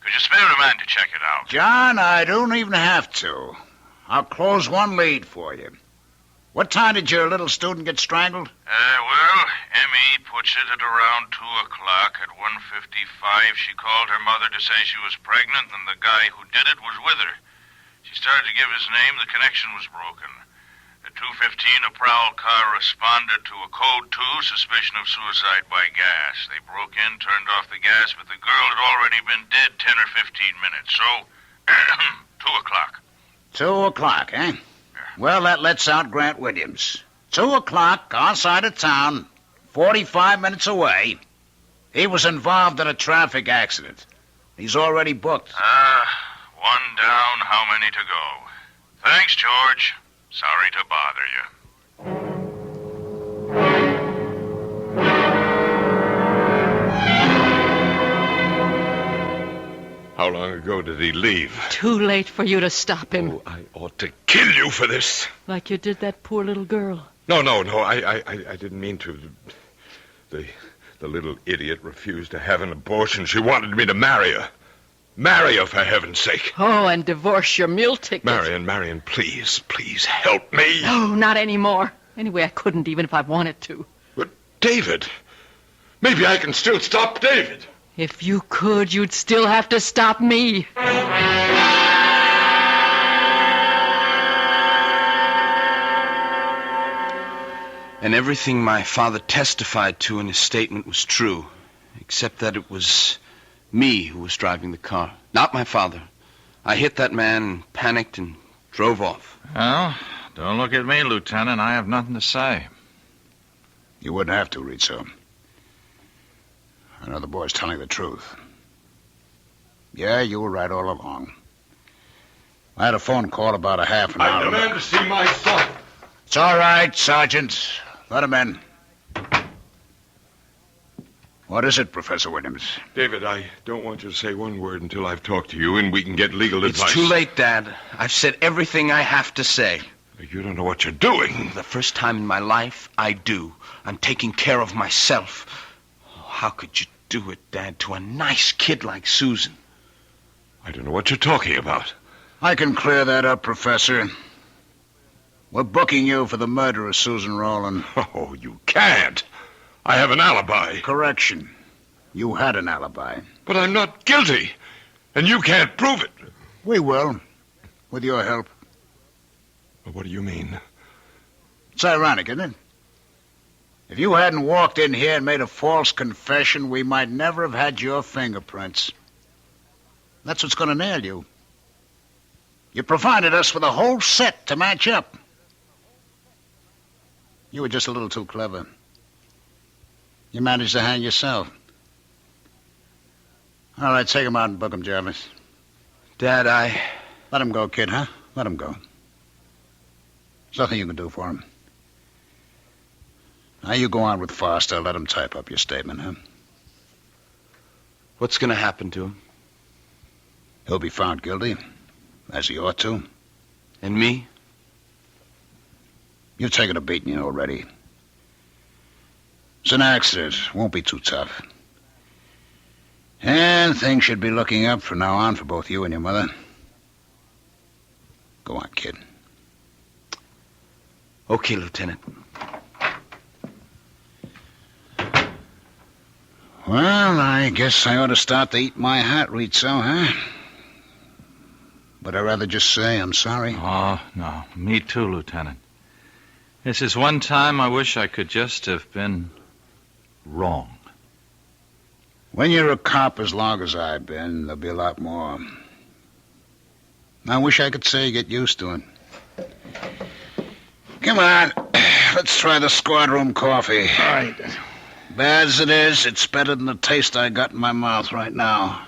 Could you spare a man to check it out? John, I don't even have to. I'll close one lead for you. What time did your little student get strangled? Well, M.E. puts it at around 2 o'clock. At 1:55, she called her mother to say she was pregnant and the guy who did it was with her. She started to give his name. The connection was broken. At 2:15, a prowl car responded to a code 2, suspicion of suicide by gas. They broke in, turned off the gas, but the girl had already been dead 10 or 15 minutes. So, 2 o'clock. 2 o'clock, eh? Well, that lets out Grant Williams. 2 o'clock, outside of town, 45 minutes away. He was involved in a traffic accident. He's already booked. One down, how many to go? Thanks, George. Sorry to bother you. How long ago did he leave? Too late for you to stop him. Oh, I ought to kill you for this. Like you did that poor little girl. No. I didn't mean to. The little idiot refused to have an abortion. She wanted me to marry her. Marry her, for heaven's sake. Oh, and divorce your meal ticket. Marion, please help me. No, not anymore. Anyway, I couldn't even if I wanted to. But David, maybe I can still stop David. If you could, you'd still have to stop me. And everything my father testified to in his statement was true, except that it was me who was driving the car, not my father. I hit that man, panicked, and drove off. Well, don't look at me, Lieutenant. I have nothing to say. You wouldn't have to, Rizzo. I know the boy's telling the truth. Yeah, you were right all along. I had a phone call about a half an hour. I demand to see my son. It's all right, Sergeant. Let him in. What is it, Professor Williams? David, I don't want you to say one word until I've talked to you and we can get legal advice. It's too late, Dad. I've said everything I have to say. You don't know what you're doing. The first time in my life, I do. I'm taking care of myself. Oh, how could you do it, Dad, to a nice kid like Susan? I don't know what you're talking about. I can clear that up, Professor. We're booking you for the murder of Susan Rowland. Oh, you can't. I have an alibi. Correction. You had an alibi. But I'm not guilty. And you can't prove it. We will. With your help. What do you mean? It's ironic, isn't it? If you hadn't walked in here and made a false confession, we might never have had your fingerprints. That's what's going to nail you. You provided us with a whole set to match up. You were just a little too clever. You managed to hang yourself. All right, take him out and book him, Jarvis. Dad, Let him go, kid, huh? Let him go. There's nothing you can do for him. Now you go on with Foster. Let him type up your statement, huh? What's going to happen to him? He'll be found guilty, as he ought to. And me? You've taken a beating already. It's an accident. Won't be too tough. And things should be looking up from now on for both you and your mother. Go on, kid. Okay, Lieutenant. Well, I guess I ought to start to eat my hat, Rizzo, huh? But I'd rather just say I'm sorry. Oh, no. Me too, Lieutenant. This is one time I wish I could just have been wrong. When you're a cop as long as I've been, there'll be a lot more. I wish I could say get used to it. Come on. Let's try the squad room coffee. All right. Bad as it is, it's better than the taste I got in my mouth right now.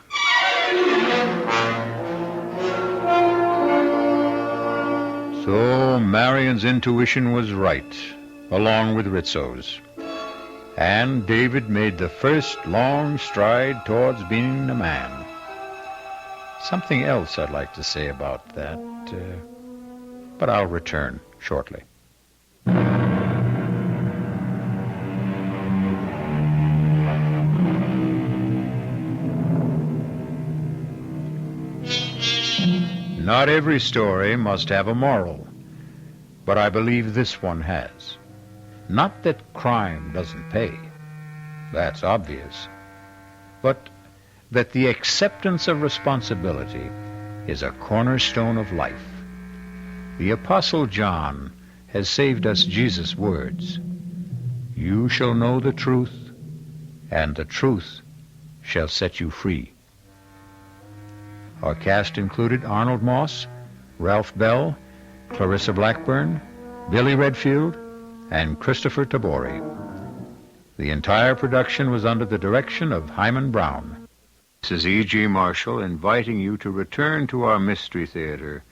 So Marion's intuition was right, along with Rizzo's. And David made the first long stride towards being a man. Something else I'd like to say about that, but I'll return shortly. Not every story must have a moral, but I believe this one has. Not that crime doesn't pay, that's obvious, but that the acceptance of responsibility is a cornerstone of life. The Apostle John has saved us Jesus' words, "You shall know the truth, and the truth shall set you free." Our cast included Arnold Moss, Ralph Bell, Clarissa Blackburn, Billy Redfield, and Christopher Tabori. The entire production was under the direction of Hyman Brown. This is E.G. Marshall inviting you to return to our Mystery Theater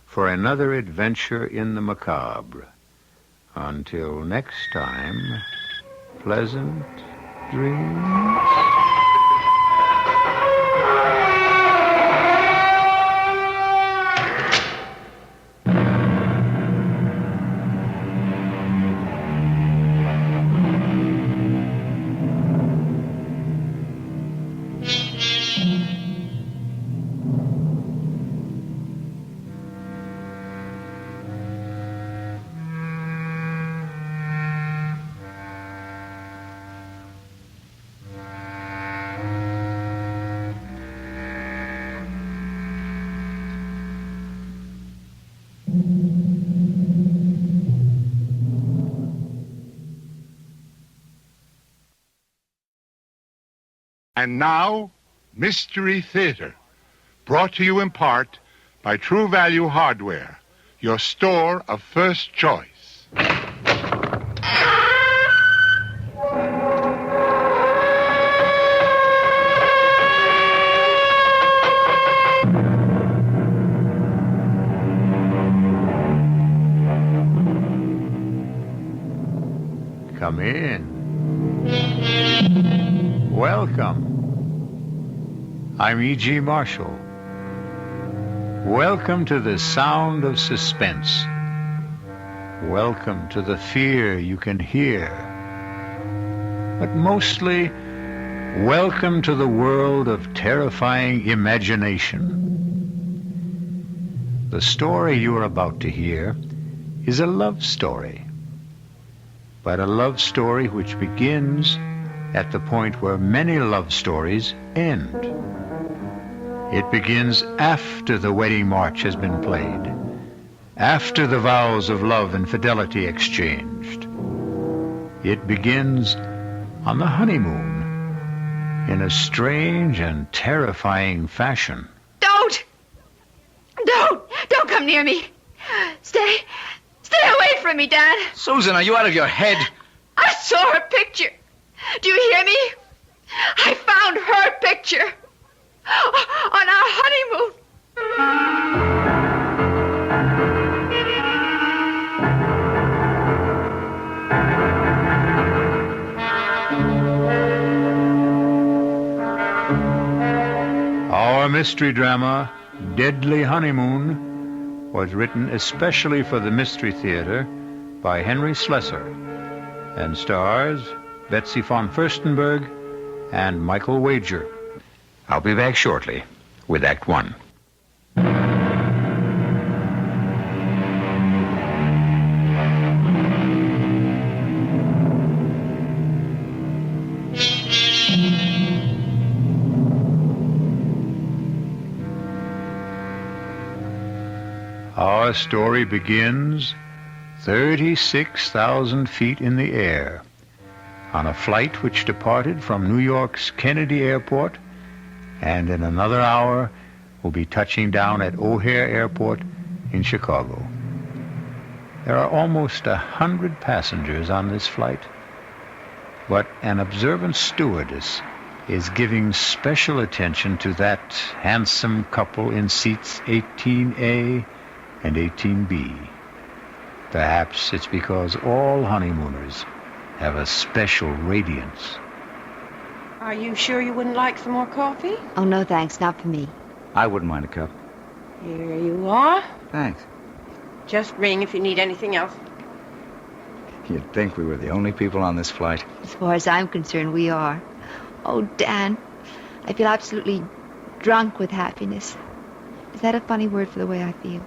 for another adventure in the macabre. Until next time, pleasant dreams. And now, Mystery Theater, brought to you in part by True Value Hardware, your store of first choice. Come in. Welcome. I'm E.G. Marshall. Welcome to the sound of suspense. Welcome to the fear you can hear. But mostly, welcome to the world of terrifying imagination. The story you are about to hear is a love story. But a love story which begins at the point where many love stories end. It begins after the wedding march has been played, after the vows of love and fidelity exchanged. It begins on the honeymoon in a strange and terrifying fashion. Don't come near me. Stay away from me, Dad. Susan, are you out of your head? I saw her picture. Do you hear me? I found her picture on our honeymoon. Our mystery drama, Deadly Honeymoon, was written especially for the Mystery Theater by Henry Slessor and stars Betsy von Furstenberg and Michael Wager. I'll be back shortly with Act One. Our story begins 36,000 feet in the air on a flight which departed from New York's Kennedy Airport and in another hour will be touching down at O'Hare Airport in Chicago. There are almost 100 passengers on this flight, but an observant stewardess is giving special attention to that handsome couple in seats 18A and 18B. Perhaps it's because all honeymooners have a special radiance. Are you sure you wouldn't like some more coffee? Oh, no, thanks. Not for me. I wouldn't mind a cup. Here you are. Thanks. Just ring if you need anything else. You'd think we were the only people on this flight. As far as I'm concerned, we are. Oh, Dan, I feel absolutely drunk with happiness. Is that a funny word for the way I feel?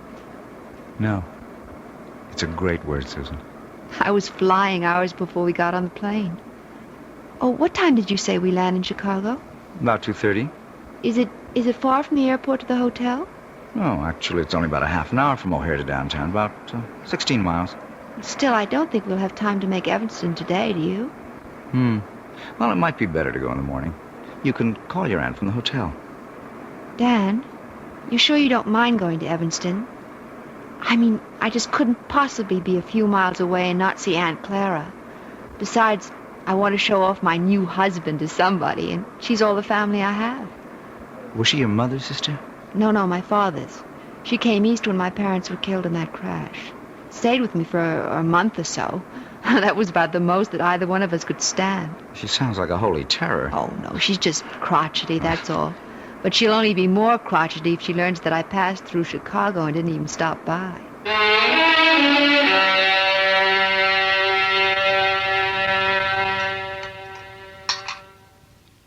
No. It's a great word, Susan. I was flying hours before we got on the plane. Oh, what time did you say we land in Chicago? About 2:30. Is it far from the airport to the hotel? No, actually, it's only about a half an hour from O'Hare to downtown. About 16 miles. Still, I don't think we'll have time to make Evanston today, do you? Well, it might be better to go in the morning. You can call your aunt from the hotel. Dan, you sure you don't mind going to Evanston? I mean, I just couldn't possibly be a few miles away and not see Aunt Clara. Besides, I want to show off my new husband to somebody, and she's all the family I have. Was she your mother's sister? No, my father's. She came east when my parents were killed in that crash. Stayed with me for a month or so. That was about the most that either one of us could stand. She sounds like a holy terror. Oh, no, she's just crotchety, that's all. But she'll only be more crotchety if she learns that I passed through Chicago and didn't even stop by.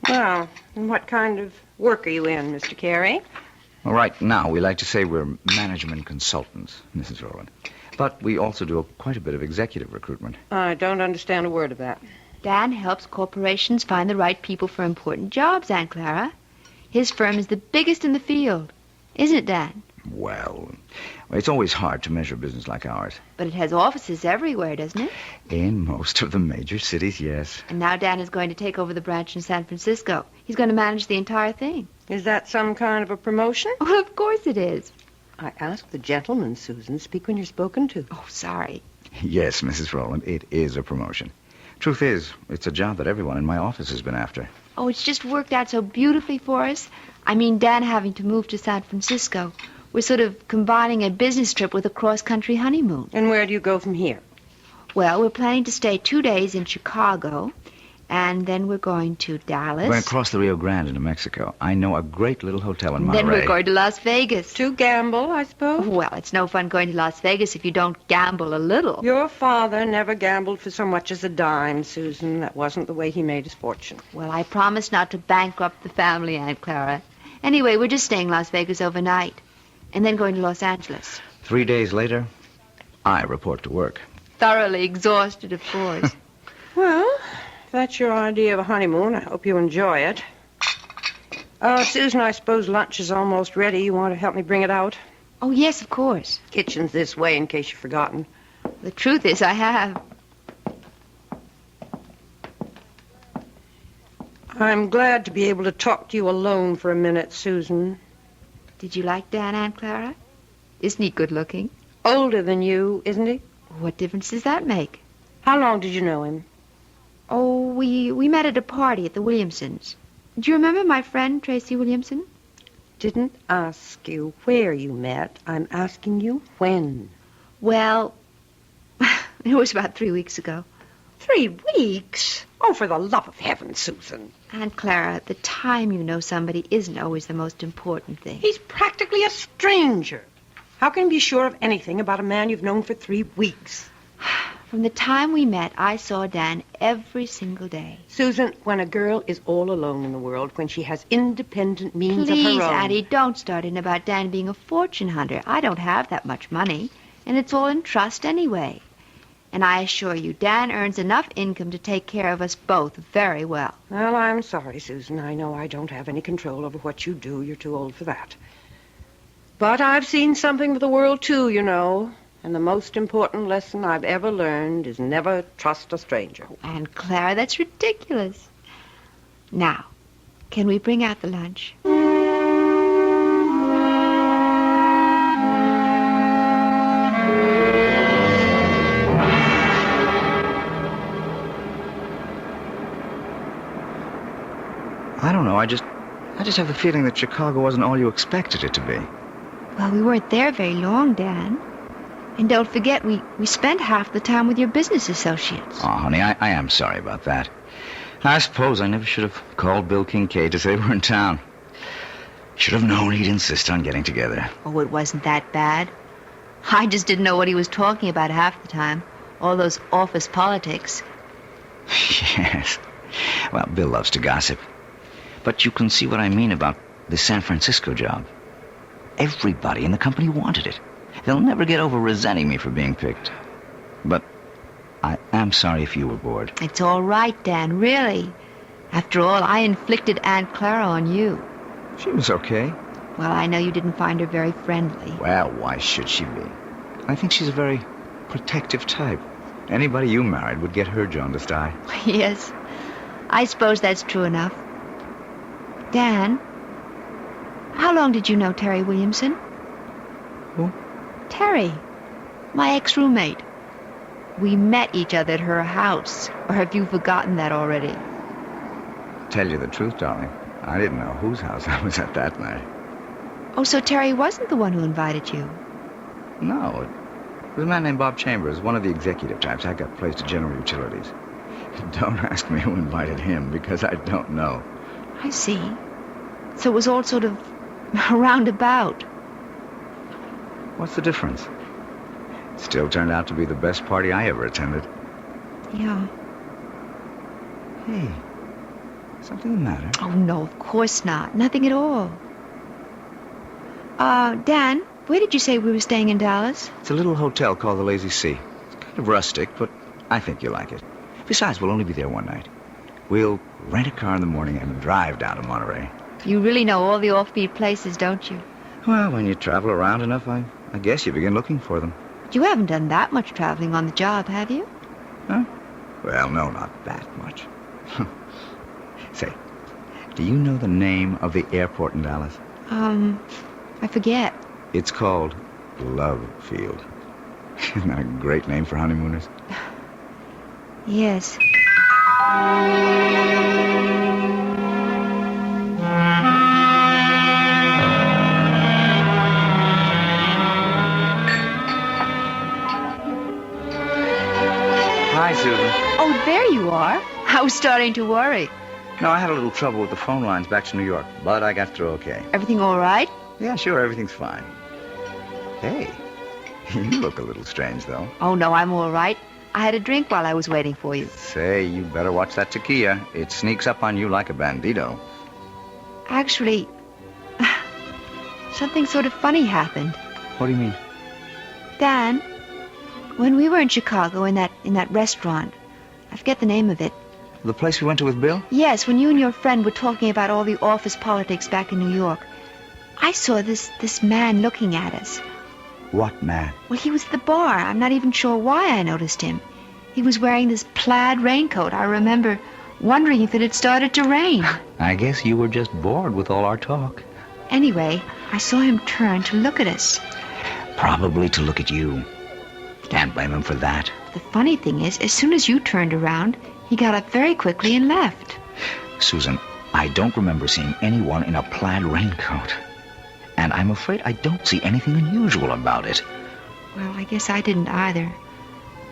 Well, and what kind of work are you in, Mr. Carey? Well, right now, we like to say we're management consultants, Mrs. Rowland. But we also do quite a bit of executive recruitment. I don't understand a word of that. Dan helps corporations find the right people for important jobs, Aunt Clara. His firm is the biggest in the field. Isn't it, Dan? Well, it's always hard to measure business like ours. But it has offices everywhere, doesn't it? In most of the major cities, yes. And now Dan is going to take over the branch in San Francisco. He's going to manage the entire thing. Is that some kind of a promotion? Well, of course it is. I asked the gentleman, Susan. Speak when you're spoken to. Oh, sorry. Yes, Mrs. Rowland, it is a promotion. Truth is, it's a job that everyone in my office has been after. Oh, it's just worked out so beautifully for us. I mean, Dan having to move to San Francisco. We're sort of combining a business trip with a cross-country honeymoon. And where do you go from here? Well, we're planning to stay 2 days in Chicago, and then we're going to Dallas. We're going to cross the Rio Grande into Mexico. I know a great little hotel in Monterey. Then we're going to Las Vegas. To gamble, I suppose? Well, it's no fun going to Las Vegas if you don't gamble a little. Your father never gambled for so much as a dime, Susan. That wasn't the way he made his fortune. Well, I promised not to bankrupt the family, Aunt Clara. Anyway, we're just staying in Las Vegas overnight, and then going to Los Angeles. 3 days later, I report to work. Thoroughly exhausted, of course. Well, if that's your idea of a honeymoon, I hope you enjoy it. Susan, I suppose lunch is almost ready. You want to help me bring it out? Oh, yes, of course. Kitchen's this way, in case you've forgotten. The truth is, I have. I'm glad to be able to talk to you alone for a minute, Susan. Did you like Dan, Aunt Clara? Isn't he good-looking? Older than you, isn't he? What difference does that make? How long did you know him? Oh, we met at a party at the Williamsons. Do you remember my friend, Tracy Williamson? Didn't ask you where you met. I'm asking you when. Well, it was about 3 weeks ago. 3 weeks? Oh, for the love of heaven, Susan. Aunt Clara, the time you know somebody isn't always the most important thing. He's practically a stranger. How can you be sure of anything about a man you've known for 3 weeks? From the time we met, I saw Dan every single day. Susan, when a girl is all alone in the world, when she has independent means Please, of her own... Auntie, don't start in about Dan being a fortune hunter. I don't have that much money, and it's all in trust anyway. And I assure you, Dan earns enough income to take care of us both very well. Well, I'm sorry, Susan. I know I don't have any control over what you do. You're too old for that. But I've seen something of the world, too, you know. And the most important lesson I've ever learned is never trust a stranger. Oh, Aunt Clara, that's ridiculous. Now, can we bring out the lunch? I don't know, I just have the feeling that Chicago wasn't all you expected it to be. Well, we weren't there very long, Dan. And don't forget, we spent half the time with your business associates. Oh, honey, I am sorry about that. I suppose I never should have called Bill Kincaid to say we're in town. Should have known he'd insist on getting together. Oh, it wasn't that bad. I just didn't know what he was talking about half the time. All those office politics. Yes. Well, Bill loves to gossip. But you can see what I mean about the San Francisco job. Everybody in the company wanted it. They'll never get over resenting me for being picked. But I am sorry if you were bored. It's all right, Dan, really. After all, I inflicted Aunt Clara on you. She was okay. Well, I know you didn't find her very friendly. Well, why should she be? I think she's a very protective type. Anybody you married would get her jaundiced eye. Yes, I suppose that's true enough. Dan, how long did you know Terry Williamson? Who? Terry, my ex-roommate. We met each other at her house. Or have you forgotten that already? Tell you the truth, darling, I didn't know whose house I was at that night. Oh, so Terry wasn't the one who invited you? No, it was a man named Bob Chambers, one of the executive types. I got placed at General Utilities. Don't ask me who invited him, because I don't know. I see. So it was all sort of roundabout. What's the difference? It still turned out to be the best party I ever attended. Yeah. Hey, something the matter? Oh, no, of course not. Nothing at all. Dan, where did you say we were staying in Dallas? It's a little hotel called the Lazy Sea. It's kind of rustic, but I think you'll like it. Besides, we'll only be there one night. We'll rent a car in the morning and drive down to Monterey. You really know all the offbeat places, don't you? Well, when you travel around enough, I guess you begin looking for them. You haven't done that much traveling on the job, have you? Huh? Well, no, not that much. Say, do you know the name of the airport in Dallas? I forget. It's called Love Field. Isn't that a great name for honeymooners? Yes. Hi, Susan. Oh, there you are. I was starting to worry. No, I had a little trouble with the phone lines back to New York, but I got through okay. Everything all right? Yeah, sure, everything's fine. Hey, you look a little strange, though. Oh, no, I'm all right. I had a drink while I was waiting for you. Say, you better watch that tequila. It sneaks up on you like a bandito. Actually, something sort of funny happened. What do you mean? Dan, when we were in Chicago in that restaurant, I forget the name of it. The place we went to with Bill? Yes, when you and your friend were talking about all the office politics back in New York, I saw this man looking at us. What man? Well, he was at the bar. I'm not even sure why I noticed him. He was wearing this plaid raincoat. I remember wondering if it had started to rain. I guess you were just bored with all our talk. Anyway, I saw him turn to look at us. Probably to look at you. Can't blame him for that. The funny thing is, as soon as you turned around, he got up very quickly and left. Susan, I don't remember seeing anyone in a plaid raincoat. And I'm afraid I don't see anything unusual about it. Well, I guess I didn't either.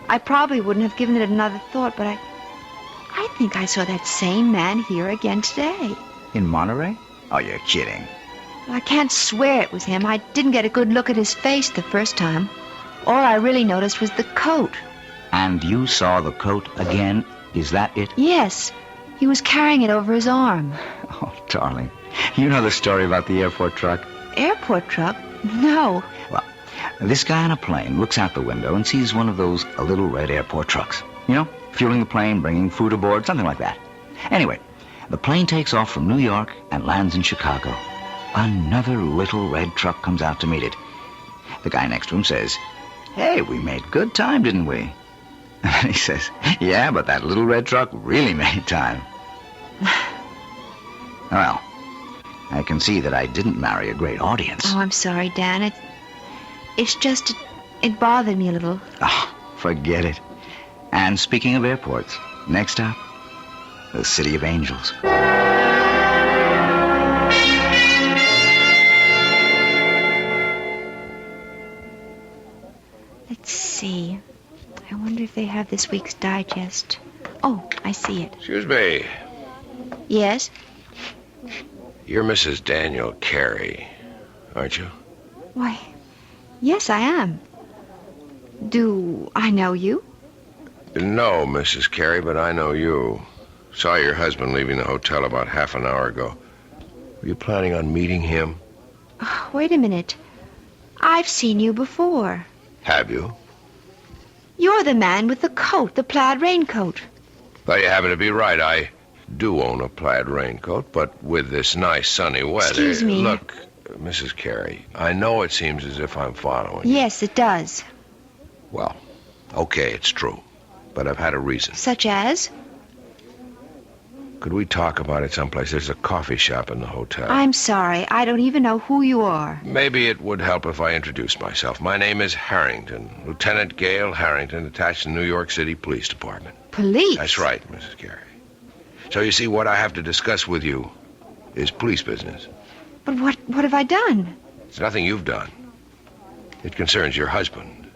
I probably wouldn't have given it another thought, but I think I saw that same man here again today. In Monterey? Oh, you're kidding. Well, I can't swear it was him. I didn't get a good look at his face the first time. All I really noticed was the coat. And you saw the coat again? Is that it? Yes. He was carrying it over his arm. Oh, darling. You know the story about the airport truck? Airport truck? No. Well, this guy on a plane looks out the window and sees one of those little red airport trucks. You know, fueling the plane, bringing food aboard, something like that. Anyway, the plane takes off from New York and lands in Chicago. Another little red truck comes out to meet it. The guy next to him says, "Hey, we made good time, didn't we?" And he says, "Yeah, but that little red truck really made time." Well, I can see that I didn't marry a great audience. Oh, I'm sorry, Dan. It's just, it bothered me a little. Oh, forget it. And speaking of airports, next up, the City of Angels. Let's see. I wonder if they have this week's digest. Oh, I see it. Excuse me. Yes? You're Mrs. Daniel Carey, aren't you? Why, yes, I am. Do I know you? No, Mrs. Carey, but I know you. Saw your husband leaving the hotel about half an hour ago. Were you planning on meeting him? Oh, wait a minute. I've seen you before. Have you? You're the man with the coat, the plaid raincoat. Well, you happen to be right. I do own a plaid raincoat, but with this nice sunny weather... Excuse me. Look, Mrs. Carey, I know it seems as if I'm following you. Yes, it does. Well, okay, it's true. But I've had a reason. Such as? Could we talk about it someplace? There's a coffee shop in the hotel. I'm sorry. I don't even know who you are. Maybe it would help if I introduced myself. My name is Harrington. Lieutenant Gale Harrington, attached to the New York City Police Department. Police? That's right, Mrs. Carey. So you see, what I have to discuss with you is police business. But what have I done? It's nothing you've done. It concerns your husband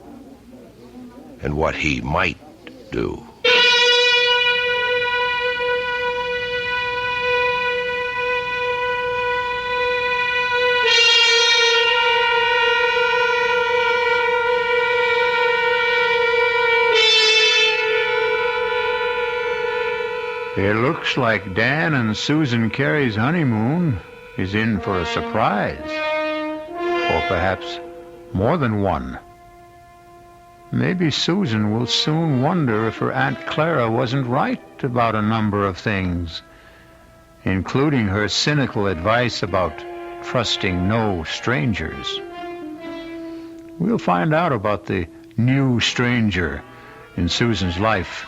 and what he might do. It looks like Dan and Susan Carey's honeymoon is in for a surprise. Or perhaps more than one. Maybe Susan will soon wonder if her Aunt Clara wasn't right about a number of things, including her cynical advice about trusting no strangers. We'll find out about the new stranger in Susan's life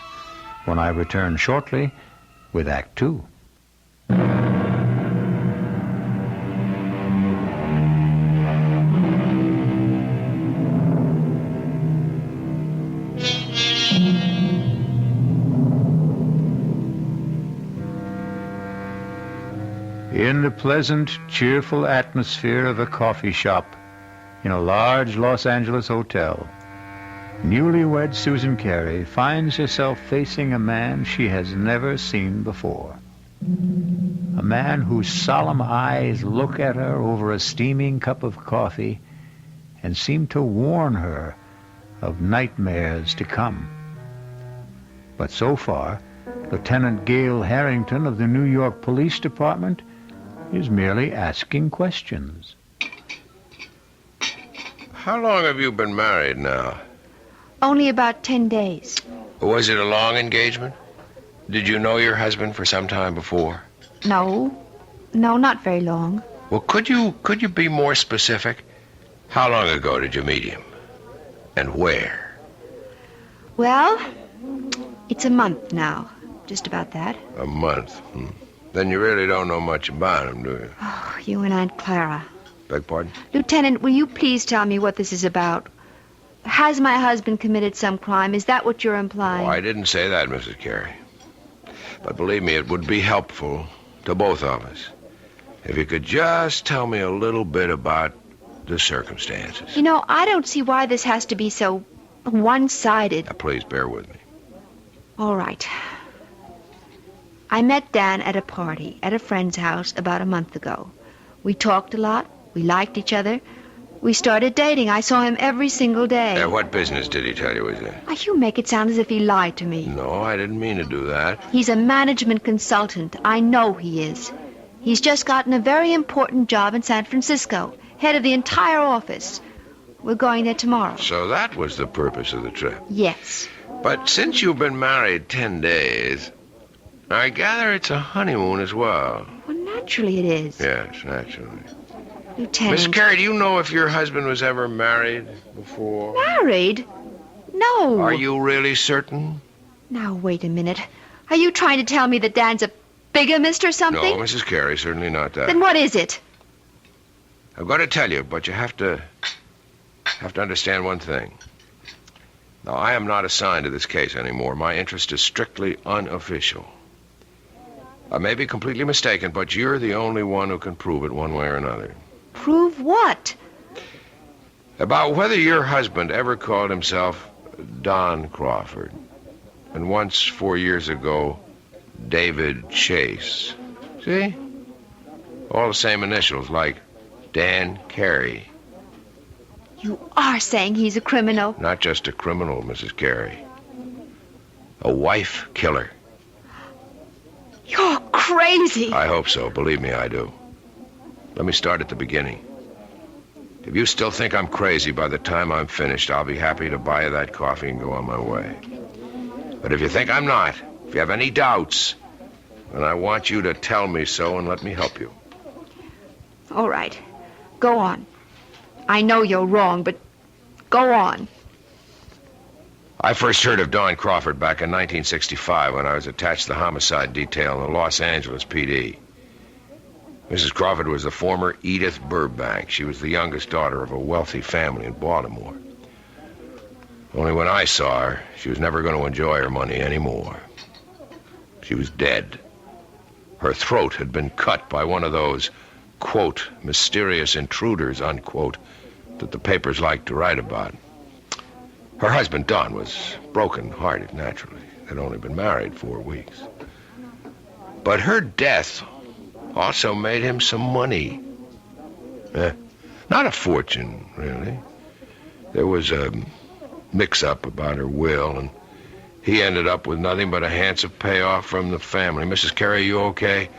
when I return shortly with Act Two. In the pleasant, cheerful atmosphere of a coffee shop in a large Los Angeles hotel, newlywed Susan Carey finds herself facing a man she has never seen before. A man whose solemn eyes look at her over a steaming cup of coffee and seem to warn her of nightmares to come. But so far, Lieutenant Gail Harrington of the New York Police Department is merely asking questions. How long have you been married now? Only about 10 days. Was it a long engagement? Did you know your husband for some time before? No, not very long. Well, could you be more specific? How long ago did you meet him? And where? Well, it's a month now. Just about that. A month? Then you really don't know much about him, do you? Oh, you and Aunt Clara. Beg pardon? Lieutenant, will you please tell me what this is about? Has my husband committed some crime? Is that what you're implying? Oh, I didn't say that, Mrs. Carey. But believe me, it would be helpful to both of us if you could just tell me a little bit about the circumstances. You know, I don't see why this has to be so one-sided. Now, please bear with me. All right. I met Dan at a party at a friend's house about a month ago. We talked a lot. We liked each other. We started dating. I saw him every single day. What business did he tell you was in? You make it sound as if he lied to me. No, I didn't mean to do that. He's a management consultant. I know he is. He's just gotten a very important job in San Francisco, head of the entire office. We're going there tomorrow. So that was the purpose of the trip? Yes. But since you've been married 10 days, I gather it's a honeymoon as well. Well, naturally it is. Yes, naturally. Lieutenant. Miss Carey, do you know if your husband was ever married before? Married? No. Are you really certain? Now, wait a minute. Are you trying to tell me that Dan's a bigamist or something? No, Mrs. Carey, certainly not that. Then what is it? I'm going to tell you, but you have to understand one thing. Now, I am not assigned to this case anymore. My interest is strictly unofficial. I may be completely mistaken, but you're the only one who can prove it one way or another. Prove what? About whether your husband ever called himself Don Crawford, and once 4 years ago, David Chase. See? All the same initials, like Dan Carey. You are saying he's a criminal? Not just a criminal, Mrs. Carey. A wife killer. You're crazy. I hope so. Believe me, I do. Let me start at the beginning. If you still think I'm crazy by the time I'm finished, I'll be happy to buy you that coffee and go on my way. But if you think I'm not, if you have any doubts, then I want you to tell me so and let me help you. All right. Go on. I know you're wrong, but go on. I first heard of Don Crawford back in 1965 when I was attached to the homicide detail in the Los Angeles PD. Mrs. Crawford was the former Edith Burbank. She was the youngest daughter of a wealthy family in Baltimore. Only when I saw her, she was never going to enjoy her money anymore. She was dead. Her throat had been cut by one of those, quote, mysterious intruders, unquote, that the papers like to write about. Her husband, Don, was broken-hearted, naturally. They'd only been married 4 weeks. But her death also made him some money. Not a fortune, really. There was a mix-up about her will, and he ended up with nothing but a handsome payoff from the family. Mrs. Carey, you okay?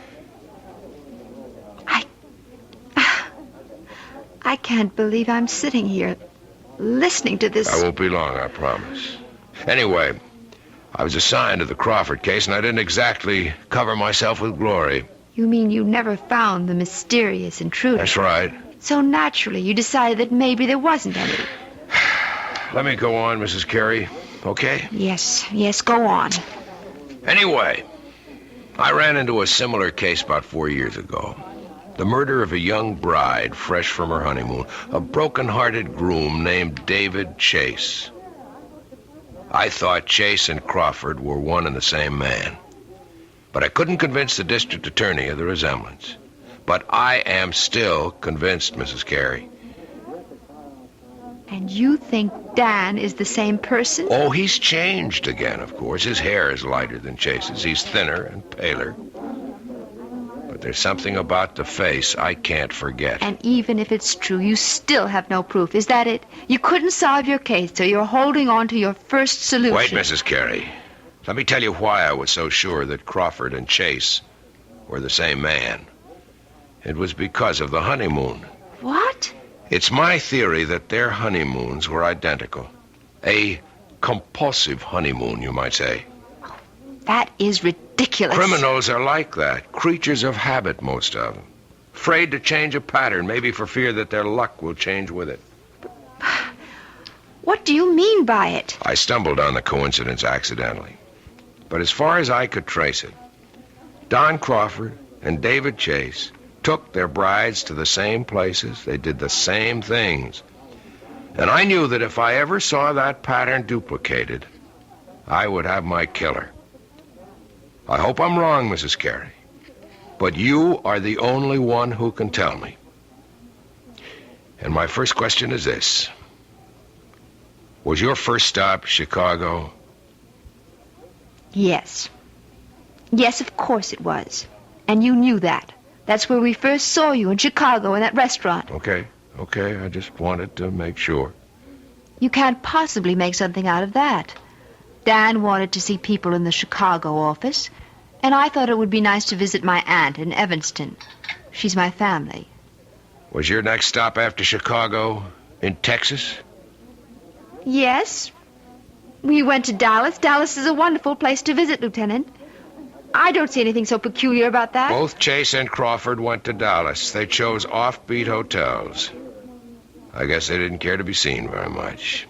I can't believe I'm sitting here listening to this. I won't be long, I promise. Anyway, I was assigned to the Crawford case, and I didn't exactly cover myself with glory. You mean you never found the mysterious intruder? That's right. So naturally, you decided that maybe there wasn't any. Let me go on, Mrs. Carey, okay? Yes, go on. Anyway, I ran into a similar case about 4 years ago. The murder of a young bride fresh from her honeymoon, a broken-hearted groom named David Chase. I thought Chase and Crawford were one and the same man. But I couldn't convince the district attorney of the resemblance. But I am still convinced, Mrs. Carey. And you think Dan is the same person? Oh, he's changed again, of course. His hair is lighter than Chase's. He's thinner and paler. But there's something about the face I can't forget. And even if it's true, you still have no proof. Is that it? You couldn't solve your case, so you're holding on to your first solution. Wait, Mrs. Carey. Let me tell you why I was so sure that Crawford and Chase were the same man. It was because of the honeymoon. What? It's my theory that their honeymoons were identical. A compulsive honeymoon, you might say. That is ridiculous. Criminals are like that. Creatures of habit, most of them. Afraid to change a pattern, maybe for fear that their luck will change with it. What do you mean by it? I stumbled on the coincidence accidentally. But as far as I could trace it, Don Crawford and David Chase took their brides to the same places. They did the same things. And I knew that if I ever saw that pattern duplicated, I would have my killer. I hope I'm wrong, Mrs. Carey, but you are the only one who can tell me. And my first question is this. Was your first stop Chicago? Yes. Yes, of course it was. And you knew that. That's where we first saw you, in Chicago, in that restaurant. Okay, I just wanted to make sure. You can't possibly make something out of that. Dan wanted to see people in the Chicago office, and I thought it would be nice to visit my aunt in Evanston. She's my family. Was your next stop after Chicago in Texas? Yes. We went to Dallas. Dallas is a wonderful place to visit, Lieutenant. I don't see anything so peculiar about that. Both Chase and Crawford went to Dallas. They chose offbeat hotels. I guess they didn't care to be seen very much.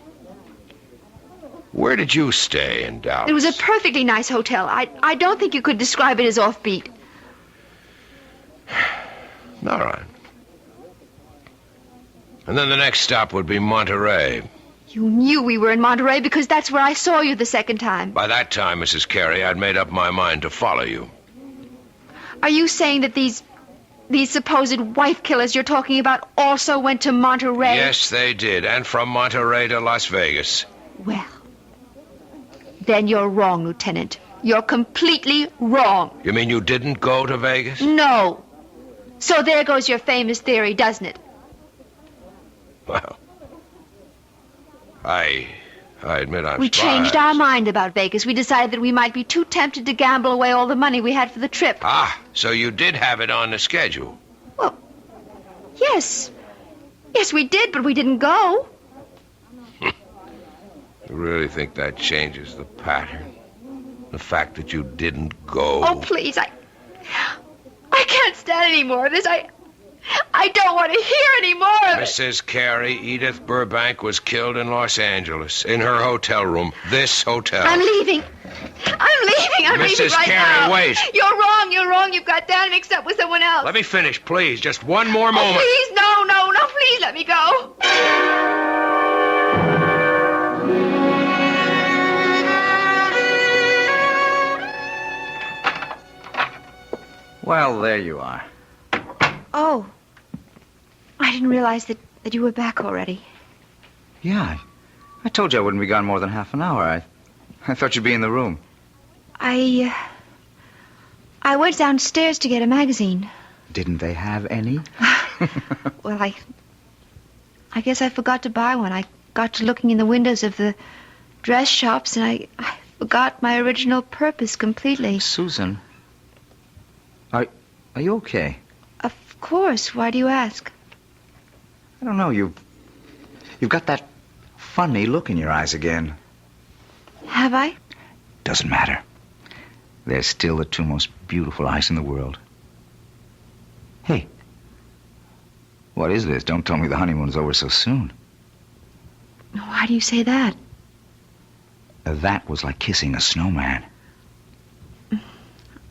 Where did you stay in Dallas? It was a perfectly nice hotel. I don't think you could describe it as offbeat. All right. And then the next stop would be Monterey. You knew we were in Monterey because that's where I saw you the second time. By that time, Mrs. Carey, I'd made up my mind to follow you. Are you saying that these supposed wife killers you're talking about also went to Monterey? Yes, they did. And from Monterey to Las Vegas. Well, then you're wrong, Lieutenant. You're completely wrong. You mean you didn't go to Vegas? No. So there goes your famous theory, doesn't it? Well, I admit I'm We surprised. changed our mind about Vegas. We decided that we might be too tempted to gamble away all the money we had for the trip. Ah, so you did have it on the schedule. Well, yes. Yes, we did, but we didn't go. You really think that changes the pattern? The fact that you didn't go? Oh, please, I can't stand any more of this. I don't want to hear any more of it. Mrs. Carey, Edith Burbank was killed in Los Angeles, in her hotel room. This hotel. I'm leaving. I'm leaving Mrs. right Carey, now. wait. You're wrong. You've got Dan mixed up with someone else. Let me finish, please. Just one more moment. Please, no, please let me go. Well, there you are. Oh, I didn't realize that you were back already. Yeah, I told you I wouldn't be gone more than half an hour. I thought you'd be in the room. I went downstairs to get a magazine. Didn't they have any? Well, I guess I forgot to buy one. I got to looking in the windows of the dress shops, and I forgot my original purpose completely. Susan, are you okay? Of course. Why do you ask? I don't know. You've got that funny look in your eyes again. Have I? Doesn't matter. They're still the two most beautiful eyes in the world. Hey, what is this? Don't tell me the honeymoon's over so soon. Why do you say that? That was like kissing a snowman.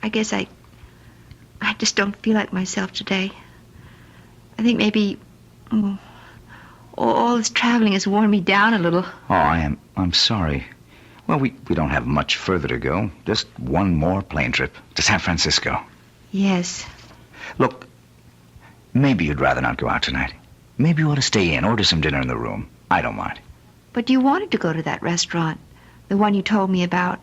I guess I just don't feel like myself today. I think maybe all this traveling has worn me down a little. Oh, I'm sorry. Well, we don't have much further to go. Just one more plane trip to San Francisco. Yes. Look, maybe you'd rather not go out tonight. Maybe you ought to stay in, order some dinner in the room. I don't mind. But you wanted to go to that restaurant, the one you told me about.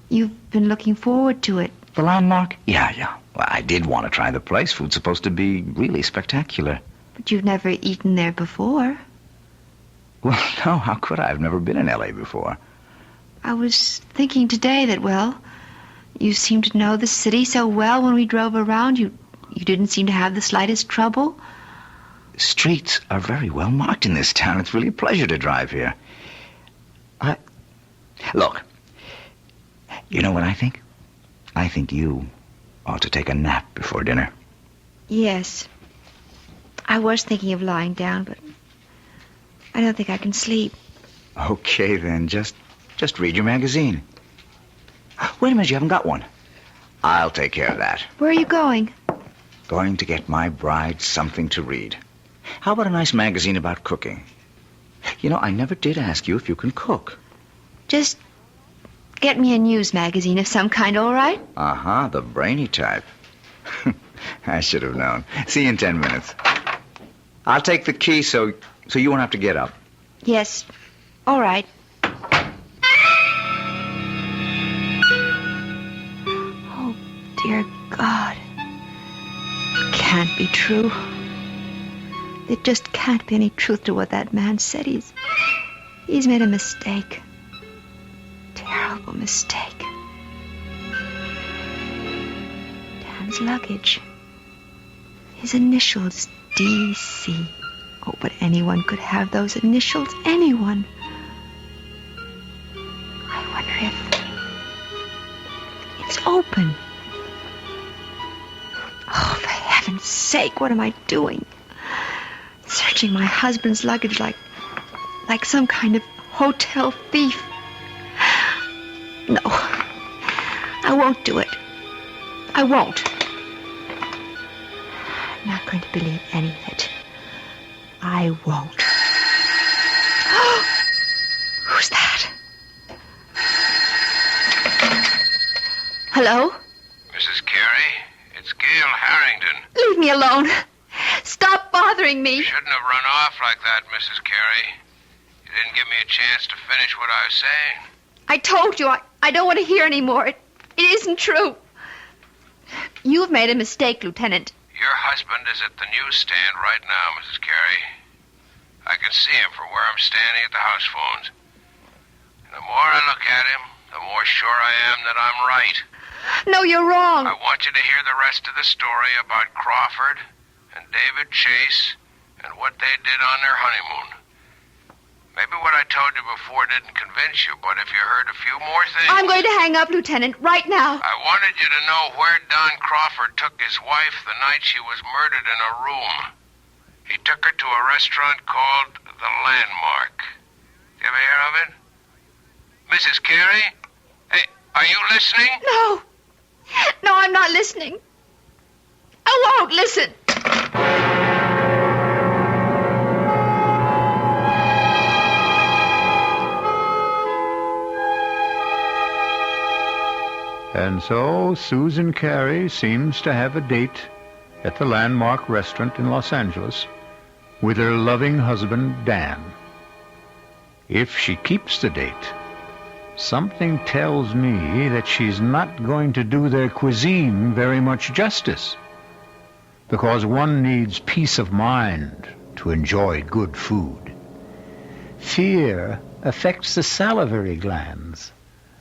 You've been looking forward to it. The Landmark? Yeah. Well, I did want to try the place. Food's supposed to be really spectacular. But you've never eaten there before. Well, no, how could I? I've never been in L.A. before. I was thinking today that, well, you seemed to know the city so well when we drove around. You didn't seem to have the slightest trouble. Streets are very well marked in this town. It's really a pleasure to drive here. Look, you know what I think? I think you ought to take a nap before dinner. Yes. I was thinking of lying down, but I don't think I can sleep. Okay, then, just read your magazine. Wait a minute, you haven't got one. I'll take care of that. Where are you going? Going to get my bride something to read. How about a nice magazine about cooking? You know, I never did ask you if you can cook. Just get me a news magazine of some kind, all right? Uh-huh, the brainy type. I should have known. See you in 10 minutes. I'll take the key so you won't have to get up. Yes, all right. Oh, dear God. It can't be true. There just can't be any truth to what that man said. He's made a mistake. Terrible mistake. Dan's luggage. His initials, D.C. Oh, but anyone could have those initials. Anyone. I wonder if it's open. Oh, for heaven's sake, what am I doing? Searching my husband's luggage like some kind of hotel thief. No, I won't do it. I won't. I'm not going to believe any of it. I won't. Who's that? Hello? Mrs. Carey, it's Gail Harrington. Leave me alone. Stop bothering me. You shouldn't have run off like that, Mrs. Carey. You didn't give me a chance to finish what I was saying. I told you, I don't want to hear any more. It isn't true. You've made a mistake, Lieutenant. Your husband is at the newsstand right now, Mrs. Carey. I can see him from where I'm standing at the house phones. And the more I look at him, the more sure I am that I'm right. No, you're wrong. I want you to hear the rest of the story about Crawford and David Chase and what they did on their honeymoon. Maybe what I told you before didn't convince you, but if you heard a few more things... I'm going to hang up, Lieutenant, right now. I wanted you to know where Don Crawford took his wife the night she was murdered in a room. He took her to a restaurant called The Landmark. You ever hear of it? Mrs. Carey? Hey, are you listening? No. No, I'm not listening. I won't listen. And so Susan Carey seems to have a date at the Landmark restaurant in Los Angeles with her loving husband, Dan. If she keeps the date, something tells me that she's not going to do their cuisine very much justice, because one needs peace of mind to enjoy good food. Fear affects the salivary glands,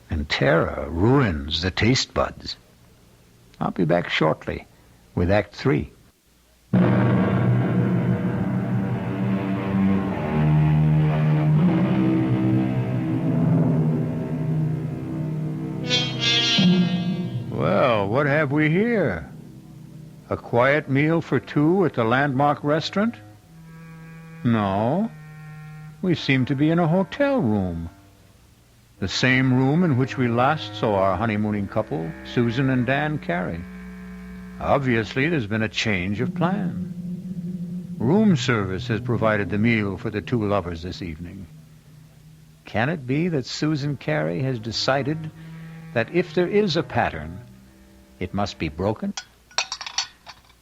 and terror ruins the taste buds. I'll be back shortly with Act 3. Well, what have we here? A quiet meal for two at the landmark restaurant? No. We seem to be in a hotel room. The same room in which we last saw our honeymooning couple, Susan and Dan Carey. Obviously, there's been a change of plan. Room service has provided the meal for the two lovers this evening. Can it be that Susan Carey has decided that if there is a pattern, it must be broken?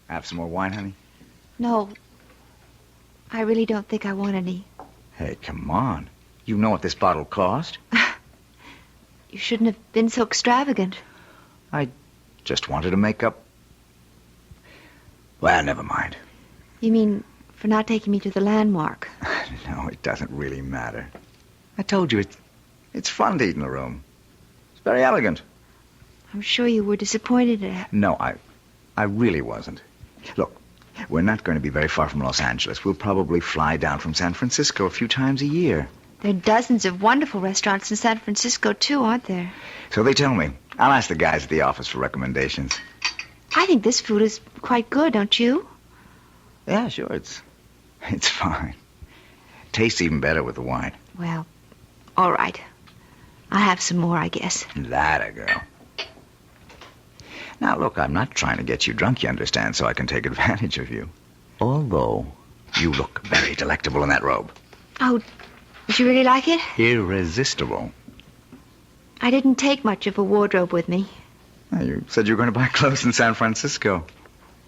Have some more wine, honey? No. I really don't think I want any. Hey, come on. You know what this bottle cost? You shouldn't have been so extravagant. I just wanted to make up. Well, never mind. You mean for not taking me to the landmark? No, it doesn't really matter. I told you, it's fun to eat in the room. It's very elegant. I'm sure you were disappointed at... No, I really wasn't. Look, we're not going to be very far from Los Angeles. We'll probably fly down from San Francisco a few times a year. There are dozens of wonderful restaurants in San Francisco, too, aren't there? So they tell me. I'll ask the guys at the office for recommendations. I think this food is quite good, don't you? Yeah, sure, it's fine. Tastes even better with the wine. Well, all right. I'll have some more, I guess. That a girl. Now, look, I'm not trying to get you drunk, you understand, so I can take advantage of you. Although, you look very delectable in that robe. Oh, did you really like it? Irresistible. I didn't take much of a wardrobe with me. Well, you said you were going to buy clothes in San Francisco.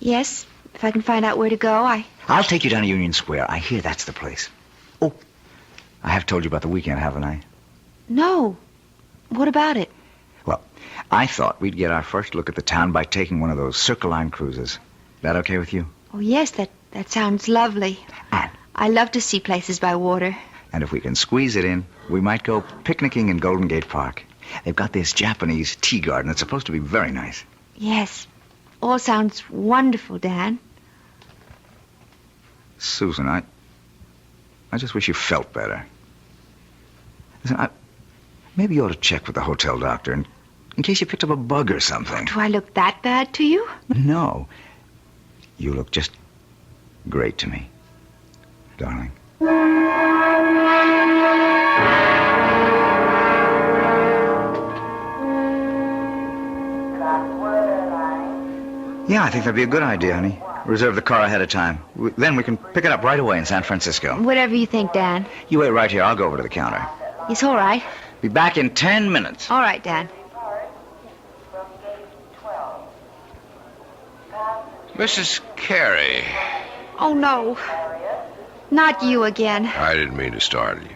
Yes, if I can find out where to go, I'll take you down to Union Square. I hear that's the place. Oh, I have told you about the weekend, haven't I? No. What about it? Well, I thought we'd get our first look at the town by taking one of those Circle Line cruises. That okay with you? Oh, yes, that sounds lovely. I love to see places by water. And if we can squeeze it in, we might go picnicking in Golden Gate Park. They've got this Japanese tea garden that's supposed to be very nice. Yes. All sounds wonderful, Dan. Susan, I just wish you felt better. Listen, maybe you ought to check with the hotel doctor in case you picked up a bug or something. Do I look that bad to you? No. You look just great to me, darling. Yeah, I think that'd be a good idea, honey. Reserve the car ahead of time. Then we can pick it up right away in San Francisco. Whatever you think, Dan. You wait right here. I'll go over to the counter. It's all right. Be back in 10 minutes. All right, Dan. Mrs. Carey. Oh, no. Not you again. I didn't mean to startle you.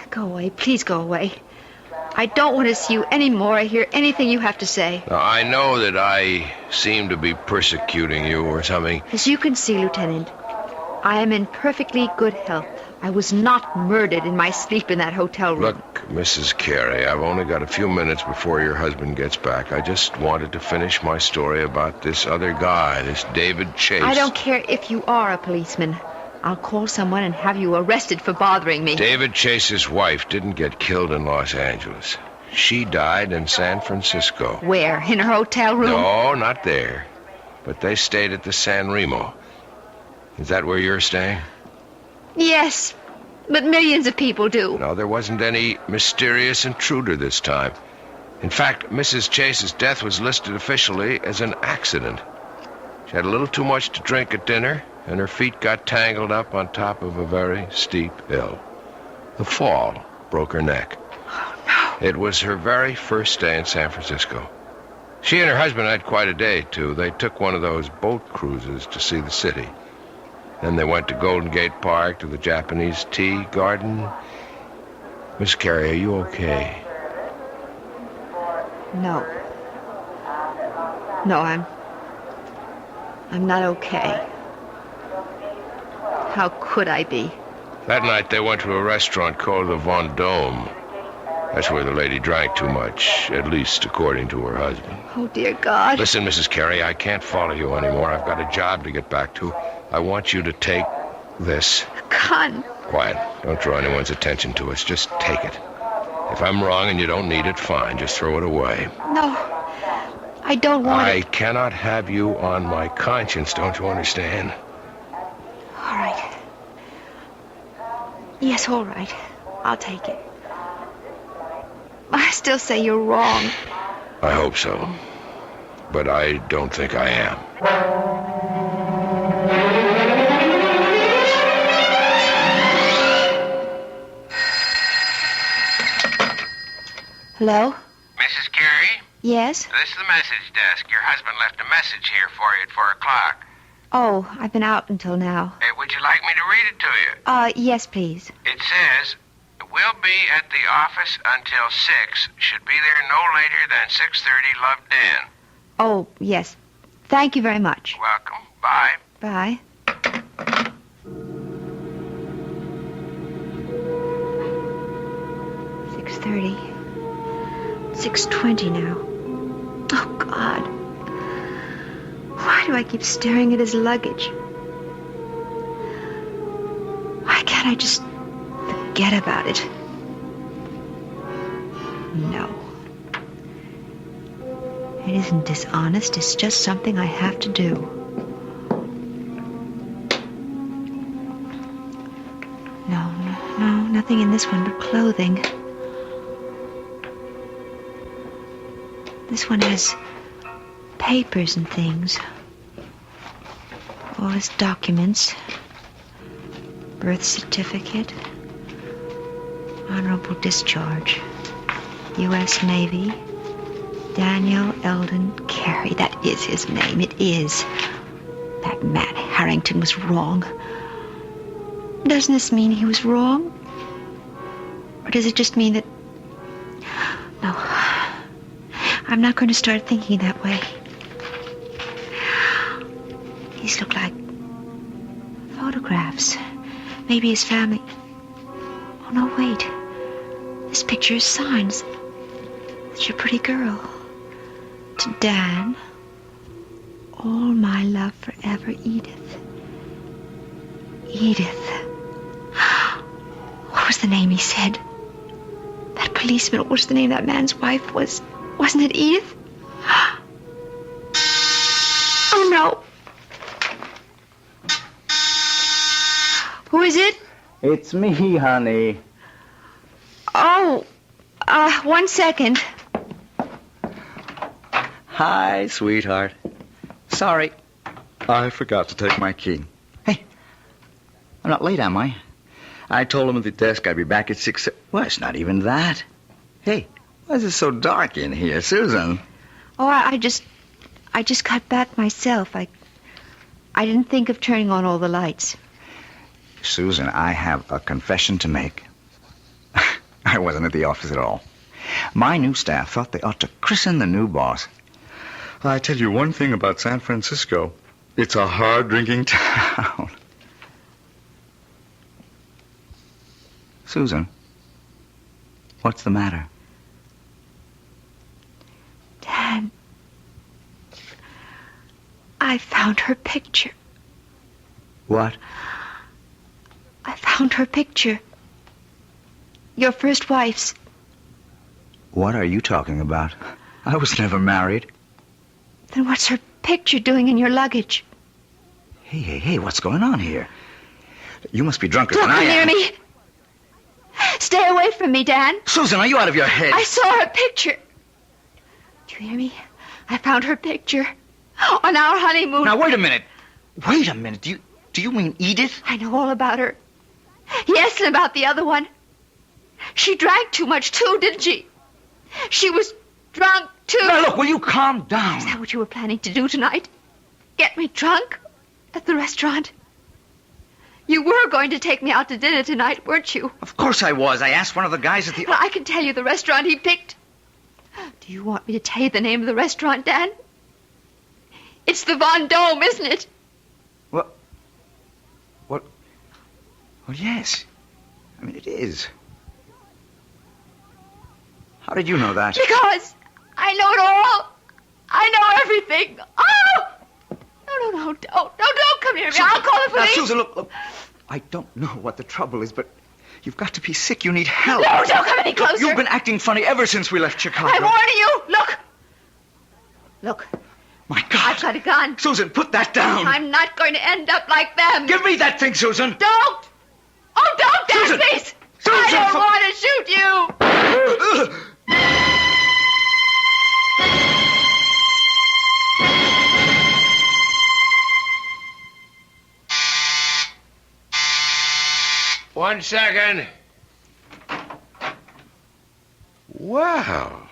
Go away. Please go away. I don't want to see you anymore or hear anything you have to say. Now, I know that I seem to be persecuting you or something. As you can see, Lieutenant, I am in perfectly good health. I was not murdered in my sleep in that hotel room. Look, Mrs. Carey, I've only got a few minutes before your husband gets back. I just wanted to finish my story about this other guy, this David Chase. I don't care if you are a policeman. I'll call someone and have you arrested for bothering me. David Chase's wife didn't get killed in Los Angeles. She died in San Francisco. Where? In her hotel room? No, not there. But they stayed at the San Remo. Is that where you're staying? Yes, but millions of people do. No, there wasn't any mysterious intruder this time. In fact, Mrs. Chase's death was listed officially as an accident. She had a little too much to drink at dinner, and her feet got tangled up on top of a very steep hill. The fall broke her neck. Oh, no. It was her very first day in San Francisco. She and her husband had quite a day, too. They took one of those boat cruises to see the city. Then they went to Golden Gate Park, to the Japanese tea garden. Miss Carey, are you okay? No. No, I'm not okay. How could I be? That night they went to a restaurant called the Vendome. That's where the lady drank too much, at least according to her husband. Oh, dear God. Listen, Mrs. Carey, I can't follow you anymore. I've got a job to get back to. I want you to take this. Gun. Quiet. Don't draw anyone's attention to us. Just take it. If I'm wrong and you don't need it, fine. Just throw it away. No. I don't want I it. cannot have you on my conscience, don't you understand? All right. Yes, all right. I'll take it. I still say you're wrong. I hope so. But I don't think I am. Hello? Mrs. Carey? Yes? This is the message desk. Your husband left a message here for you at 4 o'clock. Oh, I've been out until now. Would you like me to read it to you? Yes, please. It says, we'll be at the office until 6. Should be there no later than 6:30. Love, Dan. Oh, yes. Thank you very much. Welcome. Bye. Bye. $6:30. 6:20 now. Oh, God. Why do I keep staring at his luggage? Why can't I just forget about it? No. It isn't dishonest. It's just something I have to do. No, nothing in this one but clothing. This one has papers and things. All his documents. Birth certificate. Honorable discharge. U.S. Navy. Daniel Eldon Carey. That is his name. It is. That Matt Harrington was wrong. Doesn't this mean he was wrong? Or does it just mean that... No. I'm not going to start thinking that way. These look like photographs. Maybe his family. Oh, no, wait. This picture is signs. Such a pretty girl. To Dan. All my love forever, Edith. Edith. What was the name he said? That policeman, what was the name that man's wife was? Wasn't it Edith? Oh, no. Who is it? It's me, honey. Oh, 1 second. Hi, sweetheart. Sorry, I forgot to take my key. Hey, I'm not late, am I? I told him at the desk I'd be back at 6. Well, it's not even that. Hey, why is it so dark in here, Susan? Oh, I just got back myself. I didn't think of turning on all the lights. Susan, I have a confession to make. I wasn't at the office at all. My new staff thought they ought to christen the new boss. I tell you one thing about San Francisco. It's a hard-drinking town. Susan, what's the matter? Dad, I found her picture. What? I found her picture. Your first wife's. What are you talking about? I was never married. Then what's her picture doing in your luggage? Hey, what's going on here? You must be drunker Don't than I come near am. me. Stay away from me, Dan. Susan, are you out of your head? I saw her picture. Do you hear me? I found her picture on our honeymoon. Now, wait a minute. Wait a minute. Do you mean Edith? I know all about her. Yes, and about the other one. She drank too much, too, didn't she? She was drunk, too. Now, look, will you calm down? Is that what you were planning to do tonight? Get me drunk? At the restaurant? You were going to take me out to dinner tonight, weren't you? Of course I was. I asked one of the guys at the... Well, I can tell you the restaurant he picked. Do you want me to tell you the name of the restaurant, Dan? It's the Von Dome, isn't it? Well, yes. I mean, it is. How did you know that? Because I know it all. I know everything. Oh! No, don't come near me. I'll call the police. Now, Susan, look. I don't know what the trouble is, but you've got to be sick. You need help. No, don't come any closer. You've been acting funny ever since we left Chicago. I'm warning you. Look. Look. My God. I've got a gun. Susan, put that down. I'm not going to end up like them. Give me that thing, Susan. Don't! Oh, don't, Dad, Susan! please! Susan, I don't want to shoot you! One second. Well,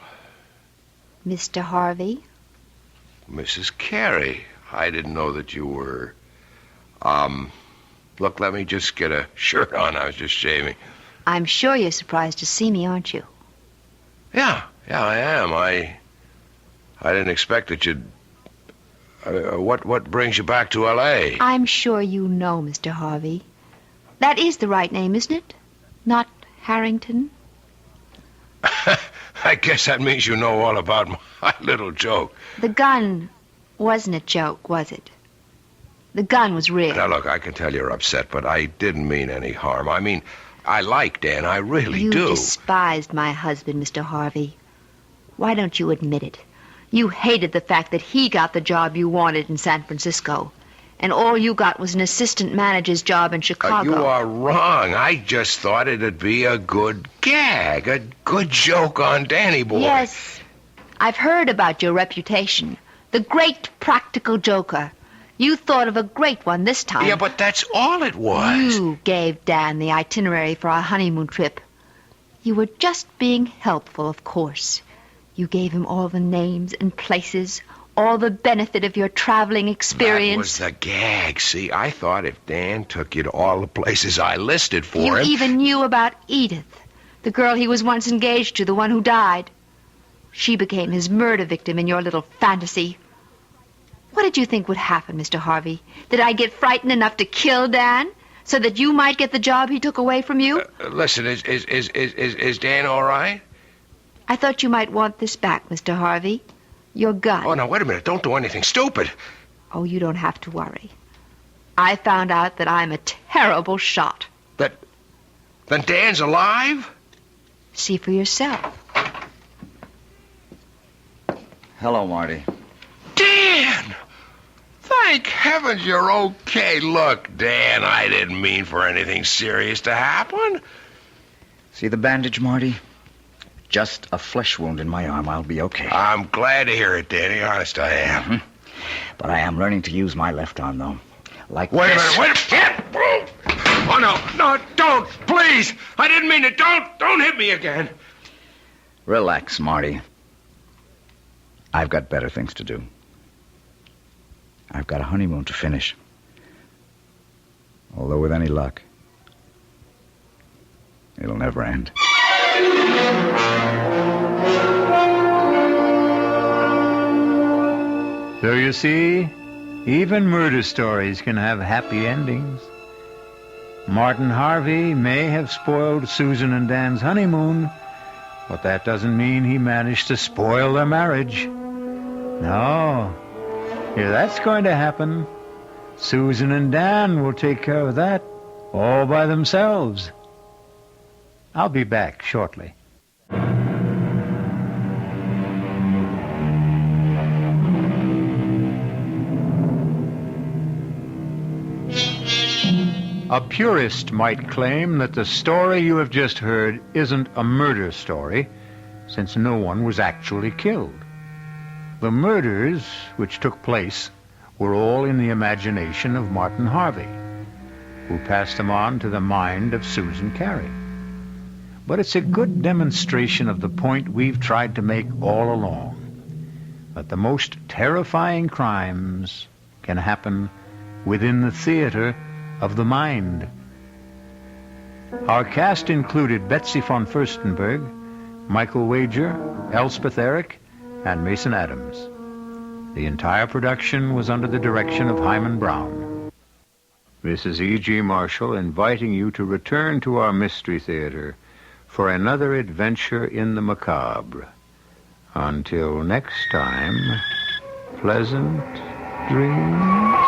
Mr. Harvey? Mrs. Carey, I didn't know that you were... Look, let me just get a shirt on. I was just shaving. I'm sure you're surprised to see me, aren't you? Yeah, I am. I didn't expect that you'd... what brings you back to L.A.? I'm sure you know, Mr. Harvey. That is the right name, isn't it? Not Harrington? I guess that means you know all about my little joke. The gun wasn't a joke, was it? The gun was real. Now, look, I can tell you're upset, but I didn't mean any harm. I mean, I like Dan. I really You do. despised my husband, Mr. Harvey. Why don't you admit it? You hated the fact that he got the job you wanted in San Francisco. And all you got was an assistant manager's job in Chicago. You are wrong. I just thought it'd be a good gag, a good joke on Danny boy. Yes, I've heard about your reputation. The great practical joker. You thought of a great one this time. Yeah, but that's all it was. You gave Dan the itinerary for our honeymoon trip. You were just being helpful, of course. You gave him all the names and places, all the benefit of your traveling experience. That was the gag. See, I thought if Dan took you to all the places I listed for You him... even knew about Edith, the girl he was once engaged to, the one who died. She became his murder victim in your little fantasy. What did you think would happen, Mr. Harvey? Did I get frightened enough to kill Dan so that you might get the job he took away from you? Listen, is Dan all right? I thought you might want this back, Mr. Harvey. Your gun. Oh, now, wait a minute. Don't do anything stupid. Oh, you don't have to worry. I found out that I'm a terrible shot. Then Dan's alive? See for yourself. Hello, Marty. Dan! Thank heavens you're okay. Look, Dan, I didn't mean for anything serious to happen. See the bandage, Marty? Just a flesh wound in my arm. I'll be okay. I'm glad to hear it, Danny. Honest, I am. Mm-hmm. But I am learning to use my left arm, though. Like Wait this. a minute. Oh, no, don't, please. I didn't mean it. Don't hit me again. Relax, Marty. I've got better things to do. I've got a honeymoon to finish. Although with any luck, it'll never end. So you see, even murder stories can have happy endings. Martin Harvey may have spoiled Susan and Dan's honeymoon, but that doesn't mean he managed to spoil their marriage. No. If that's going to happen, Susan and Dan will take care of that all by themselves. I'll be back shortly. A purist might claim that the story you have just heard isn't a murder story, since no one was actually killed. The murders which took place were all in the imagination of Martin Harvey, who passed them on to the mind of Susan Carey. But it's a good demonstration of the point we've tried to make all along, that the most terrifying crimes can happen within the theater of the mind. Our cast included Betsy von Furstenberg, Michael Wager, Elspeth Eric, and Mason Adams. The entire production was under the direction of Hyman Brown. This is E.G. Marshall inviting you to return to our Mystery Theater for another adventure in the macabre. Until next time, pleasant dreams.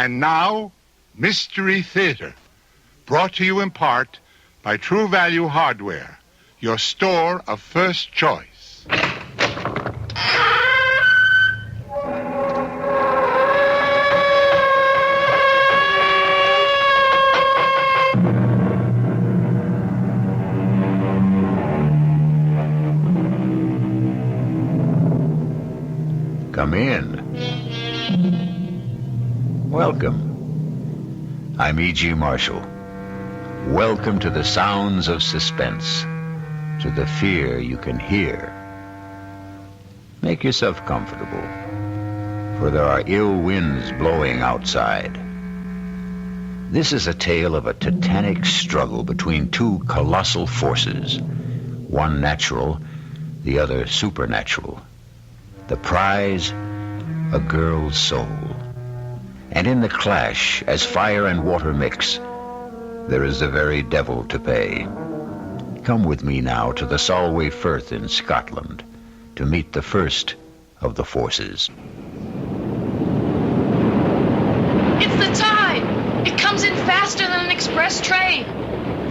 And now, Mystery Theater, brought to you in part by True Value Hardware, your store of first choice. Come in. Welcome. I'm E.G. Marshall. Welcome to the sounds of suspense, to the fear you can hear. Make yourself comfortable, for there are ill winds blowing outside. This is a tale of a titanic struggle between two colossal forces, one natural, the other supernatural. The prize, a girl's soul. And in the clash, as fire and water mix, there is the very devil to pay. Come with me now to the Solway Firth in Scotland to meet the first of the forces. It's the tide. It comes in faster than an express train.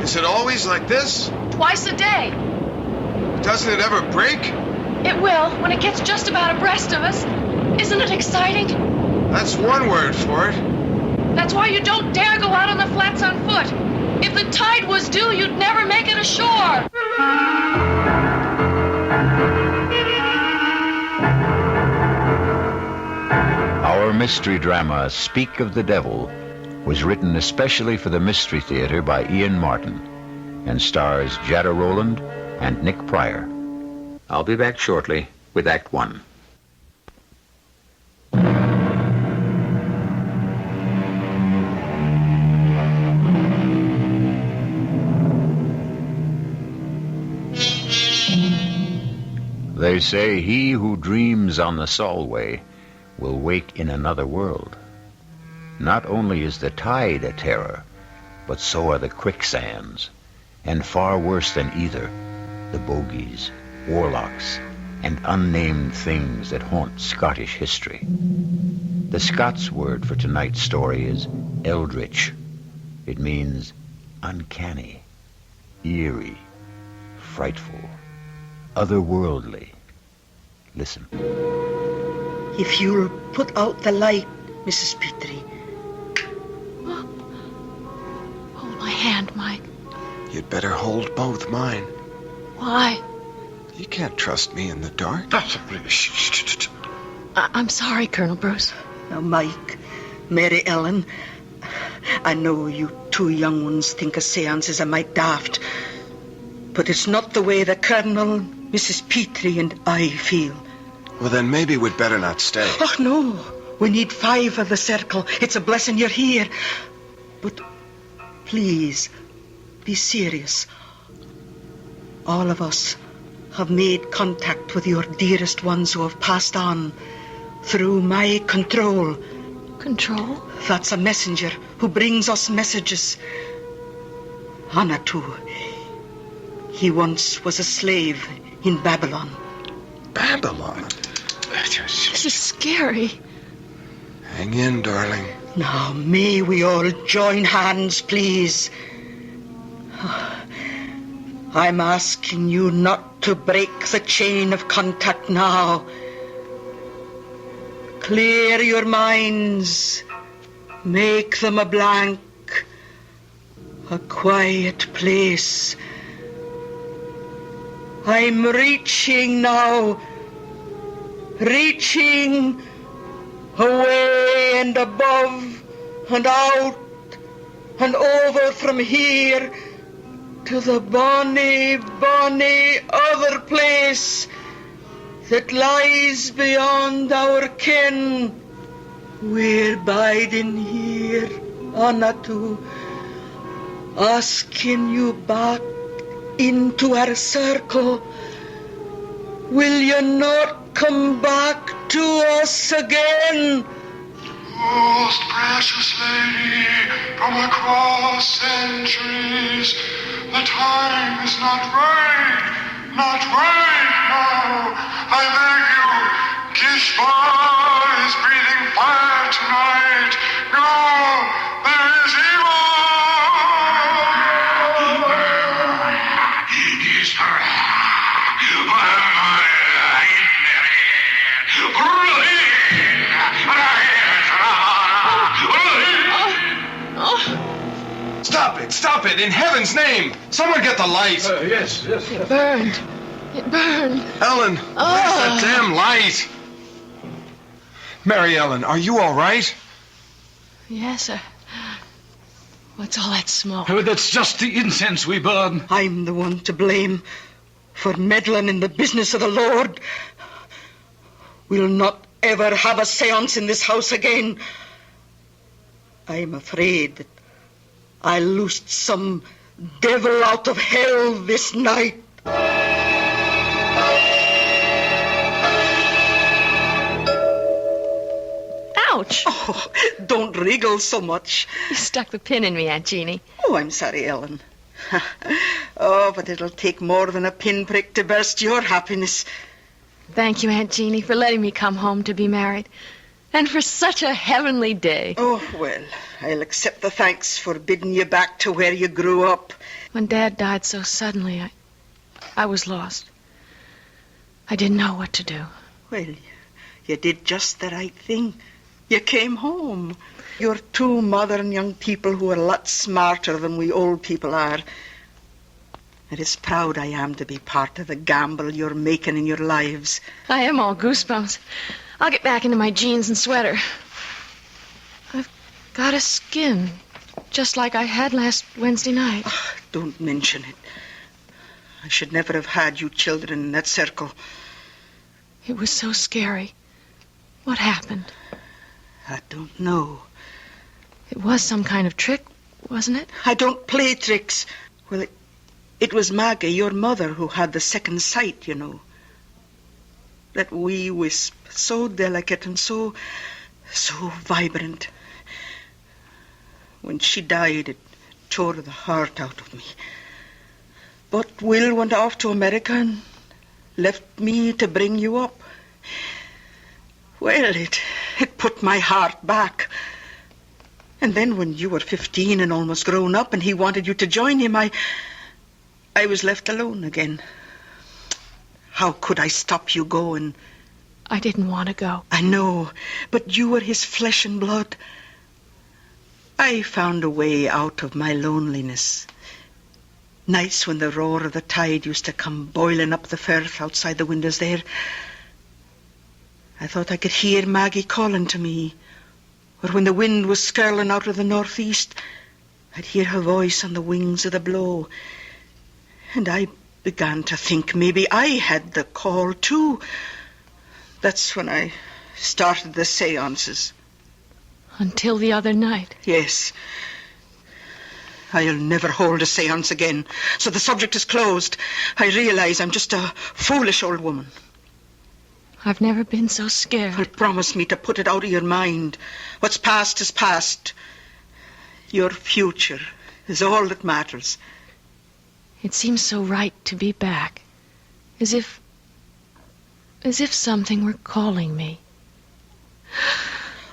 Is it always like this? Twice a day. Doesn't it ever break? It will when it gets just about abreast of us. Isn't it exciting? That's one word for it. That's why you don't dare go out on the flats on foot. If the tide was due, you'd never make it ashore. Our mystery drama, Speak of the Devil, was written especially for the Mystery Theater by Ian Martin and stars Jada Rowland and Nick Pryor. I'll be back shortly with Act One. They say he who dreams on the Solway will wake in another world. Not only is the tide a terror, but so are the quicksands, and far worse than either, the bogies, warlocks, and unnamed things that haunt Scottish history. The Scots word for tonight's story is eldritch. It means uncanny, eerie, frightful, otherworldly. Listen. If you'll put out the light, Mrs. Petrie. Hold my hand, Mike. You'd better hold both mine. Why? You can't trust me in the dark. I'm sorry, Colonel Bruce. Now, Mike, Mary Ellen, I know you two young ones think a seance is a mite daft, but it's not the way the Colonel, Mrs. Petrie, and I feel. Well, then maybe we'd better not stay. Oh, no. We need 5 of the circle. It's a blessing you're here. But please, be serious. All of us have made contact with your dearest ones who have passed on through my control. Control? That's a messenger who brings us messages. Hanatu. He once was a slave in Babylon. Babylon? This is scary. Hang in, darling. Now, may we all join hands, please? I'm asking you not to break the chain of contact now. Clear your minds. Make them a blank. A quiet place. I'm reaching now. Reaching away and above and out and over from here to the bonny, bonny other place that lies beyond our ken. We're biding here, Anatu, asking you back into our circle. Will you not come back to us again? Most precious lady, from across centuries, the time is not right now. I beg you, Gishbar is breathing fire tonight. No, there is evil! Stop it! Stop it! In heaven's name! Someone get the light! Yes. It burned. It burned. Ellen, where's that damn light? Mary Ellen, are you all right? Yes, sir. What's all that smoke? Oh, that's just the incense we burn. I'm the one to blame for meddling in the business of the Lord. We'll not ever have a seance in this house again. I'm afraid that I loosed some devil out of hell this night. Ouch! Oh, don't wriggle so much. You stuck the pin in me, Aunt Jeannie. Oh, I'm sorry, Ellen. Oh, but it'll take more than a pinprick to burst your happiness. Thank you, Aunt Jeannie, for letting me come home to be married. And for such a heavenly day. Oh, well, I'll accept the thanks for bidding you back to where you grew up. When Dad died so suddenly, I was lost. I didn't know what to do. Well, you did just the right thing. You came home. You're two modern young people who are a lot smarter than we old people are. And as proud I am to be part of the gamble you're making in your lives. I am all goosebumps. I'll get back into my jeans and sweater. I've got a skin, just like I had last Wednesday night. Oh, don't mention it. I should never have had you children in that circle. It was so scary. What happened? I don't know. It was some kind of trick, wasn't it? I don't play tricks. Well, it was Maggie, your mother, who had the second sight, you know. That wee wisp, so delicate and so vibrant. When she died, it tore the heart out of me. But Will went off to America and left me to bring you up. Well, it put my heart back. And then when you were 15 and almost grown up and he wanted you to join him, I was left alone again. How could I stop you going? I didn't want to go. I know, but you were his flesh and blood. I found a way out of my loneliness. Nights when the roar of the tide used to come boiling up the firth outside the windows there, I thought I could hear Maggie calling to me. Or when the wind was skirling out of the northeast, I'd hear her voice on the wings of the blow. And I began to think maybe I had the call too. That's when I started the seances. Until the other night? Yes. I'll never hold a seance again, so the subject is closed. I realize I'm just a foolish old woman. I've never been so scared. Well, promise me to put it out of your mind. What's past is past. Your future is all that matters. It seems so right to be back. As if something were calling me.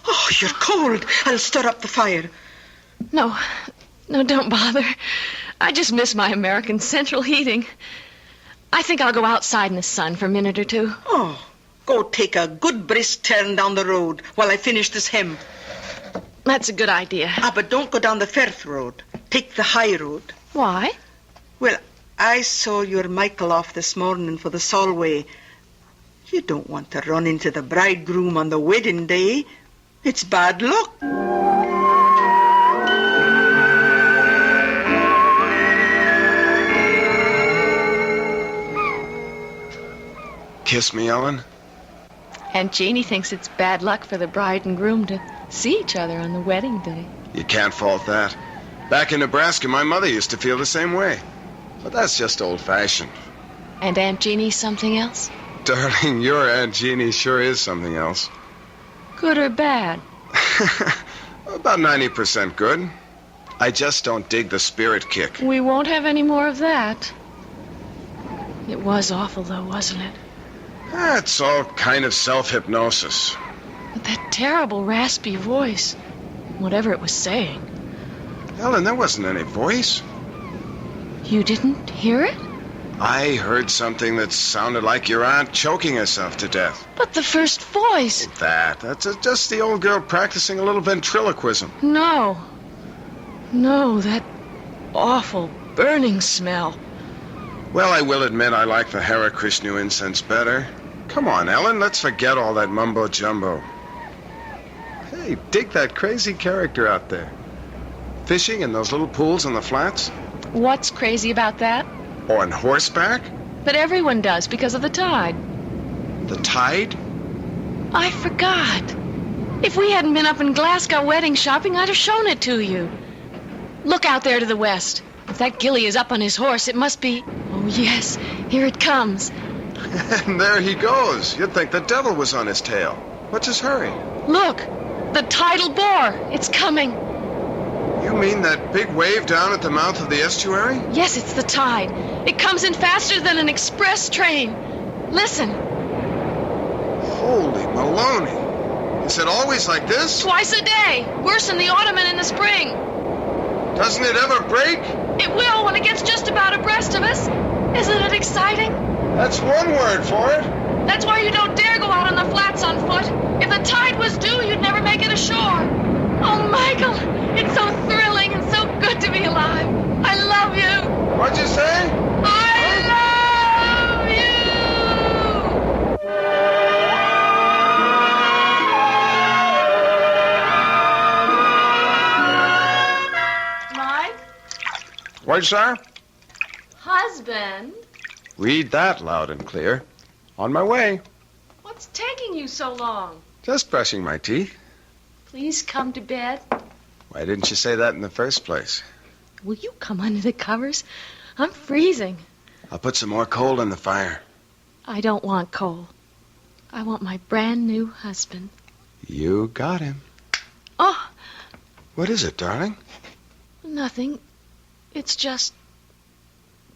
Oh, you're cold. I'll stir up the fire. No, don't bother. I just miss my American central heating. I think I'll go outside in the sun for a minute or two. Oh, go take a good brisk turn down the road while I finish this hem. That's a good idea. But don't go down the Firth road. Take the high road. Why? Well, I saw your Michael off this morning for the Solway. You don't want to run into the bridegroom on the wedding day. It's bad luck. Kiss me, Ellen. Aunt Jeannie thinks it's bad luck for the bride and groom to see each other on the wedding day. You can't fault that. Back in Nebraska, my mother used to feel the same way. But that's just old-fashioned. And Aunt Jeannie's something else? Darling, your Aunt Jeannie sure is something else. Good or bad? About 90% good. I just don't dig the spirit kick. We won't have any more of that. It was awful, though, wasn't it? That's all kind of self-hypnosis. But that terrible raspy voice. whatever it was saying. Ellen, there wasn't any voice. You didn't hear it? I heard something that sounded like your aunt choking herself to death. But the first voice... That's just the old girl practicing a little ventriloquism. No, that awful burning smell. Well, I will admit I like the Hare Krishna incense better. Come on, Ellen, let's forget all that mumbo-jumbo. Hey, dig that crazy character out there. Fishing in those little pools in the flats? What's crazy about that? On horseback? But everyone does because of the tide. The tide? I forgot. If we hadn't been up in Glasgow wedding shopping, I'd have shown it to you. Look out there to the west. If that Gilly is up on his horse, it must be... Oh, yes, here it comes. And there he goes. You'd think the devil was on his tail. What's his hurry? Look, the tidal bore. It's coming. You mean that big wave down at the mouth of the estuary? Yes, it's the tide. It comes in faster than an express train. Listen. Holy baloney. Is it always like this? Twice a day. Worse in the autumn and in the spring. Doesn't it ever break? It will when it gets just about abreast of us. Isn't it exciting? That's one word for it. That's why you don't dare go out on the flats on foot. If the tide was due, you'd never make it ashore. Oh, Michael, it's so thrilling and so good to be alive. I love you. What'd you say? I love you. Mike? What, sir? Husband? Read that loud and clear. On my way. What's taking you so long? Just brushing my teeth. Please come to bed. Why didn't you say that in the first place? Will you come under the covers? I'm freezing. I'll put some more coal in the fire. I don't want coal. I want my brand new husband. You got him. Oh, What is it, darling? nothing. It's just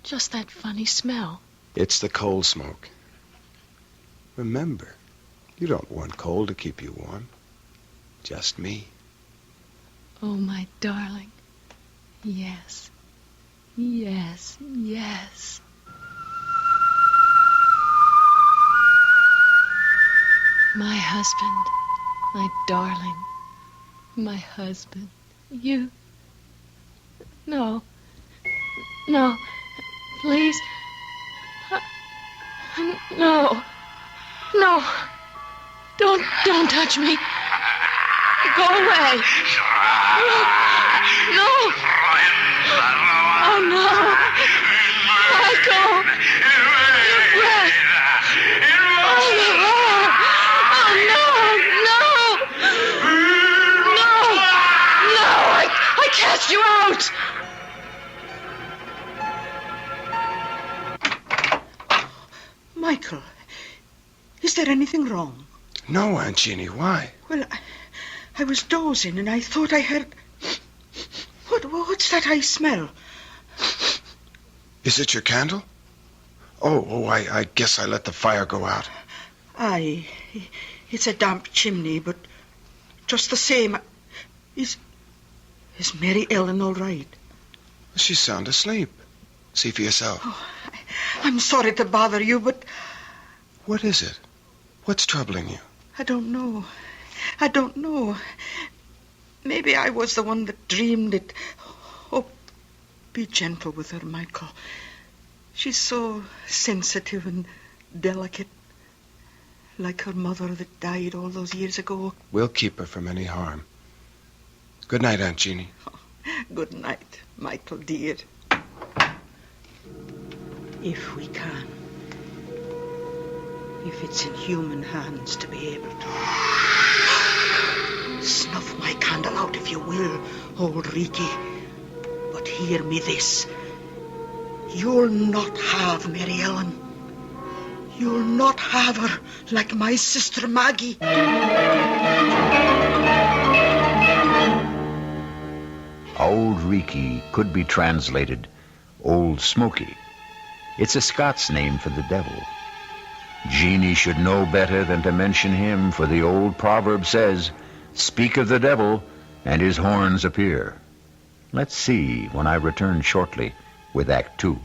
that funny smell. It's the coal smoke. Remember, you don't want coal to keep you warm. Just me. Oh, my darling. Yes. Yes, yes. My husband. My darling. My husband. You. No. No. Please. No. No. Don't touch me. Go away. No. Oh, no. Michael. Your breath. Oh, no. Oh, no. No. No. I cast you out. Michael, is there anything wrong? No, Aunt Jeannie, why? Well, I was dozing and I thought I heard... What's that I smell? Is it your candle? Oh, I guess I let the fire go out. Aye, it's a damp chimney, but just the same... Is Mary Ellen all right? She's sound asleep. See for yourself. Oh, I'm sorry to bother you, but... What is it? What's troubling you? I don't know. Maybe I was the one that dreamed it. Oh, be gentle with her, Michael. She's so sensitive and delicate. Like her mother that died all those years ago. We'll keep her from any harm. Good night, Aunt Jeannie. Oh, good night, Michael, dear. If we can. If it's in human hands to be able to. Snuff my candle out if you will, old Ricky. But hear me this. You'll not have Mary Ellen. You'll not have her like my sister Maggie. Old Reekie could be translated Old Smoky. It's a Scots name for the devil. Jeannie should know better than to mention him, for the old proverb says, speak of the devil, and his horns appear. Let's see when I return shortly with Act 2.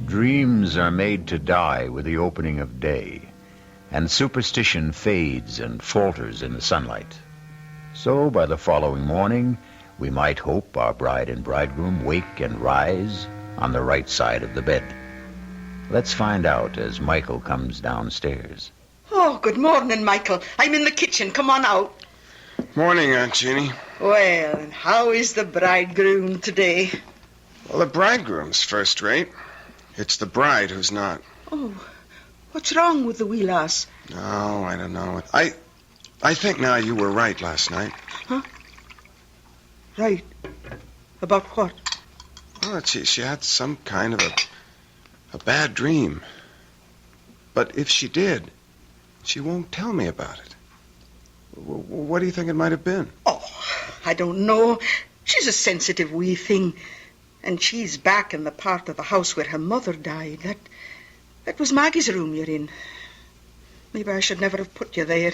Dreams are made to die with the opening of day, and superstition fades and falters in the sunlight. So by the following morning, we might hope our bride and bridegroom wake and rise on the right side of the bed. Let's find out as Michael comes downstairs. Oh, good morning, Michael. I'm in the kitchen. Come on out. Morning, Aunt Jeannie. Well, and how is the bridegroom today? Well, the bridegroom's first rate. It's the bride who's not. Oh, what's wrong with the wee lass? Oh, I don't know. I think now you were right last night. Huh? Right. About what? Well, she had some kind of a bad dream. But if she did, she won't tell me about it. What do you think it might have been? Oh, I don't know. She's a sensitive wee thing. And she's back in the part of the house where her mother died. That was Maggie's room you're in. Maybe I should never have put you there.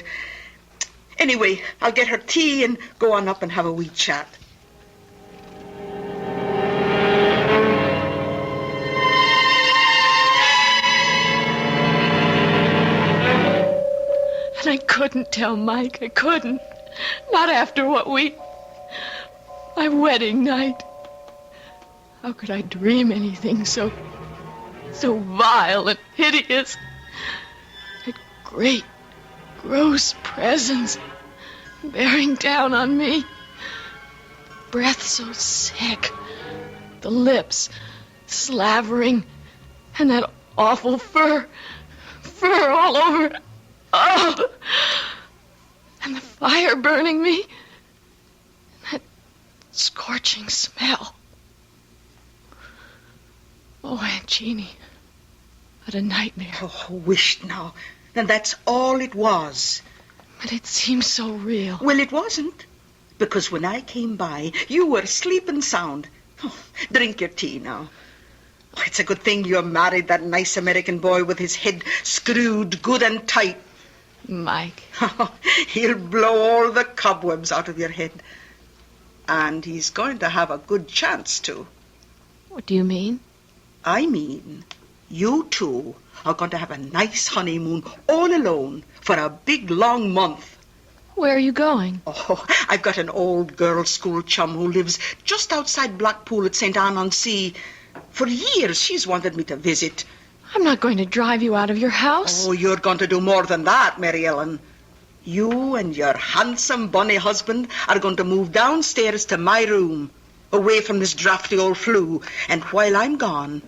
Anyway, I'll get her tea and go on up and have a wee chat. And I couldn't tell Mike. I couldn't. Not after what my wedding night. How could I dream anything so vile and hideous? That great, gross presence bearing down on me. Breath so sick. The lips slavering. And that awful fur all over. Oh! And the fire burning me. That scorching smell. Oh, Aunt Jeannie, what a nightmare. Oh, wished now. And that's all it was. But it seems so real. Well, it wasn't. Because when I came by, you were sleeping sound. Oh, drink your tea now. Oh, it's a good thing you married that nice American boy with his head screwed good and tight. Mike. He'll blow all the cobwebs out of your head. And he's going to have a good chance to. What do you mean? I mean, you two are going to have a nice honeymoon all alone for a big, long month. Where are you going? Oh, I've got an old girls' school chum who lives just outside Blackpool at St. Anne-on-Sea. For years she's wanted me to visit. I'm not going to drive you out of your house. Oh, you're going to do more than that, Mary Ellen. You and your handsome, bonny husband are going to move downstairs to my room, away from this drafty old flue. And while I'm gone,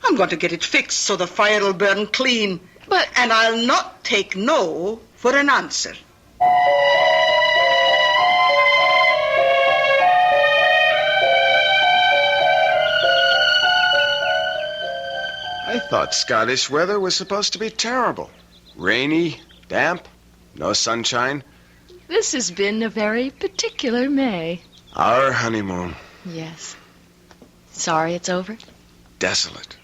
I'm going to get it fixed so the fire will burn clean. But... And I'll not take no for an answer. I thought Scottish weather was supposed to be terrible. Rainy, damp, no sunshine. This has been a very particular May. Our honeymoon. Yes. Sorry it's over? Desolate.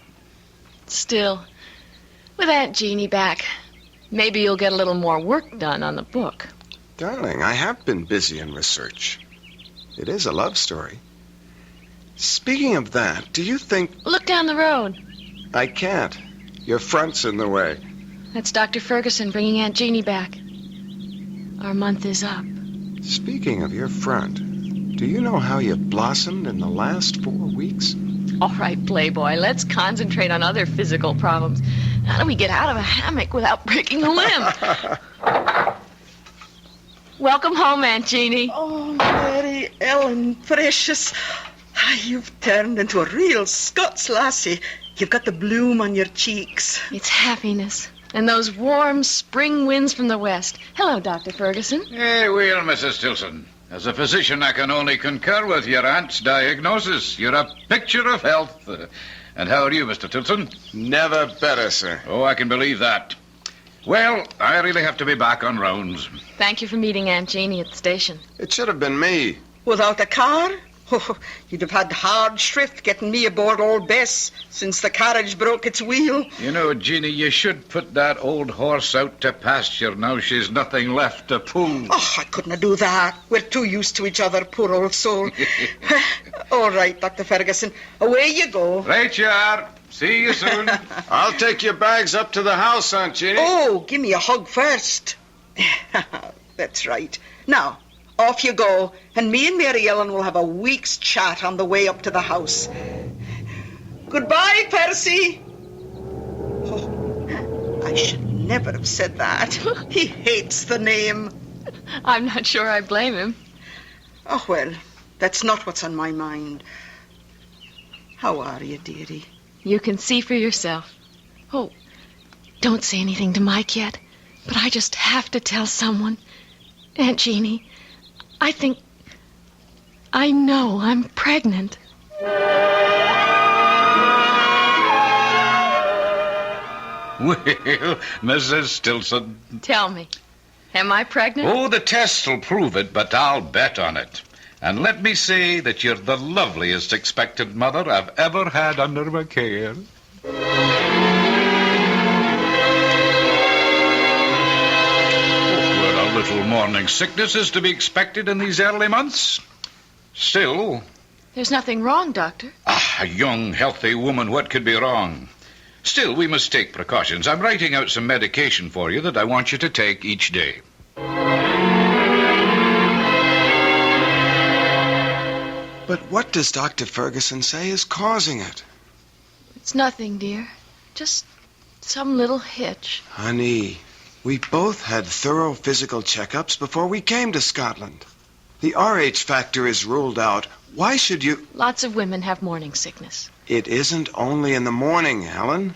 Still, with Aunt Jeannie back, maybe you'll get a little more work done on the book. Darling, I have been busy in research. It is a love story. Speaking of that, do you think... Look down the road. I can't. Your front's in the way. That's Dr. Ferguson bringing Aunt Jeannie back. Our month is up. Speaking of your front, do you know how you blossomed in the last 4 weeks? All right, Playboy, let's concentrate on other physical problems. How do we get out of a hammock without breaking a limb? Welcome home, Aunt Jeannie. Oh, Mary Ellen, precious. You've turned into a real Scots lassie. You've got the bloom on your cheeks. It's happiness. And those warm spring winds from the west. Hello, Dr. Ferguson. Hey, well, Mrs. Tilson. As a physician, I can only concur with your aunt's diagnosis. You're a picture of health. And how are you, Mr. Tilson? Never better, sir. Oh, I can believe that. Well, I really have to be back on rounds. Thank you for meeting Aunt Jeannie at the station. It should have been me. Without a car? Oh, you'd have had hard shrift getting me aboard old Bess since the carriage broke its wheel. You know, Jeannie, you should put that old horse out to pasture now she's nothing left to pull. Oh, I couldn't do that. We're too used to each other, poor old soul. All right, Dr. Ferguson, away you go. Right you are. See you soon. I'll take your bags up to the house, Aunt Jeannie. Oh, give me a hug first. That's right. Now, off you go, and me and Mary Ellen will have a week's chat on the way up to the house. Goodbye, Percy. Oh, I should never have said that. He hates the name. I'm not sure I blame him. Oh, well, that's not what's on my mind. How are you, dearie? You can see for yourself. Oh, don't say anything to Mike yet, but I just have to tell someone. Aunt Jeannie, I know I'm pregnant. Well, Mrs. Stilson. Tell me, am I pregnant? Oh, the tests will prove it, but I'll bet on it. And let me say that you're the loveliest expectant mother I've ever had under my care. Well, a little morning sickness is to be expected in these early months. Still... There's nothing wrong, Doctor. A young, healthy woman, what could be wrong? Still, we must take precautions. I'm writing out some medication for you that I want you to take each day. But what does Dr. Ferguson say is causing it? It's nothing, dear. Just some little hitch. Honey, we both had thorough physical checkups before we came to Scotland. The RH factor is ruled out. Why should you... Lots of women have morning sickness. It isn't only in the morning, Helen.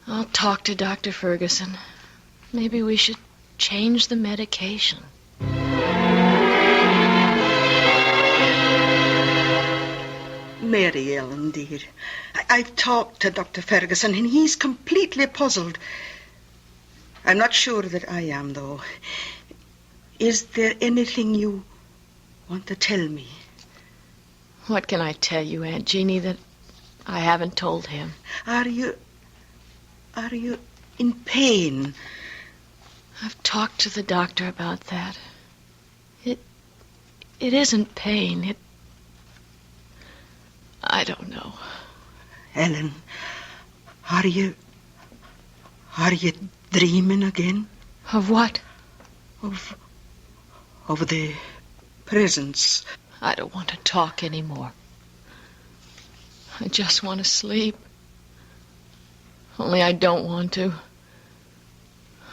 I'll talk to Dr. Ferguson. Maybe we should change the medication. Mary Ellen, dear, I've talked to Dr. Ferguson, and he's completely puzzled. I'm not sure that I am, though. Is there anything you want to tell me? What can I tell you, Aunt Jeannie, that I haven't told him? Are you in pain? I've talked to the doctor about that. It isn't pain. I don't know. Ellen, are you dreaming again? Of what? Of the presents. I don't want to talk anymore. I just want to sleep. Only I don't want to.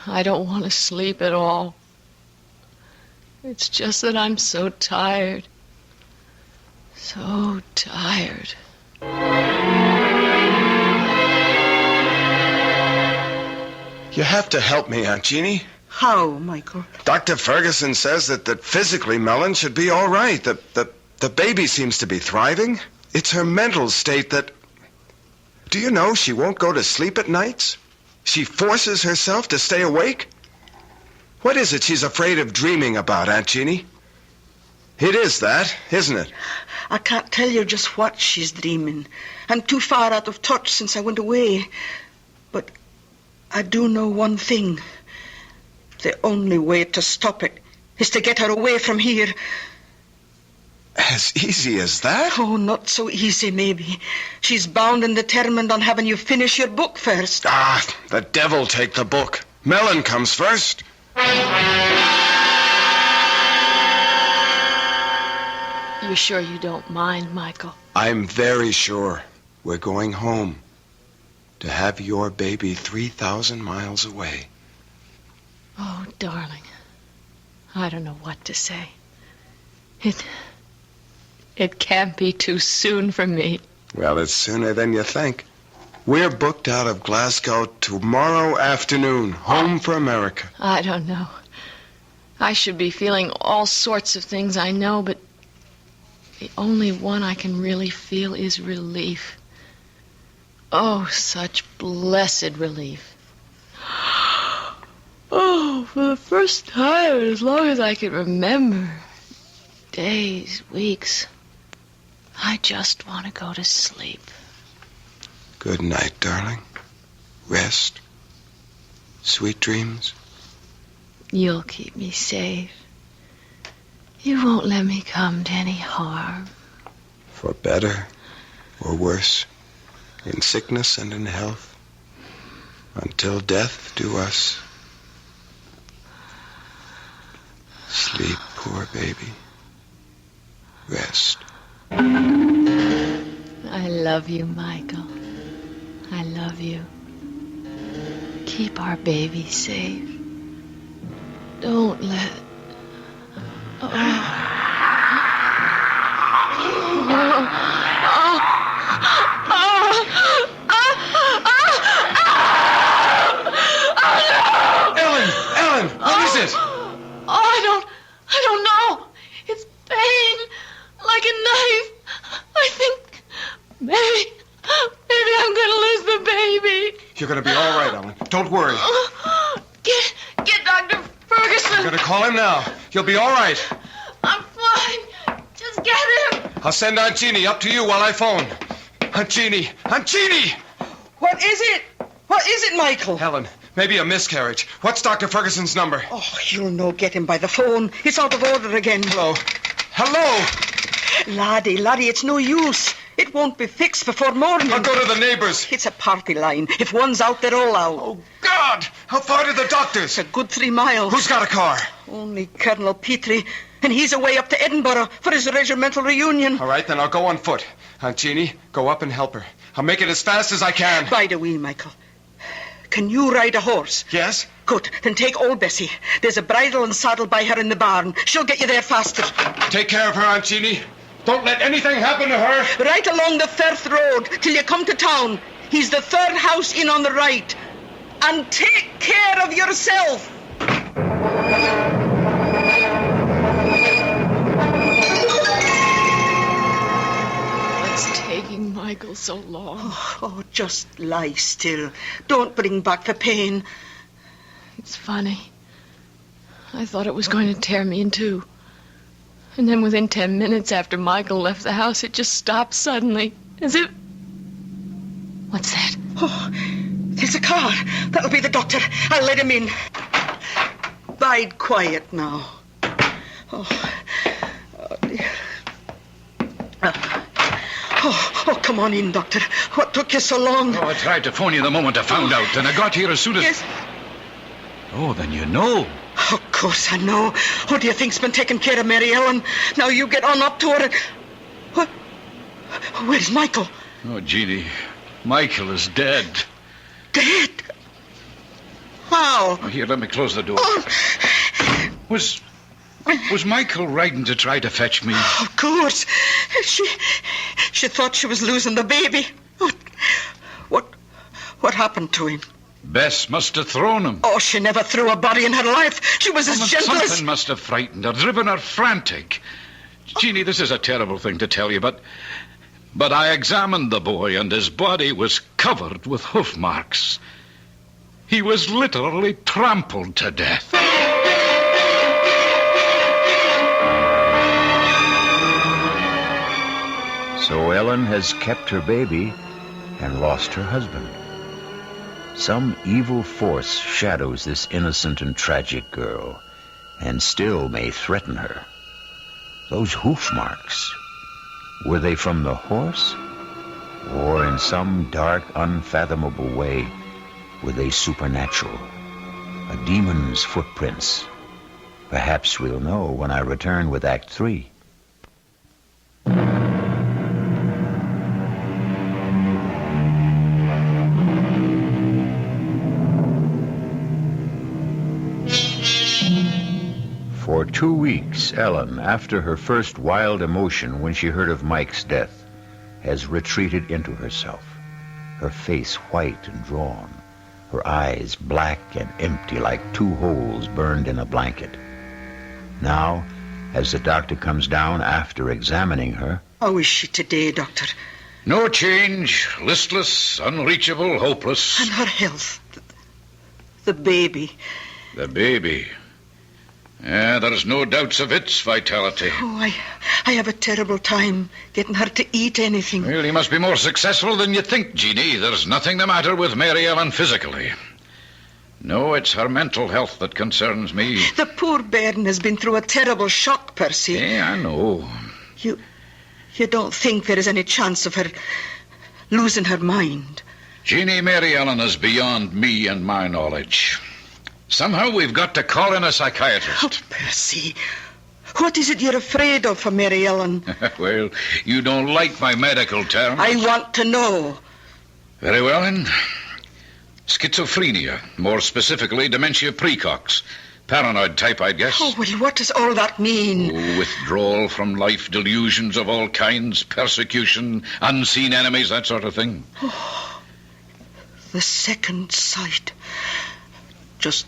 I don't want to sleep at all. It's just that I'm so tired. So tired. You have to help me, Aunt Jeannie. How, Michael? Dr. Ferguson says that physically Mellon should be all right. The baby seems to be thriving. It's her mental state that... Do you know she won't go to sleep at nights? She forces herself to stay awake? What is it she's afraid of dreaming about, Aunt Jeannie? It is that, isn't it? I can't tell you just what she's dreaming. I'm too far out of touch since I went away. But I do know one thing. The only way to stop it is to get her away from here. As easy as that? Oh, not so easy, maybe. She's bound and determined on having you finish your book first. Ah, the devil take the book. Mellon comes first. You sure you don't mind, Michael? I'm very sure. We're going home to have your baby 3,000 miles away. Oh, darling. I don't know what to say. It can't be too soon for me. Well, it's sooner than you think. We're booked out of Glasgow tomorrow afternoon, home for America. I don't know. I should be feeling all sorts of things, I know, but the only one I can really feel is relief. Oh, such blessed relief. Oh, for the first time, as long as I can remember. Days, weeks, I just want to go to sleep. Good night, darling. Rest. Sweet dreams. You'll keep me safe. You won't let me come to any harm. For better or worse, in sickness and in health, until death do us. Sleep, poor baby. Rest. I love you, Michael. I love you. Keep our baby safe. Don't let... Ellen, what is it? I don't know. It's pain, like a knife. I think maybe I'm gonna lose the baby. You're gonna be all right, Ellen. Don't worry. Get Dr. Ferguson. I'm gonna call him now. You'll be all right. I'm fine. Just get him. I'll send Aunt Jeannie up to you while I phone. Aunt Jeannie! Aunt Jeannie! What is it? What is it, Michael? Helen, maybe a miscarriage. What's Dr. Ferguson's number? Oh, you'll no get him by the phone. It's out of order again. Hello? Laddie, it's no use. It won't be fixed before morning. I'll go to the neighbors. It's a party line. If one's out, they're all out. Oh, God! How far to the doctors? A good 3 miles. Who's got a car? Only Colonel Petrie, and he's away up to Edinburgh for his regimental reunion. All right, then I'll go on foot. Aunt Jeannie, go up and help her. I'll make it as fast as I can. By the way, Michael, can you ride a horse? Yes. Good. Then take old Bessie. There's a bridle and saddle by her in the barn. She'll get you there faster. Take care of her, Aunt Jeannie. Don't let anything happen to her. Right along the Firth Road till you come to town. He's the 3rd house in on the right. And take care of yourself. What's taking Michael so long? Oh, just lie still. Don't bring back the pain. It's funny. I thought it was going to tear me in two. And then within 10 minutes after Michael left the house, it just stopped suddenly. As if... What's that? Oh, there's a car. That'll be the doctor. I'll let him in. Bide quiet now. Oh, dear. Oh, come on in, Doctor. What took you so long? Oh, I tried to phone you the moment I found out, and I got here as soon as... Yes. Oh, then you know. Of course I know. Who do you think's been taking care of Mary Ellen? Now you get on up to her and... What? Where's Michael? Oh, Jeannie, Michael is dead. Dead? How? Oh, here, let me close the door. Oh. Was Michael riding to try to fetch me? Of course. She thought she was losing the baby. What happened to him? Bess must have thrown him. Oh, she never threw a body in her life. She was as gentle as... Something must have frightened her, driven her frantic. Jeannie, this is a terrible thing to tell you, but I examined the boy, and his body was covered with hoof marks. He was literally trampled to death. So Ellen has kept her baby and lost her husband. Some evil force shadows this innocent and tragic girl, and still may threaten her. Those hoof marks, were they from the horse? Or in some dark, unfathomable way, were they supernatural? A demon's footprints? Perhaps we'll know when I return with Act 3. For 2 weeks, Ellen, after her first wild emotion when she heard of Mike's death, has retreated into herself, her face white and drawn, her eyes black and empty like 2 holes burned in a blanket. Now, as the doctor comes down after examining her... How is she today, Doctor? No change. Listless, unreachable, hopeless. And her health? The baby? The baby... Yeah, there's no doubts of its vitality. Oh, I have a terrible time getting her to eat anything. Well, you must be more successful than you think, Jeannie. There's nothing the matter with Mary Ellen physically. No, it's her mental health that concerns me. The poor bairn has been through a terrible shock, Percy. Yeah, I know. You don't think there is any chance of her losing her mind? Jeannie, Mary Ellen is beyond me and my knowledge. Somehow we've got to call in a psychiatrist. Oh, Percy, what is it you're afraid of for Mary Ellen? Well, you don't like my medical terms. I want to know. Very well, then. Schizophrenia, more specifically dementia precox. Paranoid type, I'd guess. Oh, well, what does all that mean? Oh, withdrawal from life, delusions of all kinds, persecution, unseen enemies, that sort of thing. Oh, the second sight. Just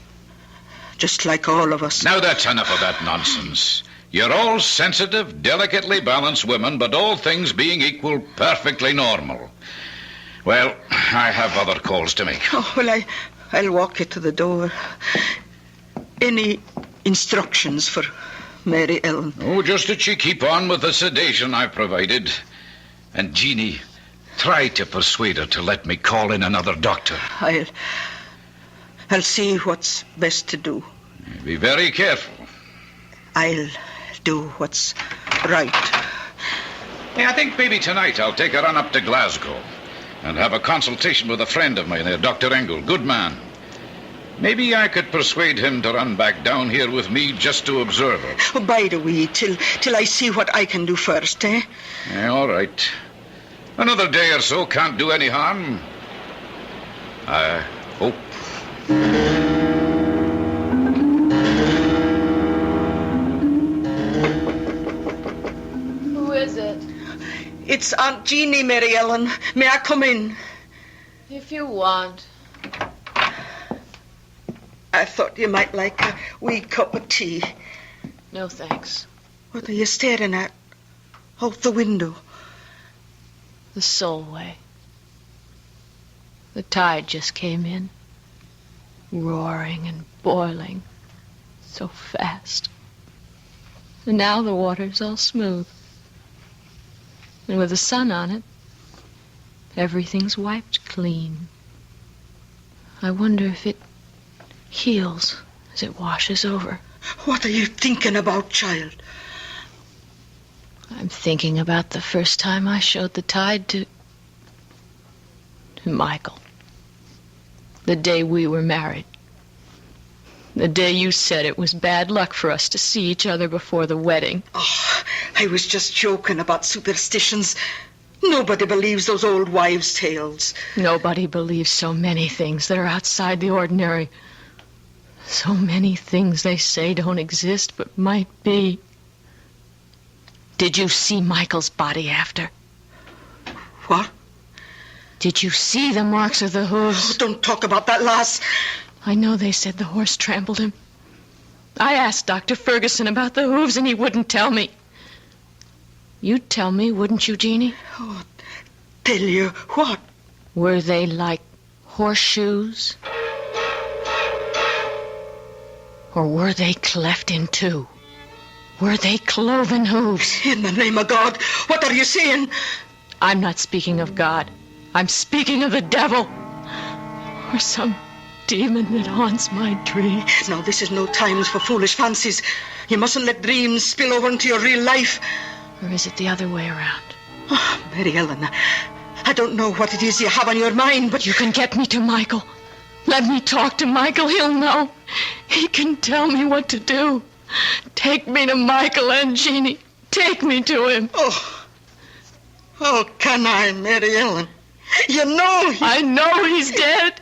like all of us. Now that's enough of that nonsense. You're all sensitive, delicately balanced women, but all things being equal, perfectly normal. Well, I have other calls to make. Oh, well, I'll walk you to the door. Any instructions for Mary Ellen? Oh, just that she keep on with the sedation I've provided. And Jeannie, try to persuade her to let me call in another doctor. I'll see what's best to do. Be very careful. I'll do what's right. Yeah, I think maybe tonight I'll take a run up to Glasgow and have a consultation with a friend of mine there, Dr. Engel. Good man. Maybe I could persuade him to run back down here with me just to observe her. Oh, bide a wee till I see what I can do first, eh? Yeah, all right. Another day or so can't do any harm. I hope. Who is it? It's Aunt Jeannie, Mary Ellen. May I come in? If you want. I thought you might like a wee cup of tea. No, thanks. What are you staring at? Out the window. The Solway. The tide just came in. Roaring and boiling. So fast. And now the water's all smooth. And with the sun on it, everything's wiped clean. I wonder if it heals as it washes over. What are you thinking about, child? I'm thinking about the first time I showed the tide to Michael. The day we were married. The day you said it was bad luck for us to see each other before the wedding. Oh, I was just joking about superstitions. Nobody believes those old wives' tales. Nobody believes so many things that are outside the ordinary. So many things they say don't exist but might be. Did you see Michael's body after? What? Did you see the marks of the hooves? Oh, don't talk about that, lass. I know they said the horse trampled him. I asked Dr. Ferguson about the hooves and he wouldn't tell me. You'd tell me, wouldn't you, Jeannie? Oh, tell you what? Were they like horseshoes? Or were they cleft in two? Were they cloven hooves? In the name of God, what are you saying? I'm not speaking of God. I'm speaking of the devil. Or some demon that haunts my dreams. Now, this is no times for foolish fancies. You mustn't let dreams spill over into your real life. Or is it the other way around? Oh, Mary Ellen, I don't know what it is you have on your mind, but... You can get me to Michael. Let me talk to Michael. He'll know. He can tell me what to do. Take me to Michael and Jeannie. Take me to him. Oh, can I, Mary Ellen? You know I know he's dead.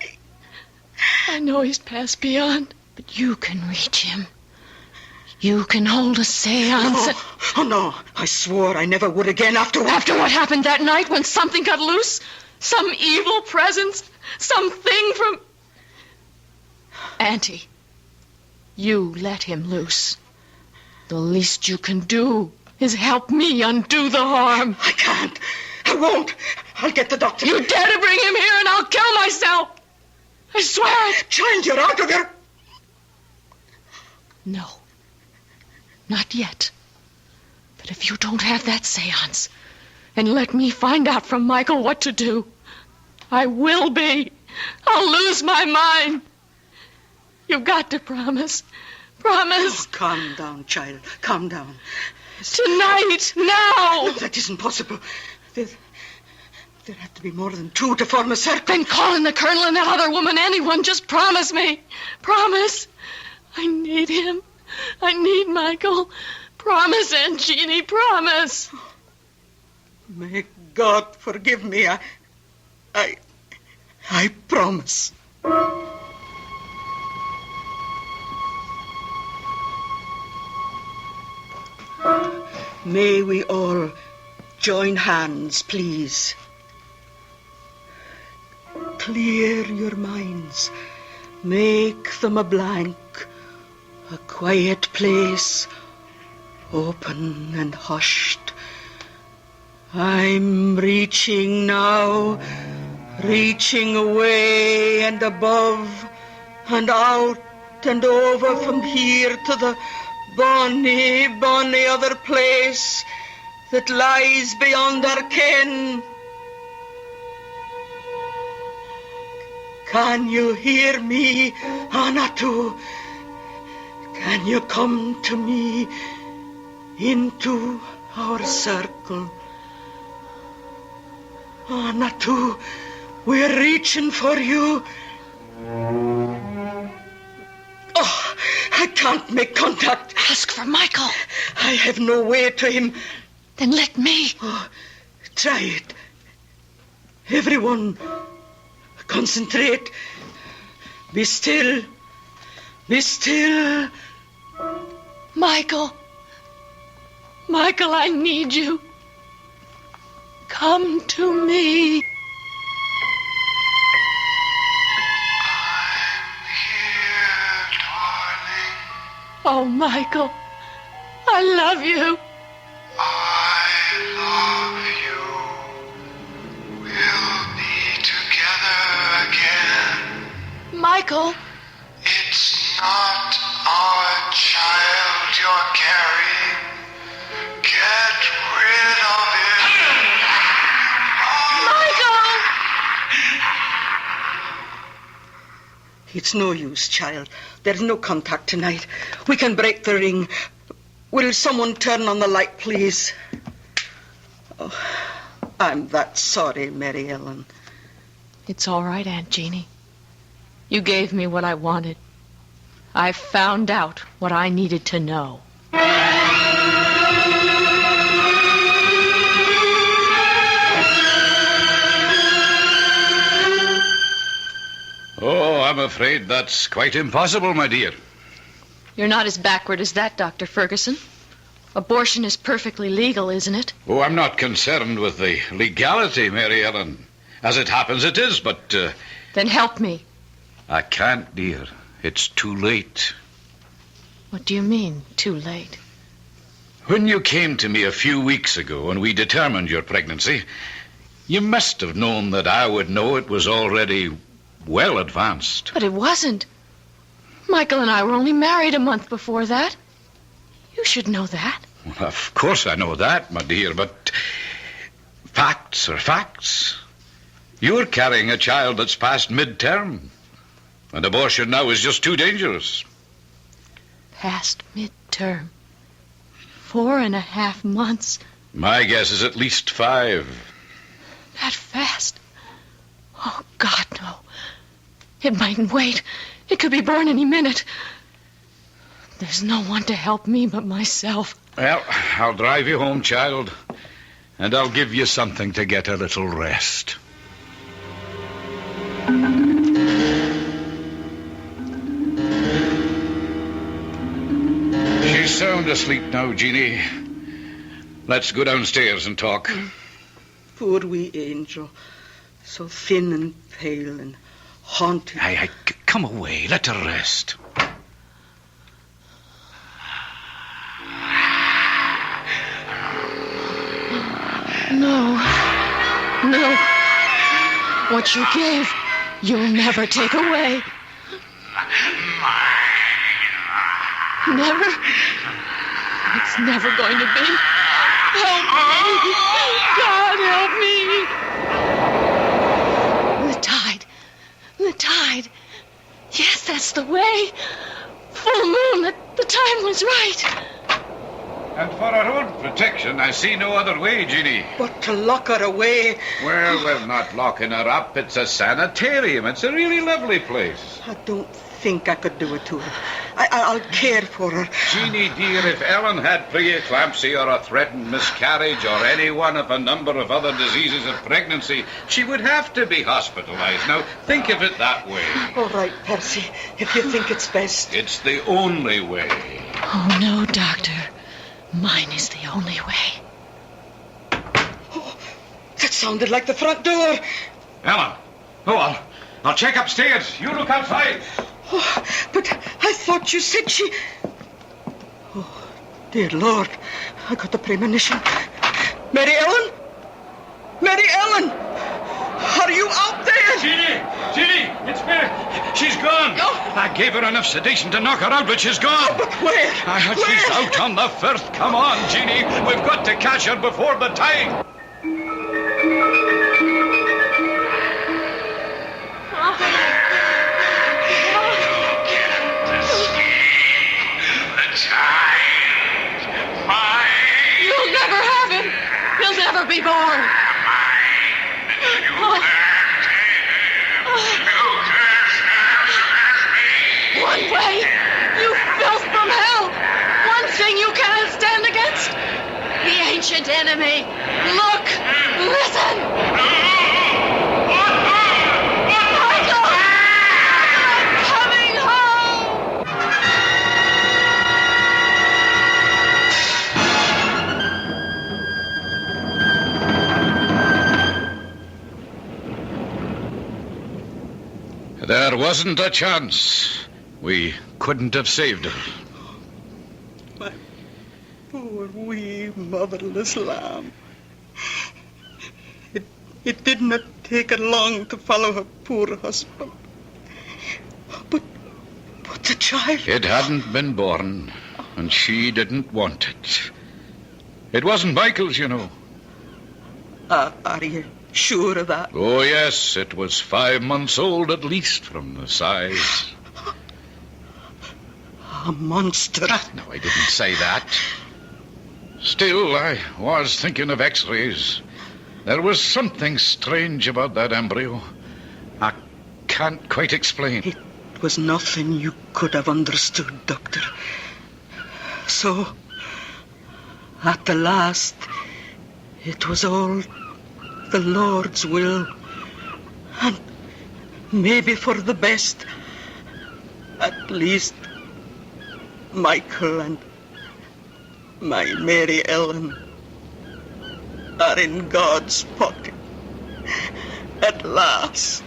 I know he's passed beyond. But you can reach him. You can hold a seance. No. Oh, no. I swore I never would again after what... After what happened that night when something got loose? Some evil presence? Something from... Auntie, you let him loose. The least you can do is help me undo the harm. I can't. I won't. I'll get the doctor. You dare to bring him here and I'll kill myself. I swear it. Child, you're out of your... No. Not yet. But if you don't have that seance and let me find out from Michael what to do, I will be. I'll lose my mind. You've got to promise. Promise. Oh, calm down, child. Calm down. Tonight. Now. No, that isn't possible. There have to be more than two to form a circle. Then call in the colonel and that other woman, anyone. Just promise me. Promise. I need him. I need Michael. Promise, Aunt Jeannie, promise. May God forgive me. I promise. May we all join hands, please. Clear your minds. Make them a blank. A quiet place, open and hushed. I'm reaching now, reaching away and above and out and over from here to the bonny, bonny other place that lies beyond our ken. Can you hear me, Anatu? Can you come to me into our circle? Anatu, we're reaching for you. Oh, I can't make contact. Ask for Michael. I have no way to him. Then let me. Oh, try it. Everyone, concentrate. Be still. Be still. Michael. Michael, I need you. Come to me. Oh, Michael, I love you. I love you. We'll be together again. Michael. It's not our child you're carrying. Get rid of it. Michael! It's no use, child. There's no contact tonight. We can break the ring. Will someone turn on the light, please? Oh, I'm that sorry, Mary Ellen. It's all right, Aunt Jeannie. You gave me what I wanted. I found out what I needed to know. Oh, I'm afraid that's quite impossible, my dear. You're not as backward as that, Dr. Ferguson. Abortion is perfectly legal, isn't it? Oh, I'm not concerned with the legality, Mary Ellen. As it happens, it is, but... Then help me. I can't, dear. It's too late. What do you mean, too late? When you came to me a few weeks ago and we determined your pregnancy, you must have known that I would know it was already well advanced. But it wasn't. Michael and I were only married a month before that. You should know that. Well, of course I know that, my dear, but facts are facts. You're carrying a child that's past mid-term, and abortion now is just too dangerous. Past mid-term. 4.5 months. My guess is at least 5. That fast? Oh, God, no. It mightn't wait. It could be born any minute. There's no one to help me but myself. Well, I'll drive you home, child, and I'll give you something to get a little rest. She's sound asleep now, Jeannie. Let's go downstairs and talk. Poor wee angel. So thin and pale and haunted. Come away. Let her rest. No. No. What you gave, you'll never take away. Never. It's never going to be. Help me. God, help me. The tide. The tide. Yes, that's the way. Full moon. The time was right. And for our own protection, I see no other way, Jeannie. But to lock her away... Well, we're not locking her up. It's a sanitarium. It's a really lovely place. I don't think I could do it to her. I'll care for her. Jeannie, dear, if Ellen had preeclampsia or a threatened miscarriage or any one of a number of other diseases of pregnancy, she would have to be hospitalized. Now, think of it that way. All right, Percy, if you think it's best. It's the only way. Oh, no, Doctor. Mine is the only way. Oh, that sounded like the front door. Ellen, I'll check upstairs. You look outside. Oh, but I thought you said she... Oh, dear Lord, I got the premonition. Mary Ellen? Mary Ellen! Are you out there? Jeannie, it's Mary. She's gone. Oh. I gave her enough sedation to knock her out, but she's gone. Oh, but where? She's out on the firth. Come on, Jeannie. We've got to catch her before the tide. You'll never have him. He'll never be born. One way, you filth from hell. One thing you cannot stand against. The ancient enemy. Look, listen. Michael! I'm coming home. There wasn't a chance. We couldn't have saved her. My poor wee motherless lamb. It did not take her long to follow her poor husband. But the child... It hadn't been born, and she didn't want it. It wasn't Michael's, you know. Are you sure of that? Oh, yes, it was 5 months old at least from the size. A monster. No, I didn't say that. Still, I was thinking of x-rays. There was something strange about that embryo. I can't quite explain. It was nothing you could have understood, Doctor. So, at the last, it was all the Lord's will. And maybe for the best. At least, Michael and my Mary Ellen are in God's pocket at last.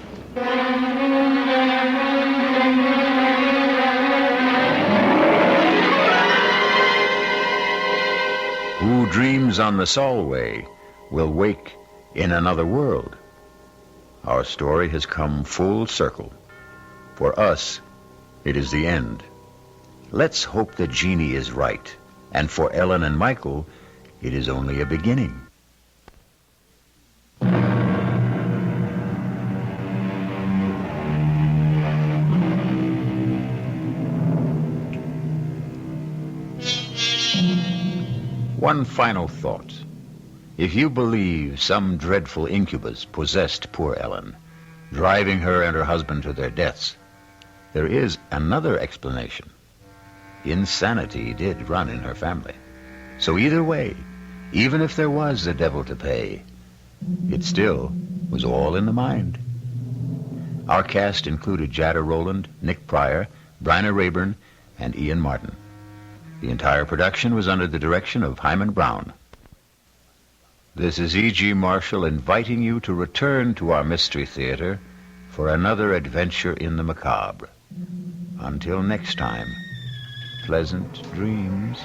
Who dreams on the Solway will wake in another world. Our story has come full circle. For us, it is the end. Let's hope that Jeannie is right, and for Ellen and Michael, it is only a beginning. One final thought. If you believe some dreadful incubus possessed poor Ellen, driving her and her husband to their deaths, there is another explanation. Insanity did run in her family. So either way, even if there was the devil to pay, it still was all in the mind. Our cast included Jada Rowland, Nick Pryor, Bryna Rayburn, and Ian Martin. The entire production was under the direction of Hyman Brown. This is E.G. Marshall inviting you to return to our Mystery Theater for another adventure in the macabre. Until next time, pleasant dreams.